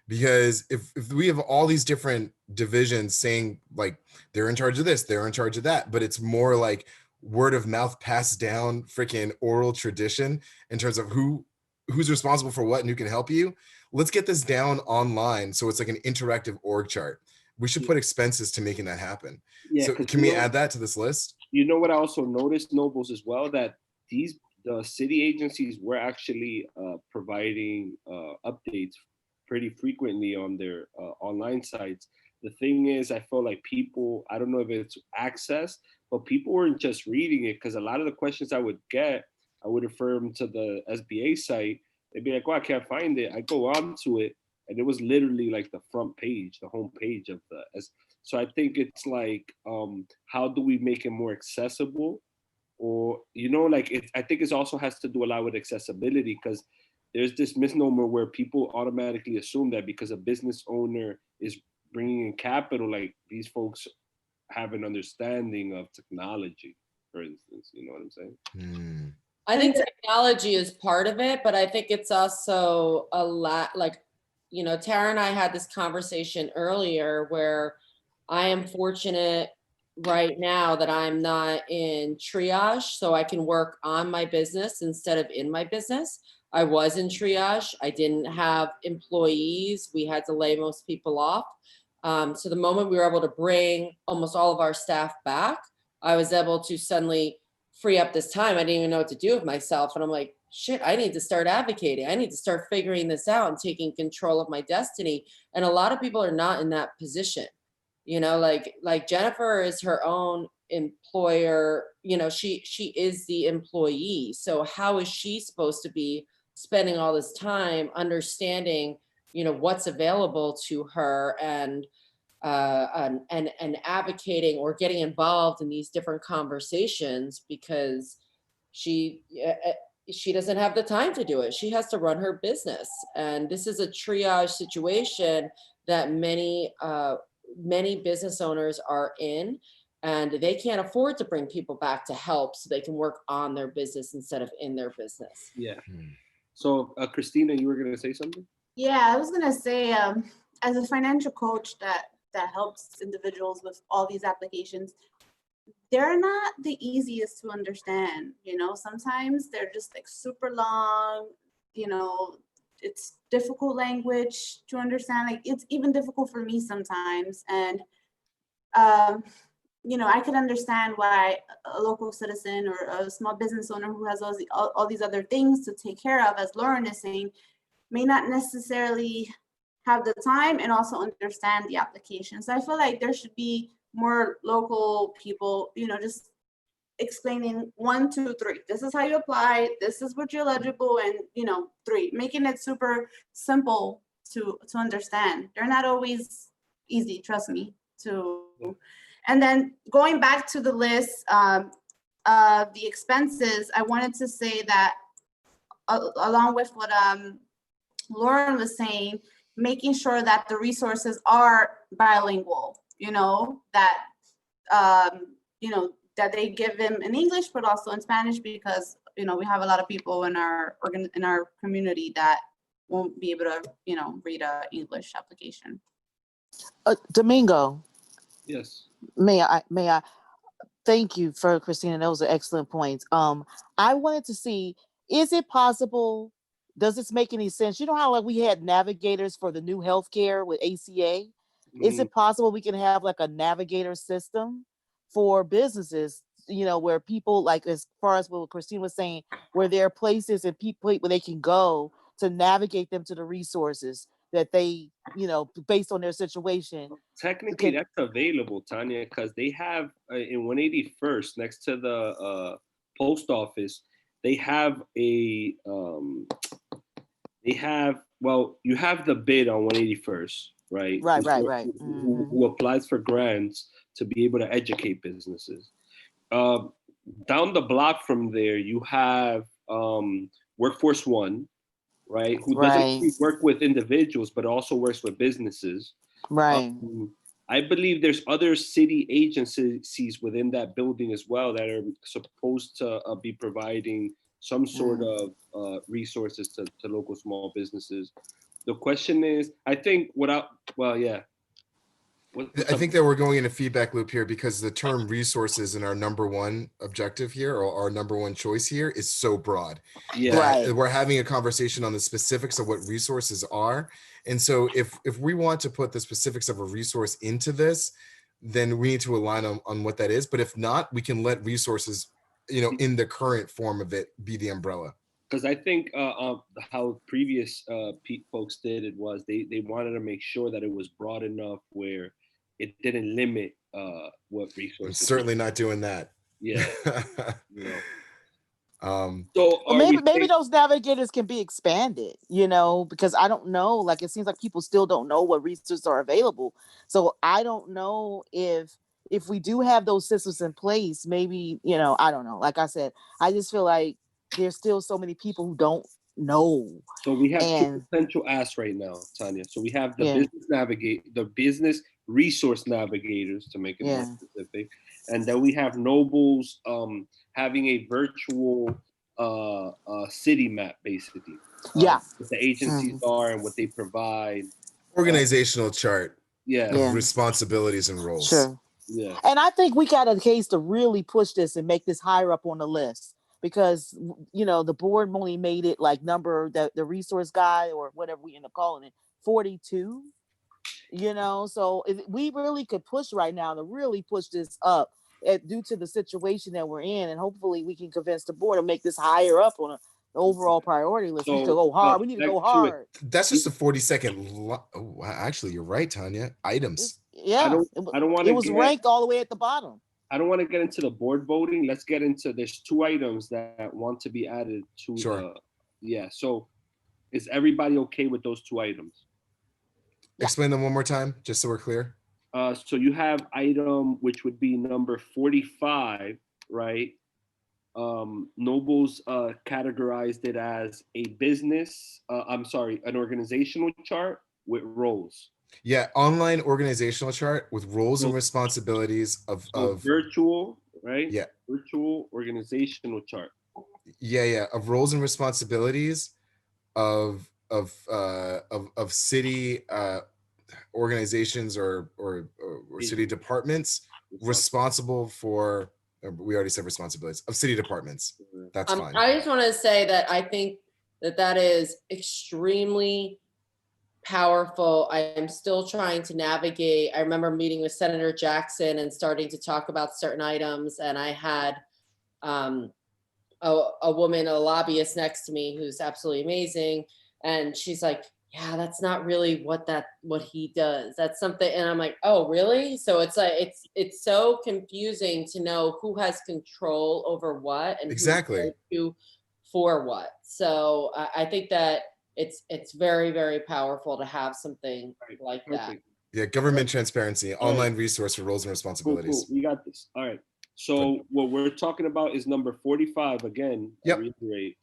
Because if we have all these different divisions saying like they're in charge of this, they're in charge of that, but it's more like word of mouth passed down freaking oral tradition in terms of who who's responsible for what and who can help you. Let's get this down online so it's like an interactive org chart. We should put expenses to making that happen.
Yeah,
So
'cause
can
you
we
know-
add that to this list?
You know what I also noticed, Nobles, as well, that the city agencies were actually providing updates pretty frequently on their online sites. The thing is, I feel like people, I don't know if it's access, but people weren't just reading it, because a lot of the questions I would get, I would refer them to the SBA site. They'd be like, "Well, I can't find it." I go on to it, and it was literally like the front page, the home page of the. So I think it's like, how do we make it more accessible? Or, like I think it also has to do a lot with accessibility, because there's this misnomer where people automatically assume that because a business owner is bringing in capital, like these folks have an understanding of technology, for instance. You know what I'm saying?
I think technology is part of it, but I think it's also a lot like, Tara and I had this conversation earlier where I am fortunate right now that I'm not in triage, so I can work on my business instead of in my business. I was in triage. I didn't have employees. We had to lay most people off. So the moment we were able to bring almost all of our staff back, I was able to suddenly free up this time. I didn't even know what to do with myself. And I'm like, shit, I need to start advocating. I need to start figuring this out and taking control of my destiny. And a lot of people are not in that position. Like Jennifer is her own employer, she is the employee. So how is she supposed to be spending all this time understanding, what's available to her and advocating or getting involved in these different conversations, because she doesn't have the time to do it. She has to run her business. And this is a triage situation that many business owners are in, and they can't afford to bring people back to help so they can work on their business instead of in their business.
Yeah. So Christina, you were going to say something?
Yeah, I was gonna say, as a financial coach that helps individuals with all these applications, they're not the easiest to understand. Sometimes they're just like super long. It's difficult language to understand. Like it's even difficult for me sometimes, and I could understand why a local citizen or a small business owner who has all these other things to take care of, as Lauren is saying, may not necessarily have the time and also understand the application. So I feel like there should be more local people, just explaining 1, 2, 3. This is how you apply. This is what you're eligible, and 3, making it super simple to understand. They're not always easy, trust me. And then going back to the list of the expenses, I wanted to say that along with what Lauren was saying, making sure that the resources are bilingual, that that they give them in English, but also in Spanish, because we have a lot of people in our community that won't be able to read a English application.
Domingo.
Yes.
May I thank you for Christina. Those are excellent points. I wanted to see, is it possible? Does this make any sense? You know how like we had navigators for the new healthcare with ACA? Is it possible we can have like a navigator system for businesses, where people, like as far as what Christine was saying, where there are places and people where they can go to navigate them to the resources that they, based on their situation.
Technically, that's available, Tanya, because they have in 181st, next to the post office, they have you have the bid on 181st, right?
Right.
Who applies for grants to be able to educate businesses. Down the block from there, you have Workforce One, right? Who doesn't only work with individuals, but also works with businesses.
Right.
I believe there's other city agencies within that building as well that are supposed to be providing some sort of resources to local small businesses. The question is, I think
I think that we're going in a feedback loop here because the term resources in our number one objective here, or our number one choice here, is so broad
Yeah.
that
Right.
we're having a conversation on the specifics of what resources are. And so if we want to put the specifics of a resource into this, then we need to align on what that is. But if not, we can let resources, in the current form of it, be the umbrella.
Because I think how previous folks did it was they wanted to make sure that it was broad enough where it didn't limit what
I'm
resources.
certainly not doing that.
Yeah. You know.
So
Well, maybe those navigators can be expanded, because I don't know. Like, it seems like people still don't know what resources are available. So I don't know if we do have those systems in place, maybe, I don't know. Like I said, I just feel like there's still so many people who don't know.
So we have two potential asks right now, Tanya. So we have the business resource navigators, to make it more specific, and then we have Nobles having a virtual city map, basically. What the agencies are and what they provide.
Organizational chart.
Of
responsibilities and roles.
Sure.
Yeah.
And I think we got a case to really push this and make this higher up on the list, because the board only made it like the resource guide, or whatever we end up calling it, 42. So we really could push right now to really push this up due to the situation that we're in, and hopefully we can convince the board to make this higher up on the overall priority list. We need to go hard. We need to go hard.
That's just a 40-second. Oh, actually, you're right, Tanya. Items.
I don't want to.
It was ranked all the way at the bottom.
I don't want to get into the board voting. Let's get into. There's 2 items that want to be added to.
Sure.
So, is everybody okay with those 2 items?
Explain them one more time, just so we're clear.
So you have item which would be number 45, right? Nobles categorized it as an organizational chart with roles.
Yeah, online organizational chart with roles and responsibilities of
virtual, right?
Yeah.
Virtual organizational chart.
Yeah, of roles and responsibilities of city organizations or city departments responsible for. We already said responsibilities of city departments. That's fine.
I just want to say that I think that is extremely powerful. I am still trying to navigate. I remember meeting with Senator Jackson and starting to talk about certain items, and I had a woman, a lobbyist next to me who's absolutely amazing, and she's like, yeah, that's not really what he does. That's something. And I'm like, oh, really? So it's like, it's so confusing to know who has control over what and
exactly
who for what. So I think that it's very, very powerful to have something like that.
Yeah, government transparency, online resource for roles and responsibilities.
Cool. We got this. All right. So what we're talking about is number 45 again.
Yep.
I reiterate.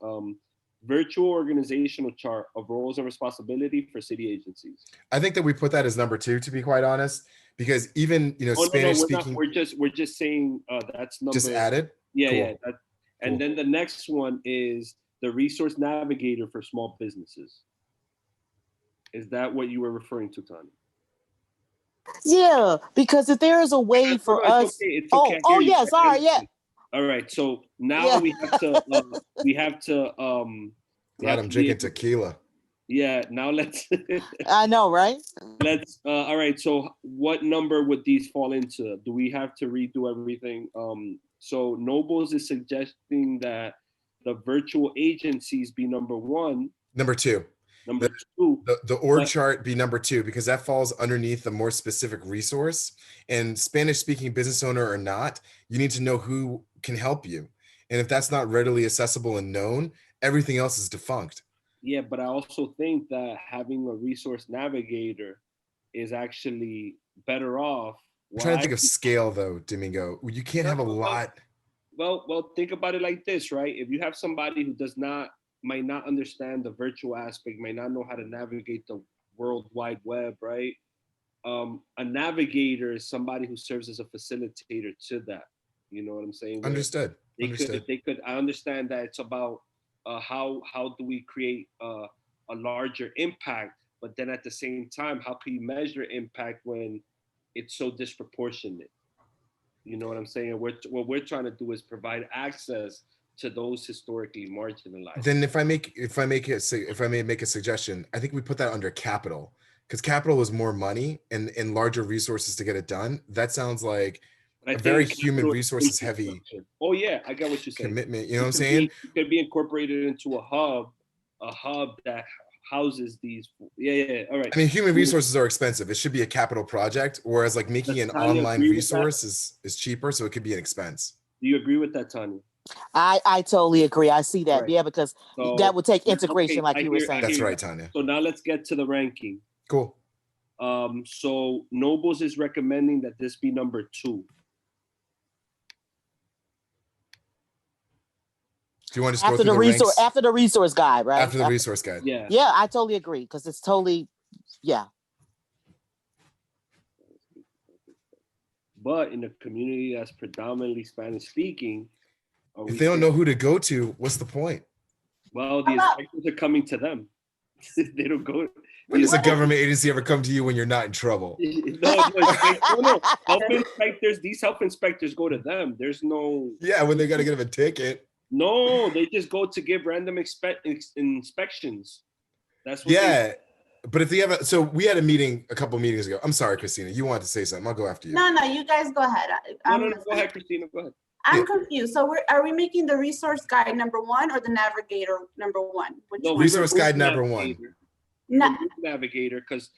Virtual organizational chart of roles and responsibility for city agencies.
I think that we put that as number 2, to be quite honest, because even Spanish speaking.
We're just saying that's number.
Just added.
Yeah,
cool.
yeah. And then the next one is the resource navigator for small businesses. Is that what you were referring to, Tanya?
Yeah, because if there is a way for us.
Okay. It's okay.
Oh yeah, sorry, yeah.
All right, so now we have to
Glad I'm drinking tequila.
Yeah, now let's.
I know, right?
Let's. All right. So, what number would these fall into? Do we have to redo everything? So, Nobles is suggesting that the virtual agencies be number 1.
Number 2.
Number 2.
The org chart be number 2, because that falls underneath the more specific resource. And Spanish-speaking business owner or not, you need to know who can help you. And if that's not readily accessible and known, everything else is defunct.
Yeah, but I also think that having a resource navigator is actually better off.
I'm trying to think of scale, though, Domingo. You can't have a lot.
Well, think about it like this, right? If you have somebody who might not understand the virtual aspect, might not know how to navigate the World Wide Web, right? A navigator is somebody who serves as a facilitator to that. You know what I'm saying?
Understood.
I understand that it's about how do we create a larger impact, but then at the same time, how can you measure impact when it's so disproportionate. You know what I'm saying? What we're trying to do is provide access to those historically marginalized.
Then if I may make a suggestion, I think we put that under capital, because capital is more money and larger resources to get it done. That sounds like
But I
a very
think
human
capital
resources heavy
infrastructure. Oh yeah, I get what you're saying.
commitment. You know what I'm
It could
saying?
it could be incorporated into a hub that houses these. Yeah. All right.
I mean, human resources are expensive. It should be a capital project, whereas like making
Does
an
Tanya
online
agree with that?
resource is cheaper, so it could be an expense.
Do you agree with that, Tanya?
I totally agree. I see that.
Right.
Yeah, because
So-
that would take integration,
Okay,
like
I
you were
hear- I
saying.
That's
hear
right,
you.
Tanya.
So now let's get to the ranking.
Cool.
So Nobles is recommending that this be number 2.
Do you want to just go
After
through
the
the
resource,
ranks?
after the resource guide, right?
After the resource guide.
Yeah.
Yeah, I totally agree because it's totally, yeah.
But in a community that's predominantly Spanish speaking,
If they don't know who to go to, what's the point?
well, the inspectors are coming to them. They don't go.
When does a government agency ever come to you when you're not in trouble?
No. Health inspectors, these health inspectors go to them. There's no.
Yeah, when they got to give a ticket.
No, they just go to give random inspections. That's what.
Yeah, but if they have so we had a meeting a couple meetings ago. I'm sorry, Christina, you wanted to say something. I'll go after you.
No, you guys go ahead.
No, go ahead, Christina. Go ahead.
I'm confused. So are we making the resource guide number 1 or the navigator number 1? Which
No,
one?
Resource guide number 1.
Navigator, because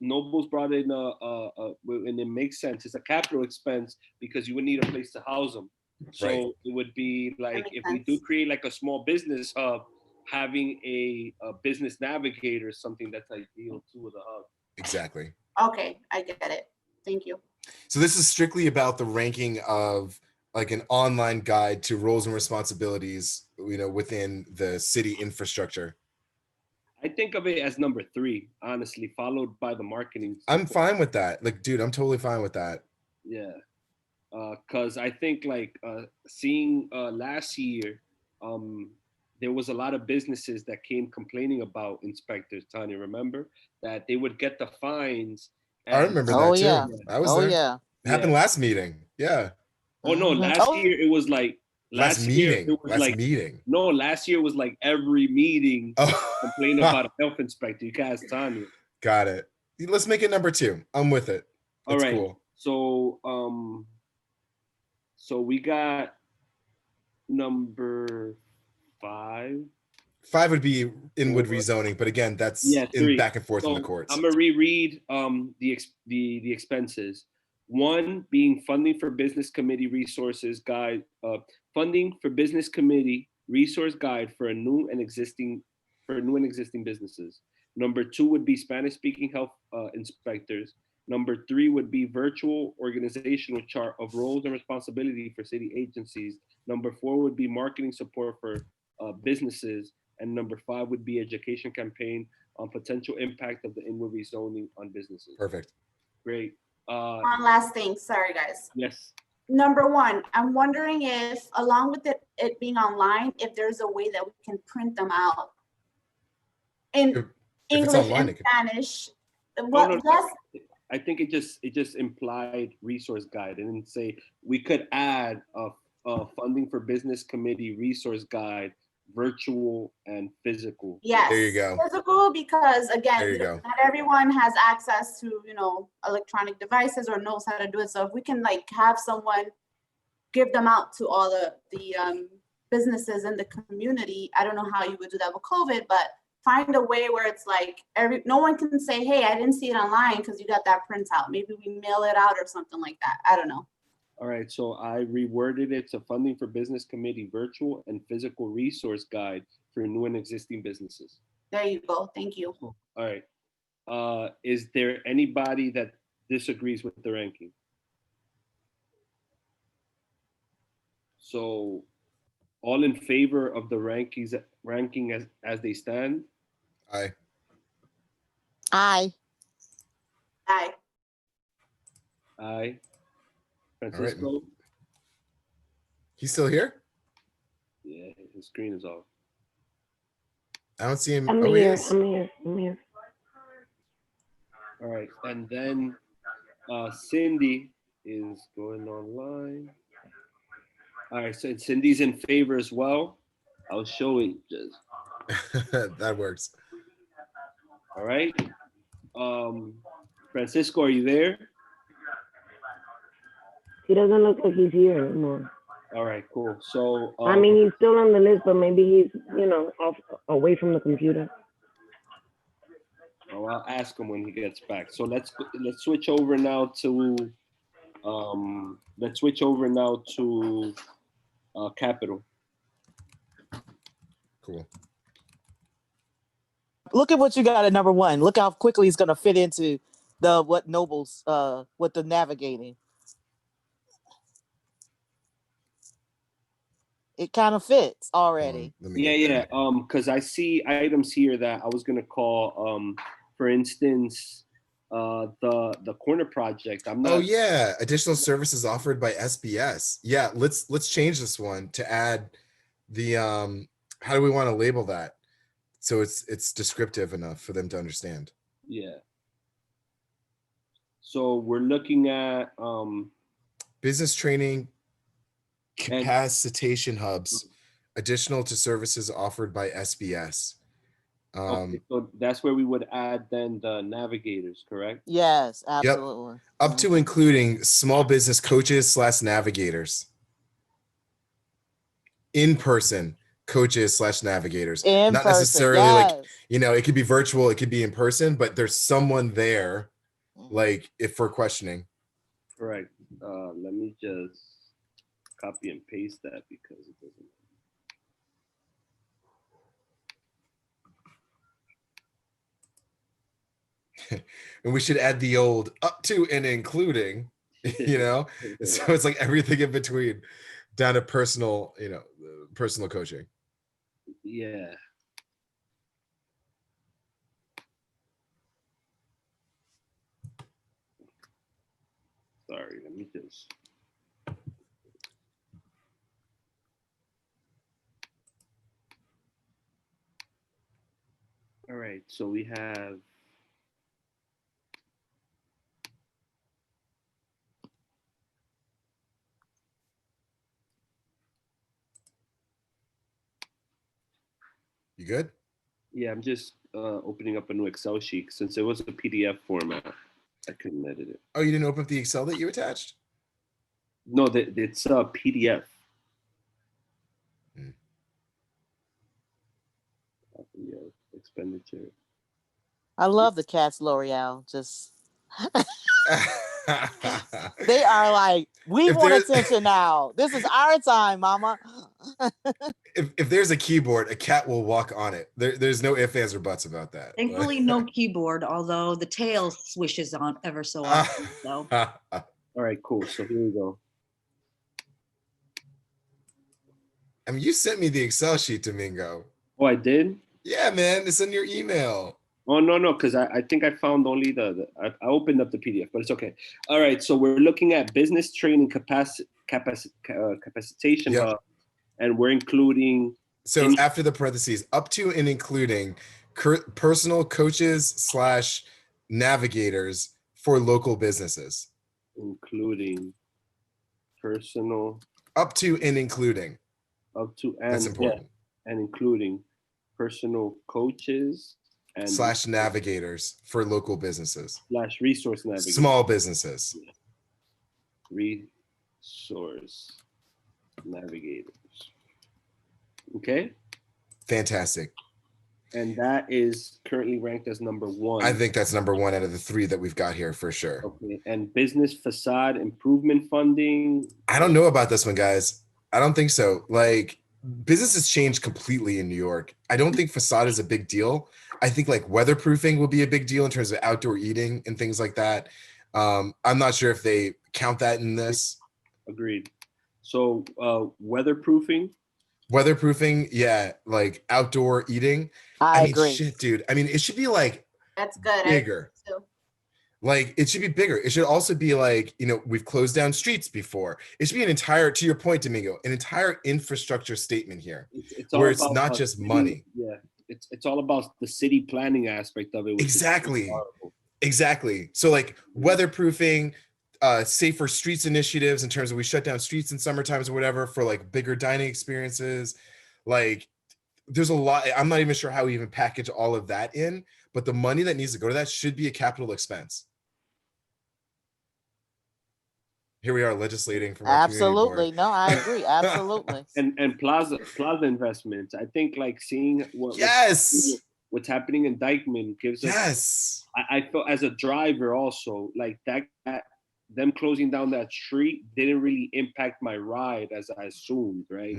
Nobles brought in and it makes sense. It's a capital expense because you would need a place to house them. So
Right.
it would be like
makes
if we do create like a small business hub, having a business navigator is something that's ideal to the hub.
Exactly.
Okay, I get it. Thank you.
So this is strictly about the ranking of like an online guide to roles and responsibilities, within the city infrastructure.
I think of it as number 3, honestly, followed by the marketing.
I'm fine with that. Like, dude, I'm totally fine with that.
Yeah. Because I think like seeing last year, there was a lot of businesses that came complaining about inspectors. Tanya, remember that they would get the fines.
I remember that too.
yeah.
I was there.
Yeah.
It happened last meeting. Yeah.
Oh no, last year it was like
Last meeting.
It was
meeting.
No, last year was like every meeting
Oh.
complaining about a health inspector. You guys, Tanya.
Got it. Let's make it number 2. I'm with it.
All
That's
right.
cool.
So we got number 5.
5 would be inward rezoning, but again, that's in
3.
back and forth in
So
the courts.
I'm gonna reread the expenses. 1 being funding for business committee resources guide, funding for business committee resource guide for new and existing businesses. Number 2 would be Spanish speaking health inspectors. Number 3 would be virtual organizational chart of roles and responsibility for city agencies. Number 4 would be marketing support for businesses. And number 5 would be education campaign on potential impact of the inward rezoning on businesses.
Perfect.
Great.
One last thing. Sorry, guys.
Yes.
Number 1, I'm wondering if, along with it being online, if there's a way that we can print them out in
If it's
English
online,
and
it could-
Spanish.
No, I think it just implied resource guide and then say we could add a funding for business committee resource guide, virtual and physical.
Yes.
There you go.
Physical, because again,
There you go.
not everyone has access to, electronic devices or knows how to do it. So if we can like have someone give them out to all the businesses in the community, I don't know how you would do that with COVID, but find a way where it's like no one can say, hey, I didn't see it online because you got that printout. Maybe we mail it out or something like that. I don't know.
All right, so I reworded it to funding for business committee virtual and physical resource guide for new and existing businesses.
There you go. Thank you.
All right. Is there anybody that disagrees with the ranking? So all in favor of the ranking as they stand?
Aye.
Aye.
Aye.
Aye. Francisco?
He's still here?
Yeah, his screen is off.
I don't see him.
I'm
Oh, he
here.
is.
I'm here.
All right, and then Cindy is going online. All right, so Cindy's in favor as well. I'll show it just.
That works.
All right. Francisco, are you there?
He doesn't look like he's here anymore.
All right, cool. So
I mean, he's still on the list, but maybe he's, off away from the computer.
oh, I'll ask him when he gets back. So let's switch over now to Capital.
Cool.
Look at what you got at number one. Look how quickly he's gonna fit into what Noble's with the navigating. It kind of fits already.
Yeah. Because I see items here that I was gonna call, for instance, the corner project. I'm not.
Oh yeah, additional services offered by SBS. Yeah, let's change this one to add the how do we want to label that so it's descriptive enough for them to understand.
Yeah. So we're looking at
business training capacitation hubs, additional to services offered by SBS.
Okay, so that's where we would add then the navigators, correct?
Yes, absolutely.
Yep. Up to including small business coaches / navigators. In-person coaches / navigators. Not necessarily like, it could be virtual, it could be in person, but there's someone there, like if we're questioning.
Correct. Let me just copy and paste that because it doesn't.
And we should add the old up to and including, so it's like everything in between down to personal, personal coaching.
Yeah. Sorry, let me just. All right, so we have.
You good?
Yeah, I'm just opening up a new Excel sheet. Since it was a PDF format, I couldn't edit it.
Oh, you didn't open up the Excel that you attached?
No, it's a PDF. Expenditure.
I love the cats, L'Oreal. Just they are like, we want attention now. This is our time, mama.
If there's a keyboard, a cat will walk on it. There's no ifs, ands, or buts about that.
Thankfully, no keyboard, although the tail swishes on ever so often. So.
All right, cool. So here we go.
I mean, you sent me the Excel sheet, Domingo.
Oh, I did?
Yeah, man. It's in your email.
Oh, no, because I think I found only I opened up the PDF, but it's okay. All right, so we're looking at business training capacitation hub, and we're including.
So after the parentheses, up to and including personal coaches / navigators for local businesses.
Including personal.
Up to and including.
Up to and.
That's important.
Yeah, and including personal coaches. And
/ navigators for local businesses.
/ resource navigators.
Small businesses.
Resource navigators. Okay.
Fantastic.
And that is currently ranked as number 1.
I think that's number 1 out of the 3 that we've got here for sure.
Okay. And business facade improvement funding.
I don't know about this one, guys. I don't think so. Like, business has changed completely in New York. I don't think facade is a big deal. I think like weatherproofing will be a big deal in terms of outdoor eating and things like that. I'm not sure if they count that in this.
Agreed. So weatherproofing.
Weatherproofing, yeah, like outdoor eating.
I agree.
Shit, dude. I mean, it should be like
that's good.
Bigger. Like it should be bigger. It should also be like, we've closed down streets before. It should be an entire, to your point, Domingo, an entire infrastructure statement here where it's not just money.
Yeah. It's all about the city planning aspect of it.
Exactly. Exactly. So like weatherproofing, safer streets initiatives in terms of we shut down streets in summer times or whatever for like bigger dining experiences. Like there's a lot. I'm not even sure how we even package all of that in, but the money that needs to go to that should be a capital expense. Here we are legislating from our community board.
Absolutely. No, I agree. Absolutely.
And plaza investments. I think like seeing
Yes.
what's happening in Dykeman gives us.
Yes.
I felt as a driver also like that them closing down that street didn't really impact my ride as I assumed, right?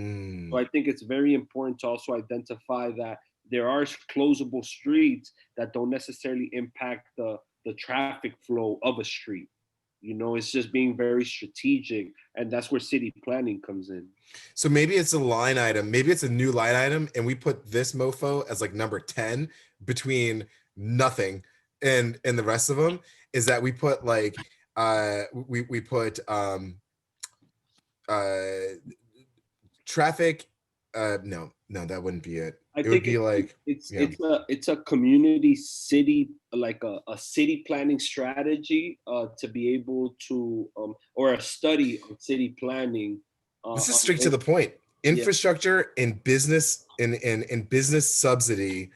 So I think it's very important to also identify that there are closable streets that don't necessarily impact the traffic flow of a street. You know, it's just being very strategic, and that's where city planning comes in.
So maybe it's a line item, maybe it's a new line item, and we put this mofo as like number 10 between nothing and the rest of them, is that we put like we put traffic. No, that wouldn't be it. It would be like
it's a community city, like a city planning strategy to be able to or a study on city planning.
This is straight to the point. Infrastructure and business and business subsidy,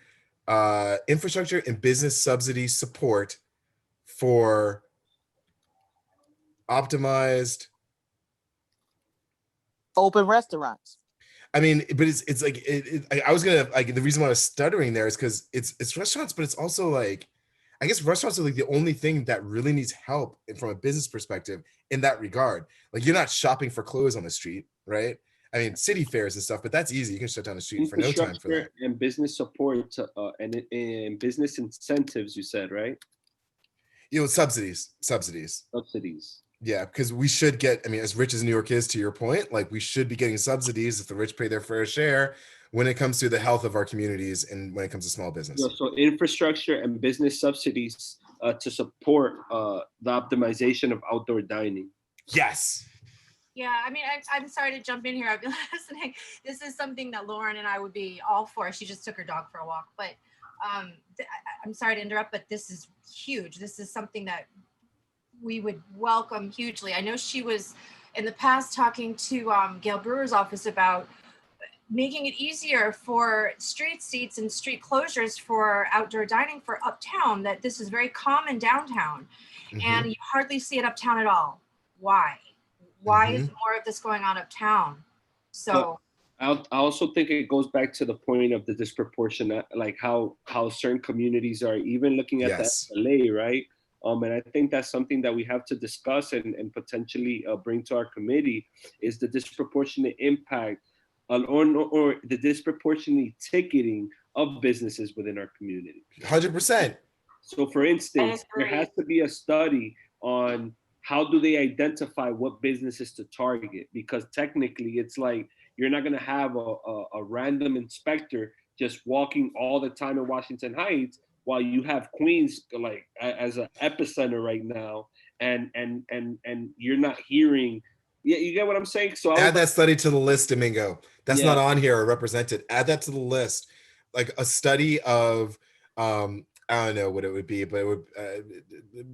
infrastructure and business subsidy support for optimized
open restaurants.
I mean, but it's like I was gonna like the reason why I was stuttering there is because it's restaurants, but it's also like I guess restaurants are like the only thing that really needs help from a business perspective in that regard. Like you're not shopping for clothes on the street, right? I mean, city fairs and stuff, but that's easy. You can shut down the street for no time for that.
And business support and business incentives, you said, right?
You know, subsidies. Yeah, because we should get, I mean, as rich as New York is, to your point, like we should be getting subsidies if the rich pay their fair share when it comes to the health of our communities and when it comes to small business.
So infrastructure and business subsidies to support the optimization of outdoor dining.
Yes.
Yeah, I mean, I'm sorry to jump in here. I've been listening. This is something that Lauren and I would be all for. She just took her dog for a walk. But I'm sorry to interrupt, but this is huge. This is something that we would welcome hugely. I know she was in the past talking to Gail Brewer's office about making it easier for street seats and street closures for outdoor dining for uptown, that this is very common downtown. And you hardly see it uptown at all. Why? Why is more of this going on uptown? So
I also think it goes back to the point of the disproportionate, like how certain communities are even looking at that LA, right? And I think that's something that we have to discuss and potentially bring to our committee is the disproportionate impact or the disproportionate ticketing of businesses within our community.
100%.
So for instance, there has to be a study on how do they identify what businesses to target? Because technically it's like, you're not gonna have a random inspector just walking all the time in Washington Heights while you have Queens like as an epicenter right now, and you're not hearing. Yeah, you get what I'm saying. So
add that study to the list, Domingo. That's not on here or represented. Add that to the list, like a study of I don't know what it would be, but it would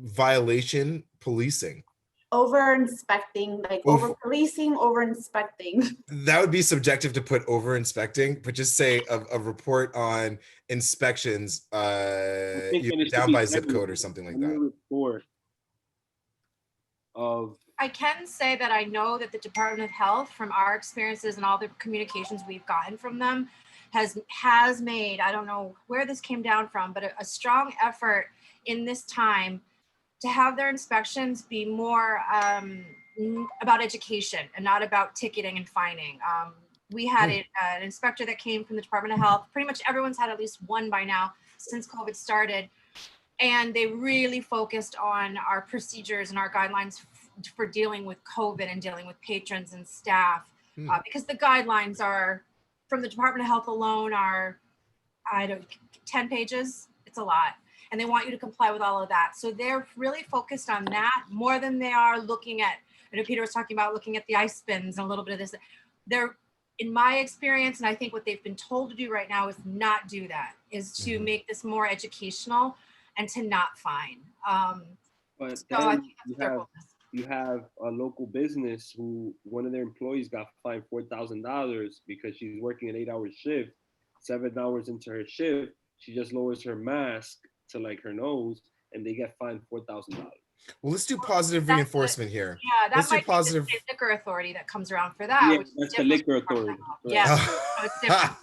violation policing.
Over inspecting, like over policing, over inspecting.
That would be subjective to put over inspecting, but just say a report on inspections down by zip code or something like that.
Report of.
I can say that I know that the Department of Health, from our experiences and all the communications we've gotten from them, has made, I don't know where this came down from, but a strong effort in this time to have their inspections be more about education and not about ticketing and fining. We had an inspector that came from the Department of Health. Pretty much everyone's had at least one by now since COVID started. And they really focused on our procedures and our guidelines for dealing with COVID and dealing with patrons and staff. Because the guidelines are, from the Department of Health alone, are, 10 pages. It's a lot. And they want you to comply with all of that. So they're really focused on that more than they are looking at, I know Peter was talking about looking at the ice bins and a little bit of this. They're, in my experience, and I think what they've been told to do right now is not do that, is to make this more educational and to not fine.
But
So I
then
think that's their focus.
you have a local business who one of their employees got fined $4,000 because she's working an 8-hour shift. 7 hours into her shift, she just lowers her mask to like her nose, and they get fined $4,000.
Well, let's do positive reinforcement here.
Yeah, that
Let's do
might
positive.
be the state liquor authority that comes around for that.
Yeah,
which is
that's the
different
liquor
from
authority.
Yeah, so it's different.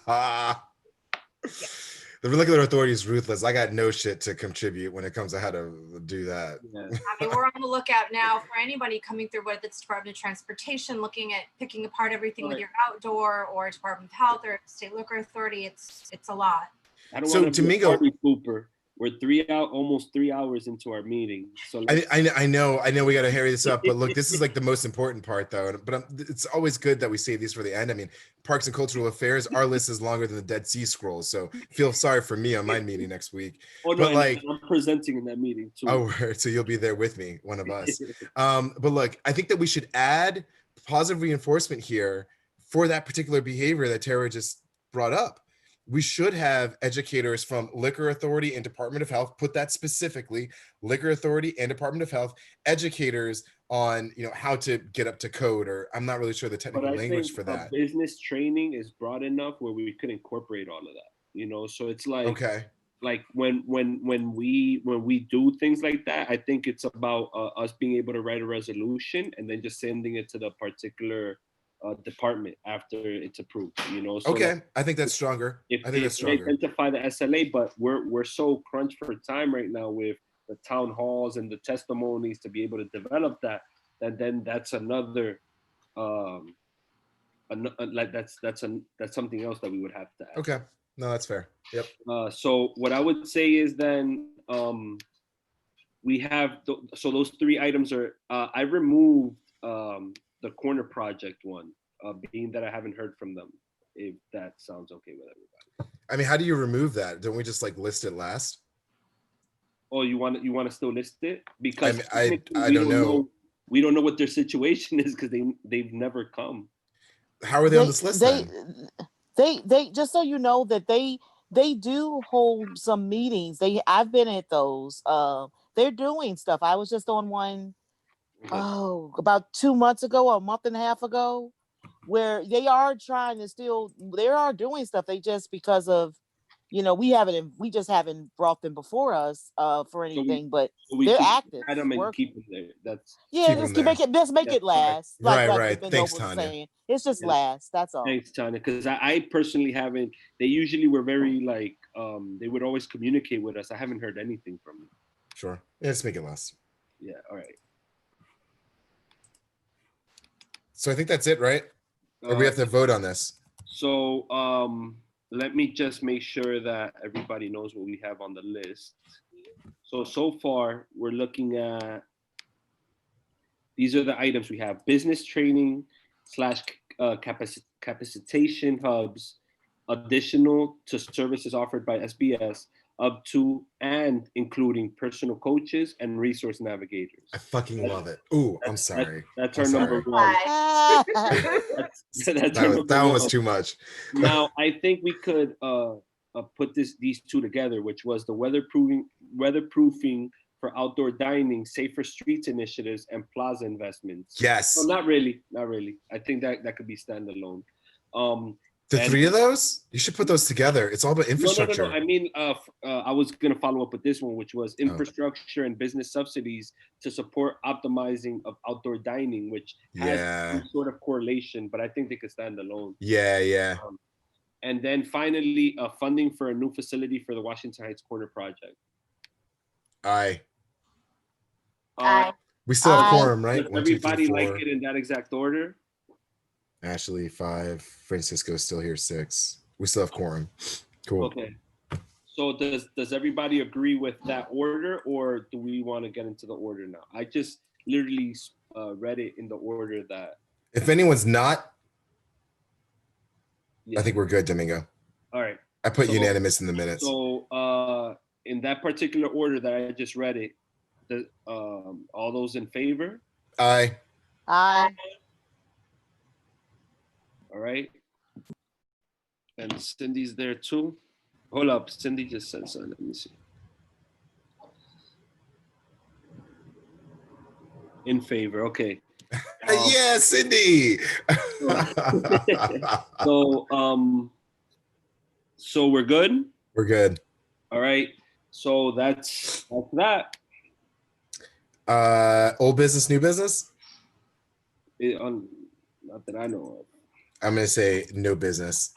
The liquor authority is ruthless. I got no shit to contribute when it comes to how to do that.
Yeah.
I mean, we're on the lookout now for anybody coming through, whether it's Department of Transportation, looking at picking apart everything with
Right.
your outdoor, or Department of Health or State Liquor Authority. It's a lot.
I don't
So,
want to be a
Domingo-
party pooper. We're almost 3 hours into our meeting. So
I know we got to hurry this up, but look, this is like the most important part though. But it's always good that we save these for the end. I mean, Parks and Cultural Affairs, our list is longer than the Dead Sea Scrolls, so feel sorry for me on my meeting next week.
Oh no,
But
and
like,
I'm presenting in that meeting too.
oh, so you'll be there with me, one of us. But look, I think that we should add positive reinforcement here for that particular behavior that Tara just brought up. We should have educators from Liquor Authority and Department of Health, put that specifically, Liquor Authority and Department of Health, educators on, how to get up to code, or I'm not really sure the
But
technical
I
language
think
for that.
business training is broad enough where we could incorporate all of that. So it's like,
Okay.
like when we do things like that, I think it's about us being able to write a resolution and then just sending it to the particular department after it's approved. So
Okay,
like,
I think that's stronger.
if
I think that's
they
stronger.
identify the SLA, but we're so crunched for time right now with the town halls and the testimonies to be able to develop that, then that's another like that's something else that we would have to add.
Okay, no, that's fair. Yep.
So what I would say is then we have so those 3 items are I removed the corner project one, being that I haven't heard from them, if that sounds okay with everybody.
I mean, how do you remove that? Don't we just like list it last?
Oh, you want to still list it? Because
I
we
don't know.
We don't know what their situation is because they've never come.
How are they on this list then?
They just so you know that they do hold some meetings. I've been at those. They're doing stuff. I was just on one about 2 months ago, or a month and a half ago, where they are trying to they are doing stuff. They just, because of, we just haven't brought them before us for anything, but they're active.
Add them and keep them there. That's
let's make it last.
Right.
Like
Thanks,
Noble was
Tanya.
saying. It's just last. That's all.
Thanks, Tanya. Because I personally haven't. They usually were very like they would always communicate with us. I haven't heard anything from them.
Sure. Yeah, let's make it last.
Yeah. All right.
So I think that's it, right? Or we have to vote on this.
So let me just make sure that everybody knows what we have on the list. So far, we're looking at, these are the items we have: business training / capacitation hubs, additional to services offered by SBS, up to and including personal coaches and resource navigators.
I fucking love it. Ooh, I'm sorry.
That's
I'm
our number
sorry.
one.
That one was too much.
Now, I think we could put these 2 together, which was the weatherproofing for outdoor dining, safer streets initiatives, and plaza investments.
Yes.
Well, not really. I think that could be standalone.
The 3 of those? You should put those together. It's all about infrastructure.
No. I mean, I was gonna follow up with this one, which was infrastructure and business subsidies to support optimizing of outdoor dining, which has some sort of correlation, but I think they could stand alone.
Yeah.
And then finally, funding for a new facility for the Washington Heights Corner project.
Aye.
Aye.
We still have quorum, right?
Does
1, 2, 3,
everybody
4.
like it in that exact order?
Ashley 5. Francisco's still here 6. We still have quorum. Cool.
Okay. So does everybody agree with that order, or do we want to get into the order now? I just literally read it in the order that.
If anyone's not, I think we're good, Domingo.
All right.
I put unanimous in the minutes.
So in that particular order that I just read it, all those in favor?
Aye.
Aye.
All right. And Cindy's there too. Hold up, Cindy just said something. Let me see. In favor, okay.
Yeah, Cindy.
So, so we're good?
We're good.
All right. So that's that.
Old business, new business?
Not that I know of.
I'm gonna say no business.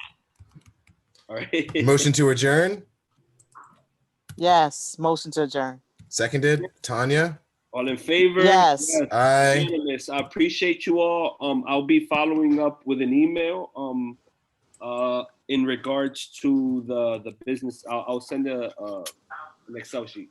All right.
Motion to adjourn?
Yes, motion to adjourn.
Seconded. Tanya?
All in favor?
Yes.
Aye.
Unanimous. I appreciate you all. I'll be following up with an email in regards to the business. I'll send an Excel sheet.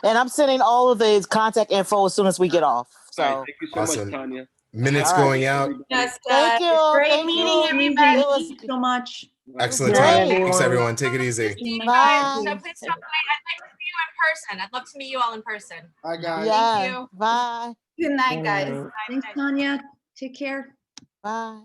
And I'm sending all of the contact info as soon as we get off. So
All right, thank you so
Awesome.
much, Tanya.
Minutes
All right.
going out.
Yes,
Thank
guys.
you.
Great
Thank
meeting
you.
everybody.
It was
Thank you so much.
Excellent
Great.
time. Thanks, everyone. Take it easy.
See you
Bye.
guys. So please don't wait. I'd like to see you in person. I'd love to meet you all in person.
Hi, guys.
Yeah.
you.
Bye.
Good night, guys.
Good night.
Thanks, Tanya. Take care.
Bye.